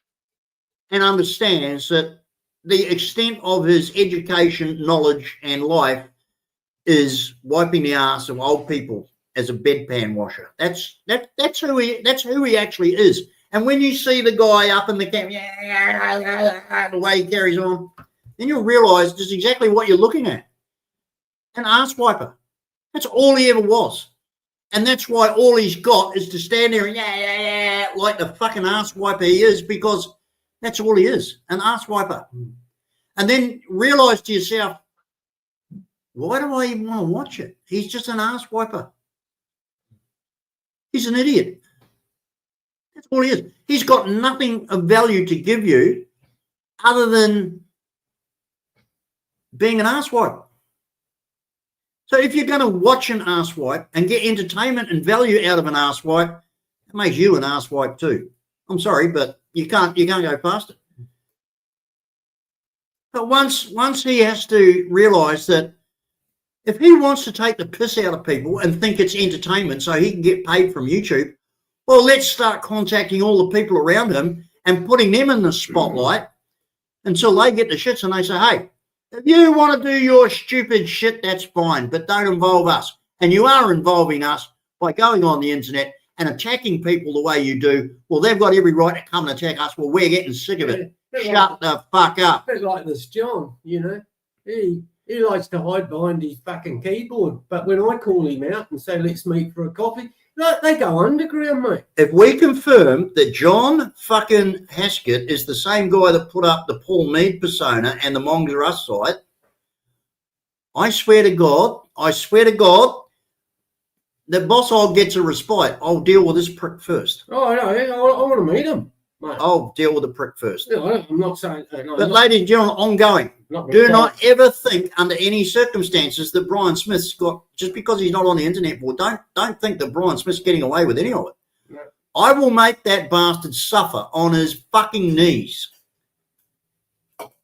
and understands that the extent of his education, knowledge, and life is wiping the ass of old people as a bedpan washer. That's who he actually is. And when you see the guy up in the camera, the way he carries on, then you'll realise this is exactly what you're looking at. An ass wiper. That's all he ever was. And that's why all he's got is to stand there and like the fucking ass wiper he is, because that's all he is, an ass wiper. And then realise to yourself, why do I even want to watch it? He's just an ass wiper. He's an idiot. That's all he is. He's got nothing of value to give you other than being an ass wipe. So if you're going to watch an ass wipe and get entertainment and value out of an ass wipe, it makes you an ass wipe too. I'm sorry, but you can't go past it. But once he has to realise that if he wants to take the piss out of people and think it's entertainment so he can get paid from YouTube, well, let's start contacting all the people around him and putting them in the spotlight until they get the shits and they say, hey, if you want to do your stupid shit, that's fine, but don't involve us. And you are involving us by going on the internet and attacking people the way you do. Well, they've got every right to come and attack us. Well, we're getting sick of it. Shut the fuck up. A bit like this John, you know. He likes to hide behind his fucking keyboard. But when I call him out and say, let's meet for a coffee, they go underground, mate. If we confirm that John fucking Haskett is the same guy that put up the Paul Mead persona and the Monger Us site, I swear to God, that boss hog gets a respite. I'll deal with this prick first. Oh, no, I want to meet him, mate. I'll deal with the prick first. No, I'm not saying... but ladies and gentlemen, ongoing. Do not ever think under any circumstances that Brian Smith's got, just because he's not on the internet, well, don't think that Brian Smith's getting away with any of it. No. I will make that bastard suffer on his fucking knees.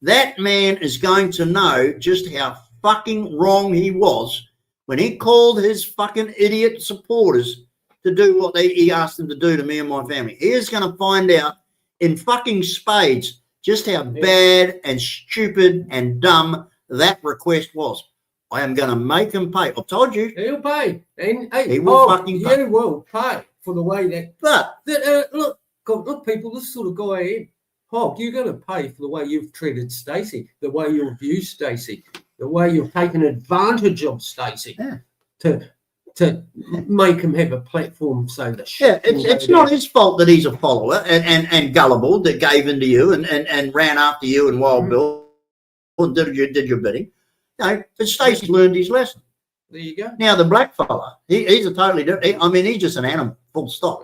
That man is going to know just how fucking wrong he was when he called his fucking idiot supporters to do what he asked them to do to me and my family. He is going to find out in fucking spades just how bad and stupid and dumb that request was. I am going to make him pay. I've told you. He'll pay. And he will fucking pay. He will pay for the way that... But... look, people, this sort of guy here, Hog, you're going to pay for the way you've treated Stacey, the way you've used Stacey, the way you've taken advantage of Stacey to make him have a platform so that shit. Yeah, it's not his fault that he's a follower and gullible that gave in to you and ran after you and Wild Bill and did your bidding. No, but Stacey's learned his lesson. There you go. Now the black fella, he's a totally different. I mean, he's just an animal. Full stop.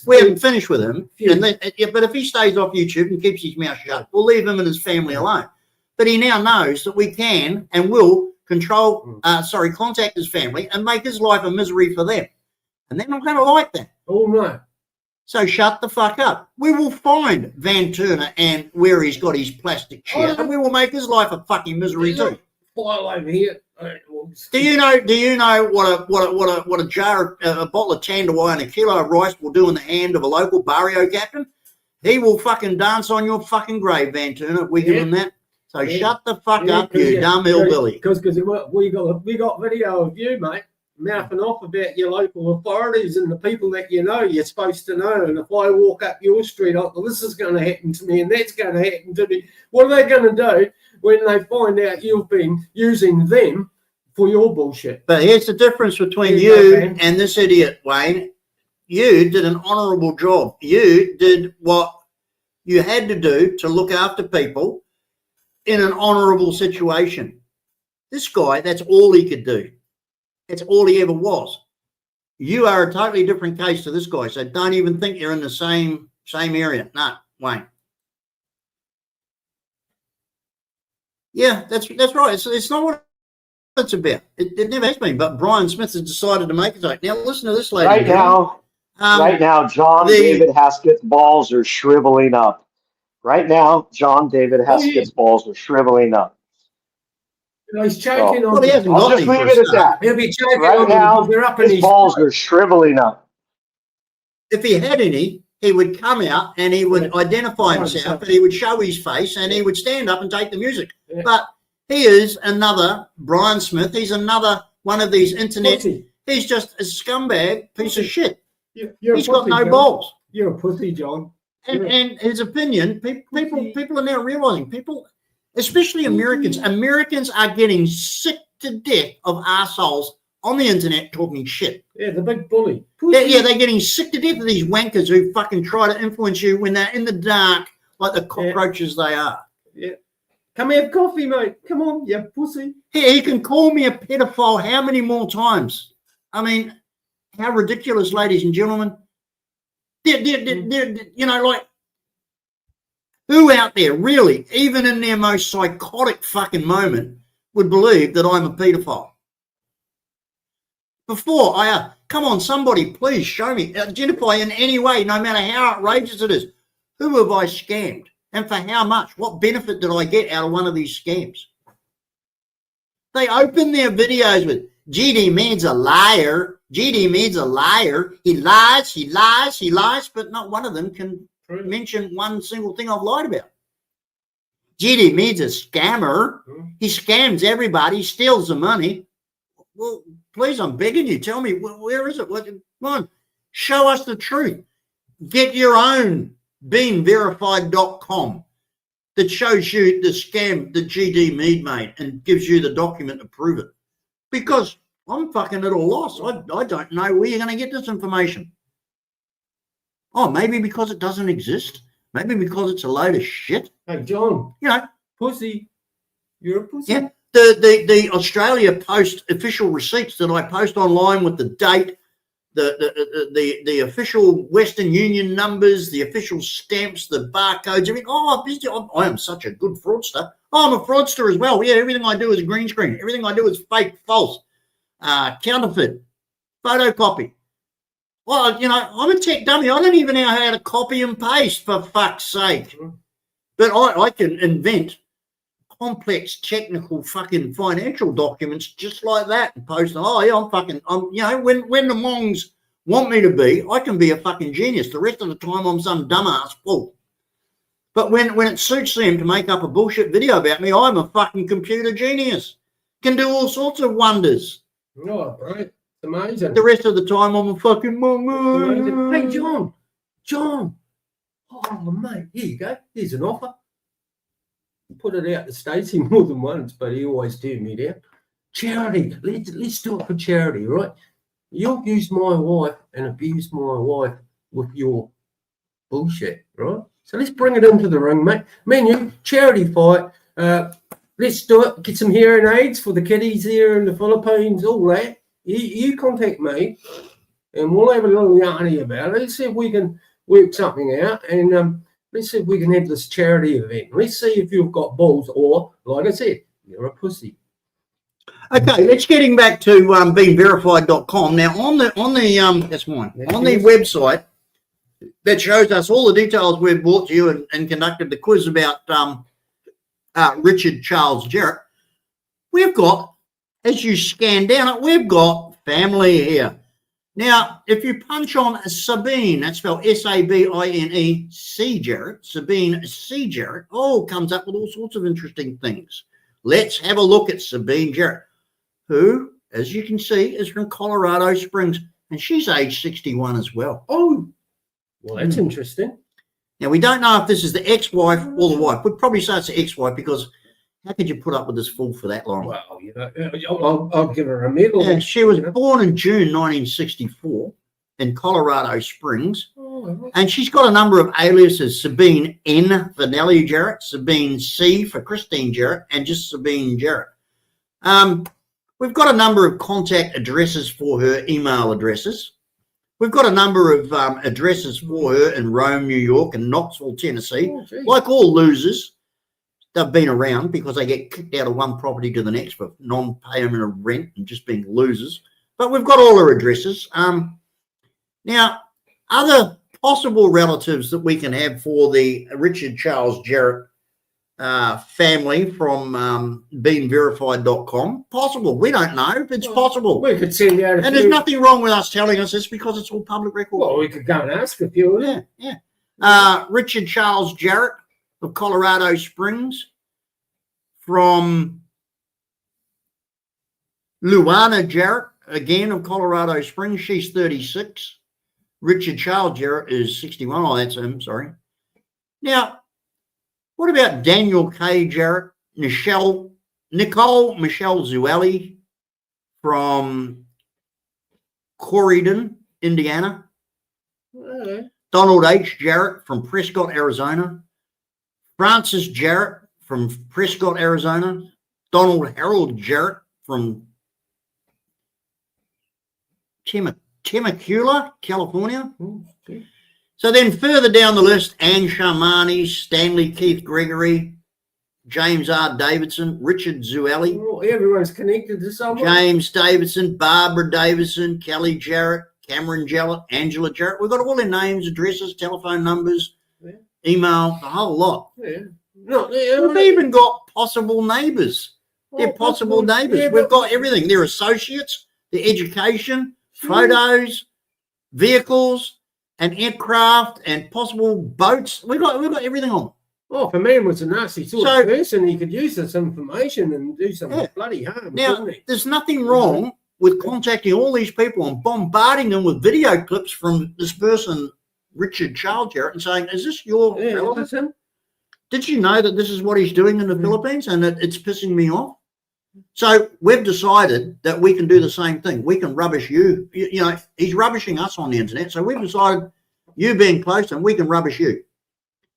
We haven't finished with him. But if he stays off YouTube and keeps his mouth shut, we'll leave him and his family alone. But he now knows that we can and will contact his family and make his life a misery for them. And they're not going to like that. Oh, no. So shut the fuck up. We will find Van Turner and where he's got his plastic chair, and we will make his life a fucking misery too. File over here. Do you know what a jar, a bottle of Tanduay and a kilo of rice will do in the hand of a local barrio captain? He will fucking dance on your fucking grave, Van Turner. We give him that. So shut the fuck up, you dumb hillbilly. Because we got video of you, mate, mouthing off about your local authorities and the people that you know you're supposed to know. And if I walk up your street, well, this is going to happen to me and that's going to happen to me. What are they going to do when they find out you've been using them for your bullshit? But here's the difference between you and this idiot, Wayne. You did an honourable job. You did what you had to do to look after people. in an honourable situation. This guy, that's all he could do. That's all he ever was. You are a totally different case to this guy, so don't even think you're in the same area. No, Wayne. Yeah, that's right. It's not what it's about. It never has been. But Brian Smith has decided to make it like. Now listen to this, lady. Right now, John David Haskett's balls are shriveling up. Right now, John David Haskett's balls are shriveling up. No, he's choking on. Well, he hasn't I'll got just any leave for a it at start. that. He'll be choking Right on now, they're up in his balls are shriveling up. If he had any, he would come out and he would identify himself and he would show his face and he would stand up and take the music. Yeah. But he is another Brian Smith. He's another one of these internet. Pussy. He's just a scumbag piece of shit. He's got no balls. You're a pussy, John. And his opinion, people are now realizing, especially Americans are getting sick to death of assholes on the internet talking shit. Yeah, the big bully. They're getting sick to death of these wankers who fucking try to influence you when they're in the dark like the cockroaches they are. Yeah. Come have coffee, mate. Come on, you pussy. He can call me a pedophile how many more times? I mean, how ridiculous, ladies and gentlemen. You know, like, who out there really, even in their most psychotic fucking moment, would believe that I'm a pedophile? Before come on, somebody please show me, identify in any way, no matter how outrageous it is. Who have I scammed? And for how much? What benefit did I get out of one of these scams? They open their videos with, GD Man's a liar. GD Man's a liar. He lies, but not one of them can mention one single thing I've lied about. GD Man's a scammer. He scams everybody, steals the money. Well, please, I'm begging you, tell me, where is it? Come on, show us the truth. Get your own beingverified.com that shows you the scam that GD Mead made and gives you the document to prove it. Because I'm fucking at a loss. I don't know where you're going to get this information. Oh, maybe because it doesn't exist. Maybe because it's a load of shit. Hey, John. You know. Pussy. You're a pussy. Yeah. The Australia Post official receipts that I post online with the date, the official Western Union numbers, the official stamps, the barcodes, everything. Oh, I am such a good fraudster. Oh, I'm a fraudster as well. Yeah, everything I do is green screen. Everything I do is fake, false, counterfeit, photocopy. Well, you know, I'm a tech dummy. I don't even know how to copy and paste, for fuck's sake. But I can invent complex, technical, fucking financial documents just like that and post them. Oh, yeah, you know, when the Mongs want me to be, I can be a fucking genius. The rest of the time, I'm some dumbass fool. But when it suits them to make up a bullshit video about me, I'm a fucking computer genius. Can do all sorts of wonders. Oh, right. It's amazing. The rest of the time, I'm a fucking Mong. Hey, John. Oh, mate, here you go. Here's an offer. Put it out to Stacey more than once, but he always turned me down. Charity. Let's do it for charity, right? You've used my wife and abused my wife with your bullshit, right? So let's bring it into the ring, mate. Me and you, charity fight. Let's do it. Get some hearing aids for the kiddies here in the Philippines, all that. You contact me, and we'll have a little yarny about it. Let's see if we can work something out, and let's see if we can have this charity event. Let's see if you've got balls, or, like I said, you're a pussy. Okay, let's getting back to beingverified.com. Now, on the that's mine. On the website that shows us all the details we've brought to you and conducted the quiz about Richard Charles Jarrett, we've got, as you scan down it, we've got family here. Now, if you punch on Sabine, that's spelled Sabine C. Jarrett, Sabine C. Jarrett, comes up with all sorts of interesting things. Let's have a look at Sabine Jarrett, who, as you can see, is from Colorado Springs, and she's age 61 as well. Oh, well, that's interesting. Now, we don't know if this is the ex-wife or the wife. We'd probably say it's the ex-wife because how could you put up with this fool for that long? Well, you know, I'll give her a medal. Yeah, she was born in June 1964 in Colorado Springs. Oh, And she's got a number of aliases: Sabine N for Nellie Jarrett, Sabine C for Christine Jarrett, and just Sabine Jarrett. We've got a number of contact addresses for her, email addresses. We've got a number of addresses for her in Rome, New York, and Knoxville, Tennessee. oh, geez. Like all losers, they've been around because they get kicked out of one property to the next for non-payment of rent and just being losers. But we've got all her addresses. Now, other possible relatives that we can have for the Richard Charles Jarrett family from beingverified.com. Possible. We don't know. It's possible. We could send out a And few. there's nothing wrong with us telling us this because it's all public record. Well, we could go and ask a few of them. Yeah. Richard Charles Jarrett of Colorado Springs, from Luana Jarrett, again of Colorado Springs. She's 36. Richard Charles Jarrett is 61. Oh, that's him. Sorry. Now, what about Daniel K. Jarrett, Nicole Michelle Zueli from Corydon, Indiana, Okay. Donald H. Jarrett from Prescott, Arizona, Francis Jarrett from Prescott, Arizona, Donald Harold Jarrett from Temecula, California. Okay. So then further down the list, Anne Sharmani, Stanley Keith Gregory, James R. Davidson, Richard Zueli, Well, everyone's connected to someone. James Davidson, Barbara Davidson, Kelly Jarrett, Cameron Jarrett, Angela Jarrett. We've got all their names, addresses, telephone numbers, Yeah. email, the whole lot. Yeah. No, yeah, We've even got possible neighbours. They're possible neighbours. Yeah, We've but- got everything. Their associates, their education, photos, vehicles, and aircraft, and possible boats. We've got everything on. Oh, if a man was a nasty sort So- of person, he could use this information and do some Yeah. bloody harm, Now, couldn't he? there's nothing wrong with contacting all these people and bombarding them with video clips from this person, Richard Charles Jarrett, and saying, is this your Yeah, relative? that's him. Did you know that this is what he's doing in the Philippines and that it's pissing me off? So we've decided that we can do the same thing. We can rubbish you. You know, he's rubbishing us on the internet. So we've decided, you being close to him, we can rubbish you.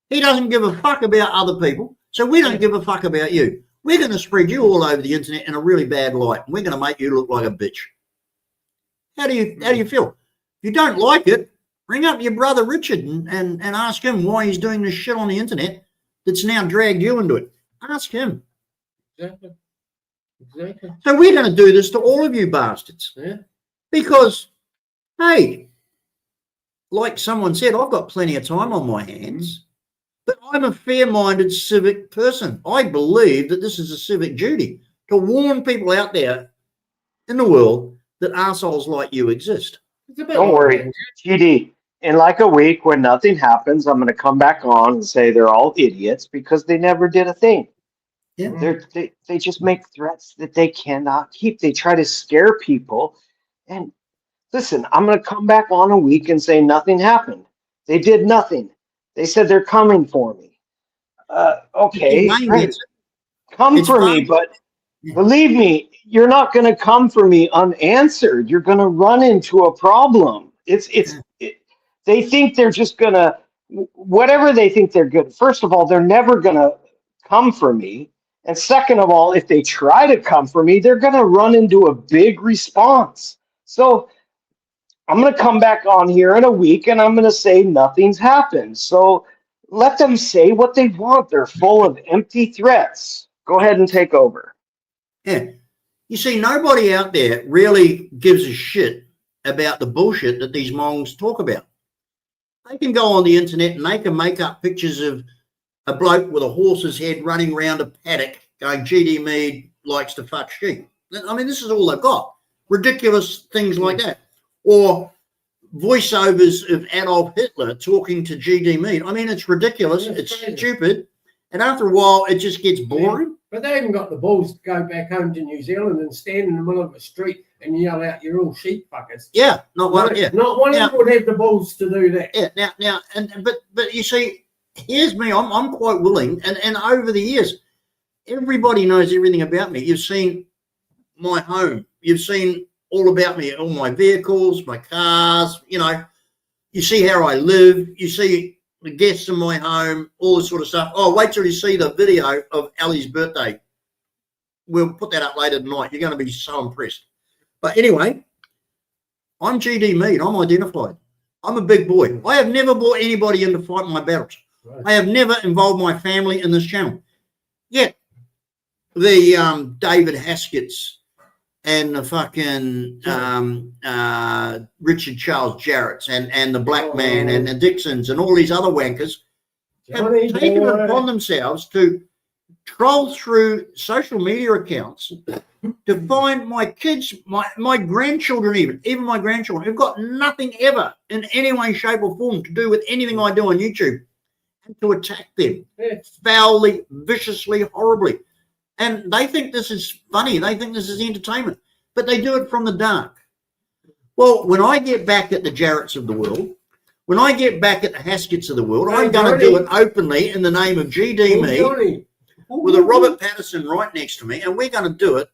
He doesn't give a fuck about other people. So we don't give a fuck about you. We're going to spread you all over the internet in a really bad light. We're going to make you look like a bitch. How do you feel? If you don't like it, ring up your brother Richard and ask him why he's doing this shit on the internet that's now dragged you into it. Ask him. Exactly. Exactly. So we're going to do this to all of you bastards. Yeah. Because, hey, like someone said, I've got plenty of time on my hands, but I'm a fair-minded civic person. I believe that this is a civic duty to warn people out there in the world that assholes like you exist. It's a bit Don't like worry, that. GD. In like a week, when nothing happens, I'm going to come back on and say they're all idiots because they never did a thing. Yeah. They just make threats that they cannot keep. They try to scare people. And listen, I'm going to come back on a week and say nothing happened. They did nothing. They said they're coming for me. Okay, Wayne great. gets it. Come It's for fine. me, but believe me, you're not going to come for me unanswered. You're going to run into a problem. They think they're just going to, whatever they think they're good. First of all, they're never going to come for me. And second of all, if they try to come for me, they're going to run into a big response. So I'm going to come back on here in a week and I'm going to say nothing's happened. So let them say what they want. They're full of empty threats. Go ahead and take over. Yeah. You see, nobody out there really gives a shit about the bullshit that these mongs talk about. They can go on the internet and they can make up pictures of a bloke with a horse's head running around a paddock going, GD Mead likes to fuck sheep. I mean, this is all they've got. Ridiculous things like that. Or voiceovers of Adolf Hitler talking to GD Mead. I mean, it's ridiculous. Yeah, it's crazy. stupid. And after a while, it just gets boring. But they haven't got the balls to go back home to New Zealand and stand in the middle of a street and yell out, "You're all sheep fuckers." Yeah, not one. Yeah, Not one Now- of them would have the balls to do that. yeah. Now, but you see, here's me. I'm quite willing, and over the years, everybody knows everything about me. You've seen my home. You've seen all about me, all my vehicles, my cars. You know, You see how I live. You see the guests in my home, all this sort of stuff. Oh, wait till you see the video of Ali's birthday. We'll put that up later tonight. You're going to be so impressed. But anyway, I'm GD Mead. I'm identified. I'm a big boy. I have never brought anybody in to fight my battles. Right. I have never involved my family in this channel. Yet, the David Hasketts and the fucking Richard Charles Jarrett's and the Black Man and the Dixons and all these other wankers have taken it upon themselves to troll through social media accounts to find my kids, my grandchildren, even my grandchildren, who've got nothing ever in any way, shape or form to do with anything I do on YouTube, and to attack them foully, viciously, horribly. And they think this is funny. They think this is entertainment, but they do it from the dark. Well, when I get back at the Jarretts of the world, when I get back at the Hasketts of the world, I'm going to do it openly in the name of GD Me, with a Robert Patterson right next to me, and we're going to do it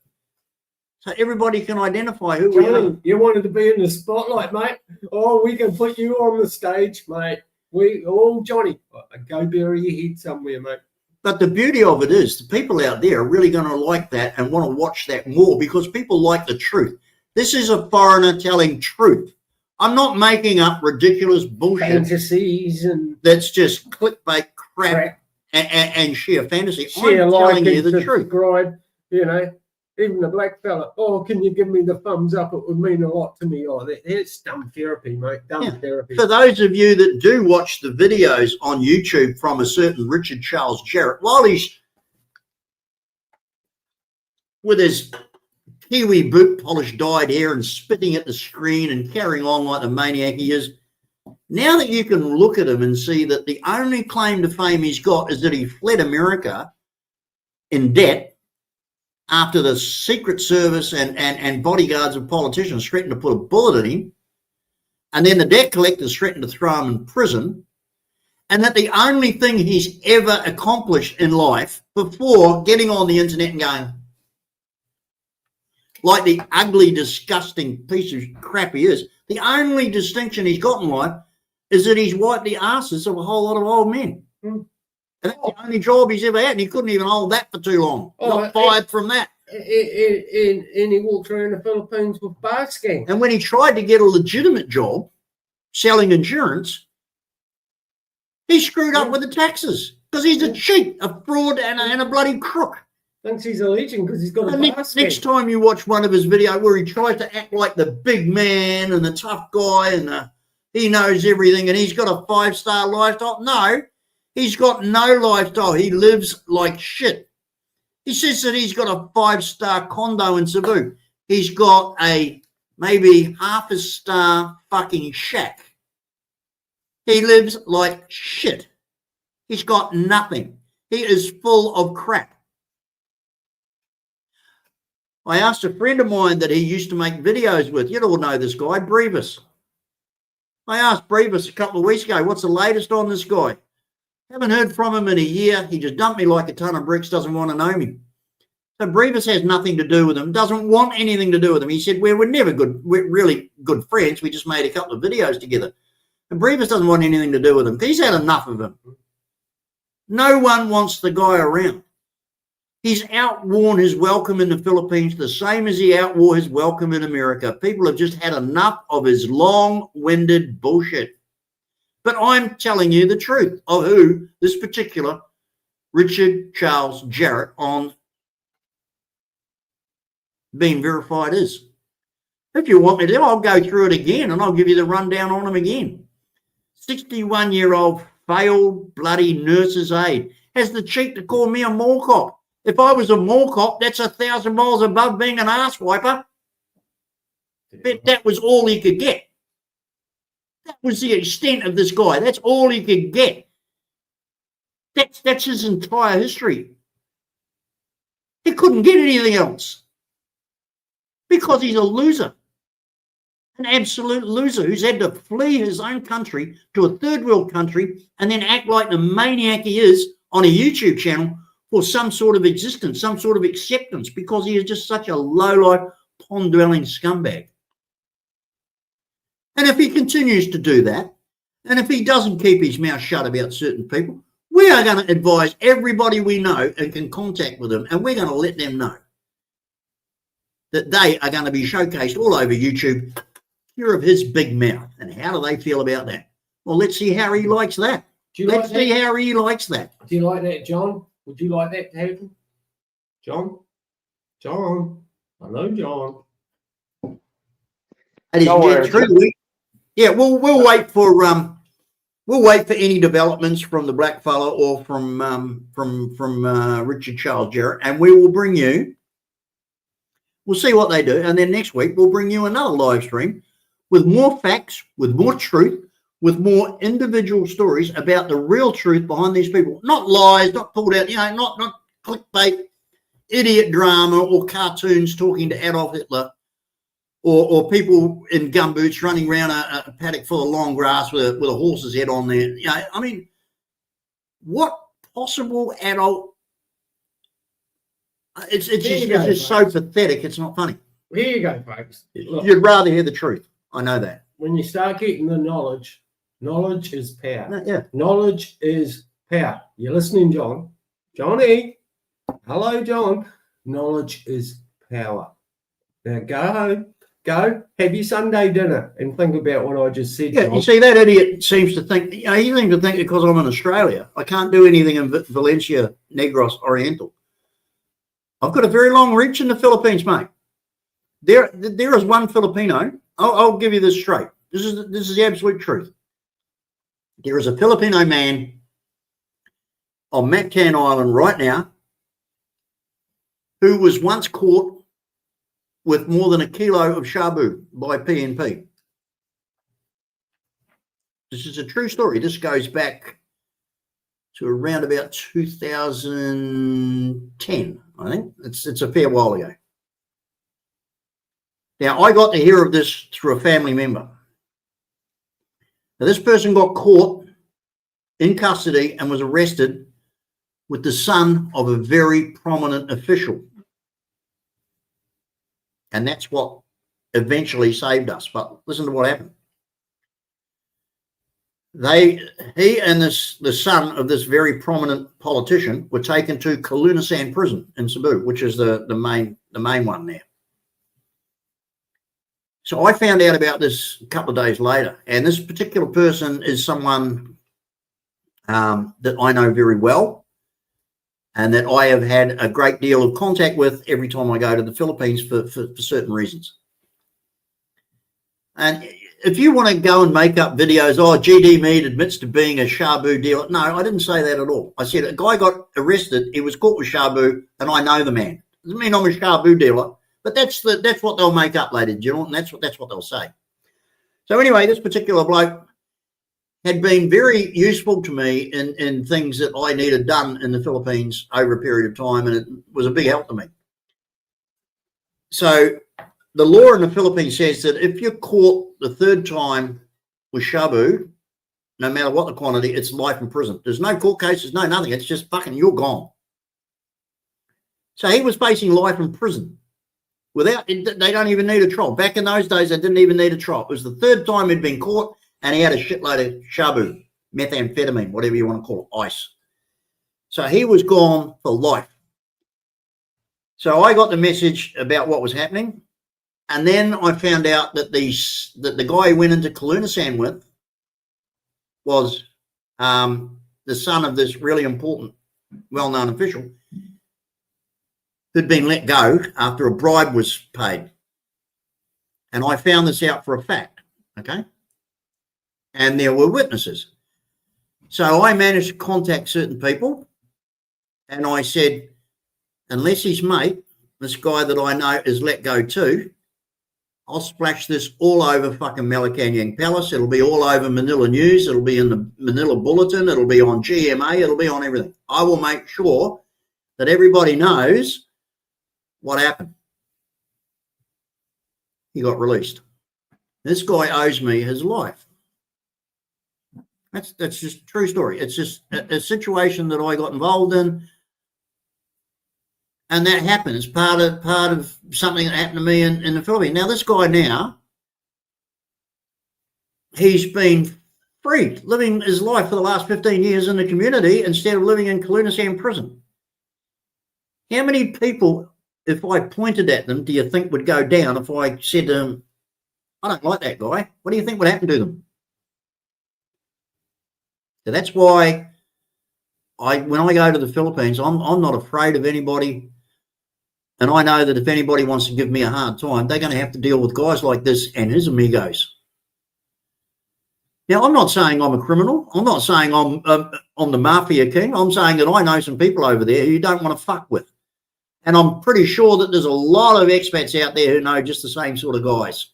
so everybody can identify who we are. You wanted to be in the spotlight, mate. Oh, we can put you on the stage, mate. Johnny, go bury your head somewhere, mate. But the beauty of it is the people out there are really going to like that and want to watch that more because people like the truth. This is a foreigner telling truth. I'm not making up ridiculous bullshit. Fantasies and that's just clickbait crap. And sheer fantasy. Sheer I'm telling you the truth. You know, even the black fella. Oh, can you give me the thumbs up? It would mean a lot to me. Oh, it's dumb therapy, mate. Dumb therapy. For those of you that do watch the videos on YouTube from a certain Richard Charles Jarrett, while he's with his Kiwi boot polish dyed hair and spitting at the screen and carrying on like the maniac he is, now that you can look at him and see that the only claim to fame he's got is that he fled America in debt after the Secret Service and bodyguards of politicians threatened to put a bullet in him, and then the debt collectors threatened to throw him in prison, and that the only thing he's ever accomplished in life before getting on the internet and going, like the ugly, disgusting piece of crap he is, the only distinction he's got in life is that he's wiped the asses of a whole lot of old men. And that's the only job he's ever had, and he couldn't even hold that for too long. Got fired from that. And he walked around the Philippines with basking. And when he tried to get a legitimate job selling insurance, he screwed up with the taxes because he's a cheat, a fraud, and a bloody crook. Thinks he's a legend because he's got a basking. Next time you watch one of his videos where he tries to act like the big man and the tough guy and he knows everything and he's got a 5-star lifestyle. No, he's got no lifestyle. He lives like shit. He says that he's got a 5-star condo in Cebu. He's got a maybe half-a-star fucking shack. He lives like shit. He's got nothing. He is full of crap. I asked a friend of mine that he used to make videos with. You'd all know this guy, Brevis. I asked Brevis a couple of weeks ago, what's the latest on this guy? Haven't heard from him in a year. He just dumped me like a ton of bricks, doesn't want to know me. So Brevis has nothing to do with him, doesn't want anything to do with him. He said, we're never good, we're really good friends. We just made a couple of videos together. And Brevis doesn't want anything to do with him. He's had enough of him. No one wants the guy around. He's outworn his welcome in the Philippines the same as he outwore his welcome in America. People have just had enough of his long-winded bullshit. But I'm telling you the truth of who this particular Richard Charles Jarrett on Being Verified is. If you want me to, I'll go through it again and I'll give you the rundown on him again. 61-year-old failed bloody nurse's aide has the cheek to call me a mall cop. If I was a mall cop, that's 1,000 miles above being an ass wiper. But that was all he could get. That was the extent of this guy. That's all he could get. That's his entire history. He couldn't get anything else because he's a loser, an absolute loser who's had to flee his own country to a third world country and then act like the maniac he is on a YouTube channel for some sort of existence, some sort of acceptance, because he is just such a low-life, pond-dwelling scumbag. And if he continues to do that, And if he doesn't keep his mouth shut about certain people, we are going to advise everybody we know and can contact with them, and we're going to let them know that they are going to be showcased all over YouTube. Hear of his big mouth, and how do they feel about that? Well, let's see how he likes that. Let's see how he likes that. Do you like that, John? Would you like that to happen? John? John? Hello, John. And Don't worry. We'll wait for any developments from the blackfella or from Richard Charles Jarrett, and we will bring you. We'll see what they do, and then next week we'll bring you another live stream with more facts, with more truth, with more individual stories about the real truth behind these people. Not lies, not pulled out, not clickbait, idiot drama or cartoons talking to Adolf Hitler or people in gumboots running around a paddock full of long grass with a horse's head on there. I mean, what possible adult? It's just so pathetic. It's not funny. Here you go, folks. Look, you'd rather hear the truth. I know that. When you start getting the knowledge is power. No, yeah. Knowledge is power. You're listening, John? Johnny? Hello, John. Knowledge is power. Now go home. Go have your Sunday dinner and think about what I just said. Yeah, John. you see, that idiot seems to think, he seems to think because I'm in Australia, I can't do anything in Valencia, Negros, Oriental. I've got a very long reach in the Philippines, mate. There is one Filipino. I'll give you this straight. This is the absolute truth. There is a Filipino man on Mactan Island right now who was once caught with more than 1 kilo of shabu by PNP. This is a true story. This goes back to around about 2010, I think. It's a fair while ago. Now, I got to hear of this through a family member. Now, this person got caught in custody and was arrested with the son of a very prominent official. And that's what eventually saved us. But listen to what happened. He and the son of this very prominent politician were taken to Kalunasan prison in Cebu, which is the main one there. So I found out about this a couple of days later, and this particular person is someone that I know very well and that I have had a great deal of contact with every time I go to the Philippines for certain reasons. And if you want to go and make up videos, GD Mead admits to being a shabu dealer. No, I didn't say that at all. I said a guy got arrested, he was caught with shabu, and I know the man. Doesn't mean I'm a shabu dealer, but that's what they'll make up, ladies and gentlemen, and that's what they'll say. So anyway, this particular bloke had been very useful to me in things that I needed done in the Philippines over a period of time, and it was a big help to me. So the law in the Philippines says that if you're caught the third time with shabu, no matter what the quantity, it's life in prison. There's no court cases, no nothing. It's just fucking, you're gone. So he was facing life in prison. They don't even need a trial. Back in those days, they didn't even need a trial. It was the third time he'd been caught, and he had a shitload of shabu, methamphetamine, whatever you want to call it, ice. So he was gone for life. So I got the message about what was happening, and then I found out that the guy he went into Kalunasan with was the son of this really important, well-known official who'd been let go after a bribe was paid. And I found this out for a fact, okay? And there were witnesses. So I managed to contact certain people, and I said, unless his mate, this guy that I know is let go too, I'll splash this all over fucking Malacanang Palace. It'll be all over Manila News. It'll be in the Manila Bulletin. It'll be on GMA. It'll be on everything. I will make sure that everybody knows what happened. He got released. This guy owes me his life. That's just a true story. It's just a situation that I got involved in, and that happened. It's part of something that happened to me in the Philippines. Now, this guy now, he's been free, living his life for the last 15 years in the community instead of living in Clunisan prison. How many people, if I pointed at them, do you think would go down if I said to them, I don't like that guy? What do you think would happen to them? So that's why when I go to the Philippines, I'm not afraid of anybody. And I know that if anybody wants to give me a hard time, they're going to have to deal with guys like this and his amigos. Now, I'm not saying I'm a criminal. I'm not saying I'm the mafia king. I'm saying that I know some people over there who you don't want to fuck with. And I'm pretty sure that there's a lot of expats out there who know just the same sort of guys.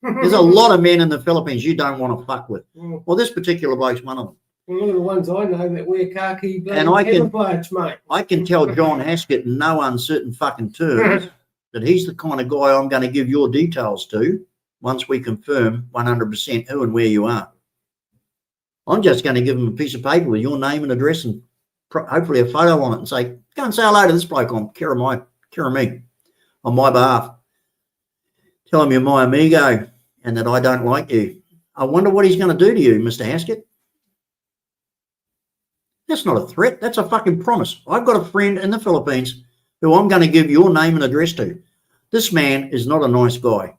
There's a lot of men in the Philippines you don't want to fuck with. Well, this particular bloke's one of them. Well, look at the ones I know that wear khaki And I camouflage, mate. I can tell John Haskett in no uncertain fucking terms that he's the kind of guy I'm going to give your details to once we confirm 100% who and where you are. I'm just going to give him a piece of paper with your name and address and hopefully a photo on it and say, go and say hello to this bloke on care of me, on my behalf. Tell him you're my amigo and that I don't like you. I wonder what he's going to do to you, Mr. Haskett. That's not a threat. That's a fucking promise. I've got a friend in the Philippines who I'm going to give your name and address to. This man is not a nice guy.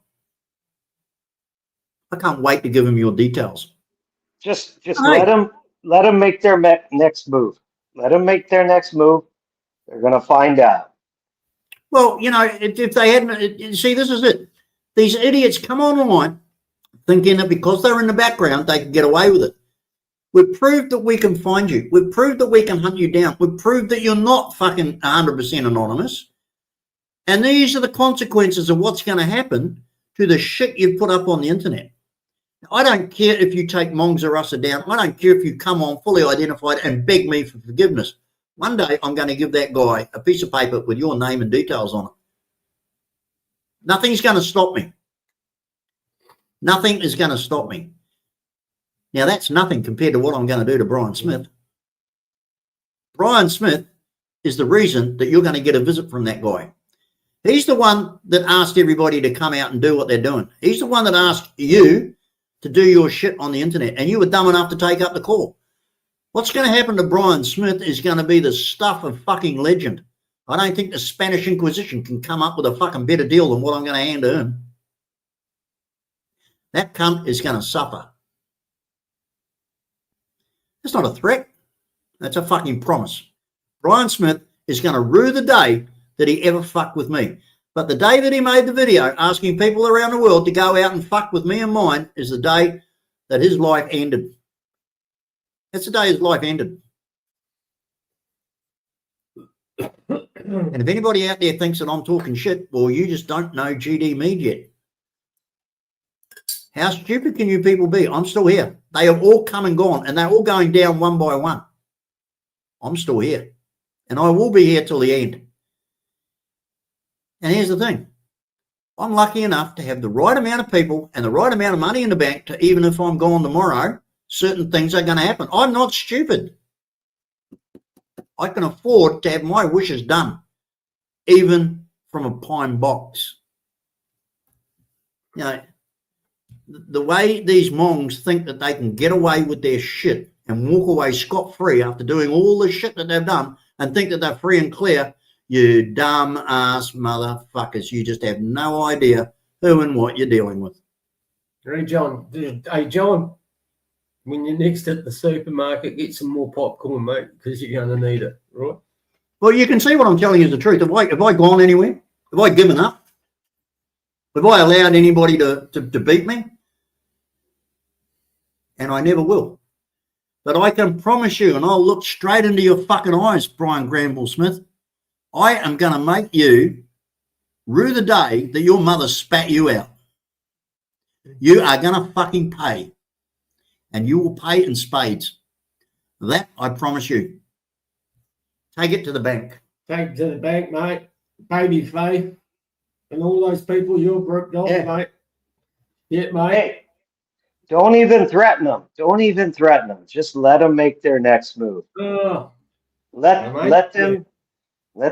I can't wait to give him your details. Just let them make their next move. Let them make their next move. They're going to find out. Well, you know, if they hadn't, see, this is it. These idiots come online thinking that because they're in the background, they can get away with it. We've proved that we can find you. We've proved that we can hunt you down. We've proved that you're not fucking 100% anonymous. And these are the consequences of what's going to happen to the shit you've put up on the internet. I don't care if you take Mongs or Russa down. I don't care if you come on fully identified and beg me for forgiveness. One day I'm going to give that guy a piece of paper with your name and details on it. Nothing's going to stop me. Nothing is going to stop me. Now, that's nothing compared to what I'm going to do to Brian Smith. Brian Smith is the reason that you're going to get a visit from that guy. He's the one that asked everybody to come out and do what they're doing. He's the one that asked you to do your shit on the internet, and you were dumb enough to take up the call. What's going to happen to Brian Smith is going to be the stuff of fucking legend. I don't think the Spanish Inquisition can come up with a fucking better deal than what I'm going to hand to him. That cunt is going to suffer. That's not a threat. That's a fucking promise. Brian Smith is going to rue the day that he ever fucked with me. But the day that he made the video asking people around the world to go out and fuck with me and mine is the day that his life ended. That's the day his life ended. And if anybody out there thinks that I'm talking shit, well, you just don't know GD Mead yet. How stupid can you people be? I'm still here. They have all come and gone, and they're all going down one by one. I'm still here, and I will be here till the end. And here's the thing. I'm lucky enough to have the right amount of people and the right amount of money in the bank to, even if I'm gone tomorrow, certain things are going to happen. I'm not stupid. I can afford to have my wishes done, even from a pine box. You know, the way these Mongs think that they can get away with their shit and walk away scot-free after doing all the shit that they've done and think that they're free and clear, you dumb ass motherfuckers. You just have no idea who and what you're dealing with. Hey, John, when you're next at the supermarket, get some more popcorn, mate, because you're going to need it, right? Well, you can see what I'm telling you is the truth. Have I gone anywhere? Have I given up? Have I allowed anybody to beat me? And I never will. But I can promise you, and I'll look straight into your fucking eyes, Brian Granville Smith, I am going to make you rue the day that your mother spat you out. You are going to fucking pay. And you will pay in spades. That I promise you. Take it to the bank. Take it to the bank, mate. Baby Faith. And all those people you're broke off, mate. Yeah, mate. Hey, don't even threaten them. Don't even threaten them. Just let them make their next move. Let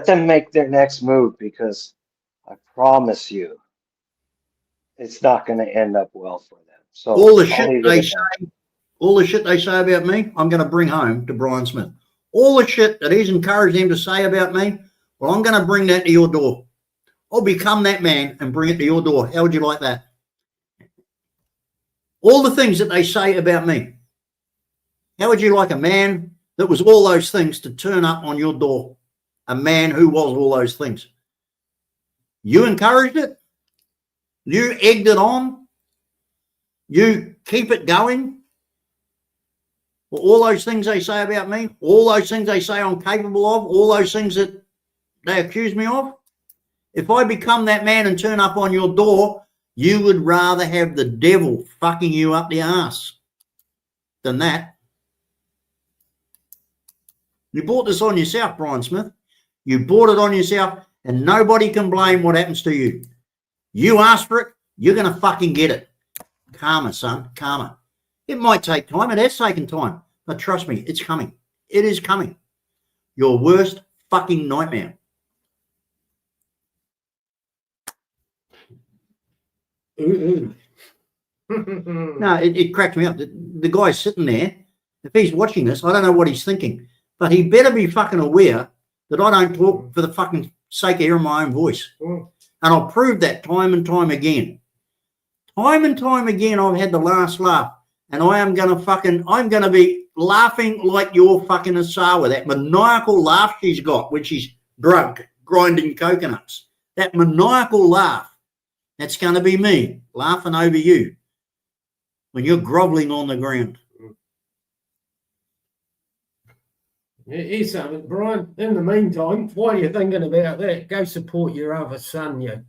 them make their next move, because I promise you it's not going to end up well for them. So all the shit they say, all the shit they say about me, I'm going to bring home to Brian Smith. All the shit that he's encouraged them to say about me, well, I'm going to bring that to your door. I'll become that man and bring it to your door. How would you like that? All the things that they say about me. How would you like a man that was all those things to turn up on your door? A man who was all those things. You encouraged it. You egged it on. You keep it going. Well, all those things they say about me, all those things they say I'm capable of, all those things that they accuse me of. If I become that man and turn up on your door, you would rather have the devil fucking you up the ass than that. You brought this on yourself, Brian Smith. You brought it on yourself, and nobody can blame what happens to you. You asked for it, you're going to fucking get it. Karma, son, karma. It might take time. It has taken time. But trust me, it's coming. It is coming. Your worst fucking nightmare. No, it cracked me up. The guy's sitting there. If he's watching this, I don't know what he's thinking. But he better be fucking aware that I don't talk for the fucking sake of hearing my own voice. And I'll prove that time and time again. Time and time again, I've had the last laugh. And I'm going to be laughing like you're fucking Asawa. That maniacal laugh she's got when she's drunk, grinding coconuts. That maniacal laugh. That's going to be me laughing over you when you're groveling on the ground. Here's something, Brian. In the meantime, while you're thinking about that, go support your other son, you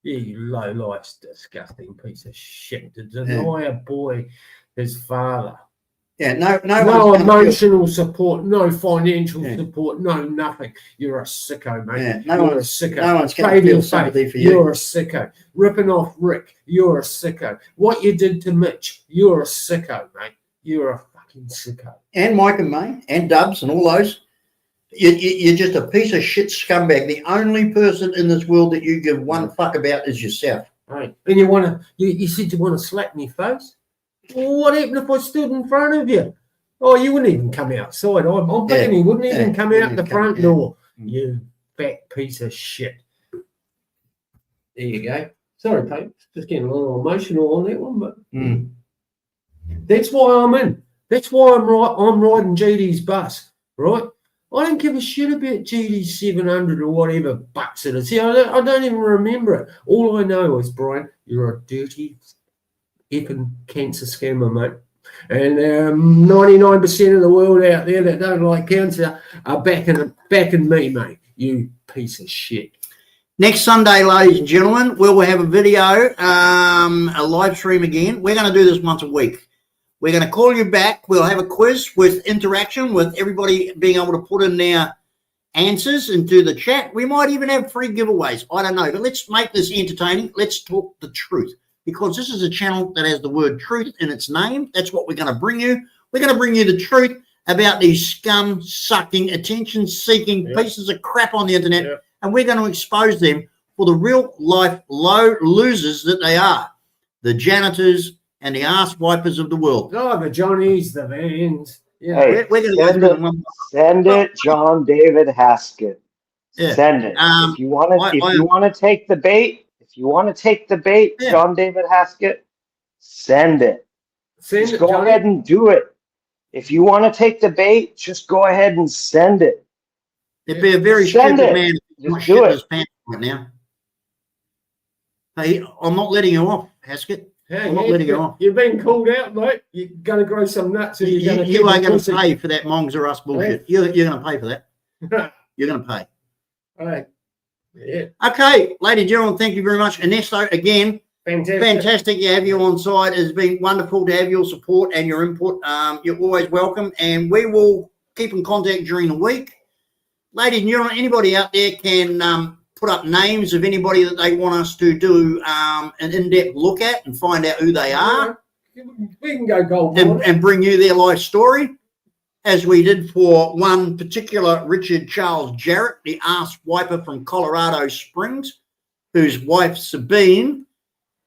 low-life, disgusting piece of shit to deny a boy his father. Yeah, no emotional support, no financial support, no nothing. You're a sicko, mate. Yeah, you're a sicko. No one's going to feel sympathy for you. You're a sicko. Ripping off Rick, you're a sicko. What you did to Mitch, you're a sicko, mate. You're a fucking sicko. And Mike and May and Dubs and all those. You're just a piece of shit scumbag. The only person in this world that you give one fuck about is yourself. Right. And you said you want to slap me face? Well, what happened if I stood in front of you? Oh, you wouldn't even come outside. I'm thinking you wouldn't even come out the front door. You fat piece of shit. There you go. Sorry, Pete. Just getting a little emotional on that one, but that's why I'm in. That's why I'm riding GD's bus, right? I don't give a shit about GD's 700 or whatever bucks it is. See, I don't even remember it. All I know is, Brian, you're a dirty effing cancer scammer, mate. And 99% of the world out there that don't like cancer are backing me, mate. You piece of shit. Next Sunday, ladies and gentlemen, we'll have a video, a live stream again. We're going to do this once a week. We're going to call you back. We'll have a quiz with interaction with everybody being able to put in their answers into the chat. We might even have free giveaways. I don't know. But let's make this entertaining. Let's talk the truth, because this is a channel that has the word truth in its name. That's what we're going to bring you. We're going to bring you the truth about these scum-sucking, attention-seeking pieces of crap on the internet, and we're going to expose them for the real-life low losers that they are, the janitors and the ass wipers of the world. Oh, the Johnnies, the Vans. Yeah, hey, we're going send it, John David Haskett. Yeah. Send it. If you want to take the bait, John David Haskett, send it. Just go ahead and do it. If you want to take the bait, just go ahead and send it. It'd be a very stupid man to shit his pants right now. Hey, I'm not letting you off, Haskett. I'm not letting you off. You've been called out, mate. You're going to grow some nuts. Or you are going to pay for that Mongs or Us bullshit. You're going to pay for that. You're going to pay. All right. Yeah. Okay, ladies and gentlemen, thank you very much. Ernesto, again, fantastic to have you on side. It's been wonderful to have your support and your input. You're always welcome, and we will keep in contact during the week. Ladies and gentlemen, anybody out there can put up names of anybody that they want us to do an in-depth look at and find out who they are. We can go gold and bring you their life story, as we did for one particular Richard Charles Jarrett, the ass wiper from Colorado Springs, whose wife Sabine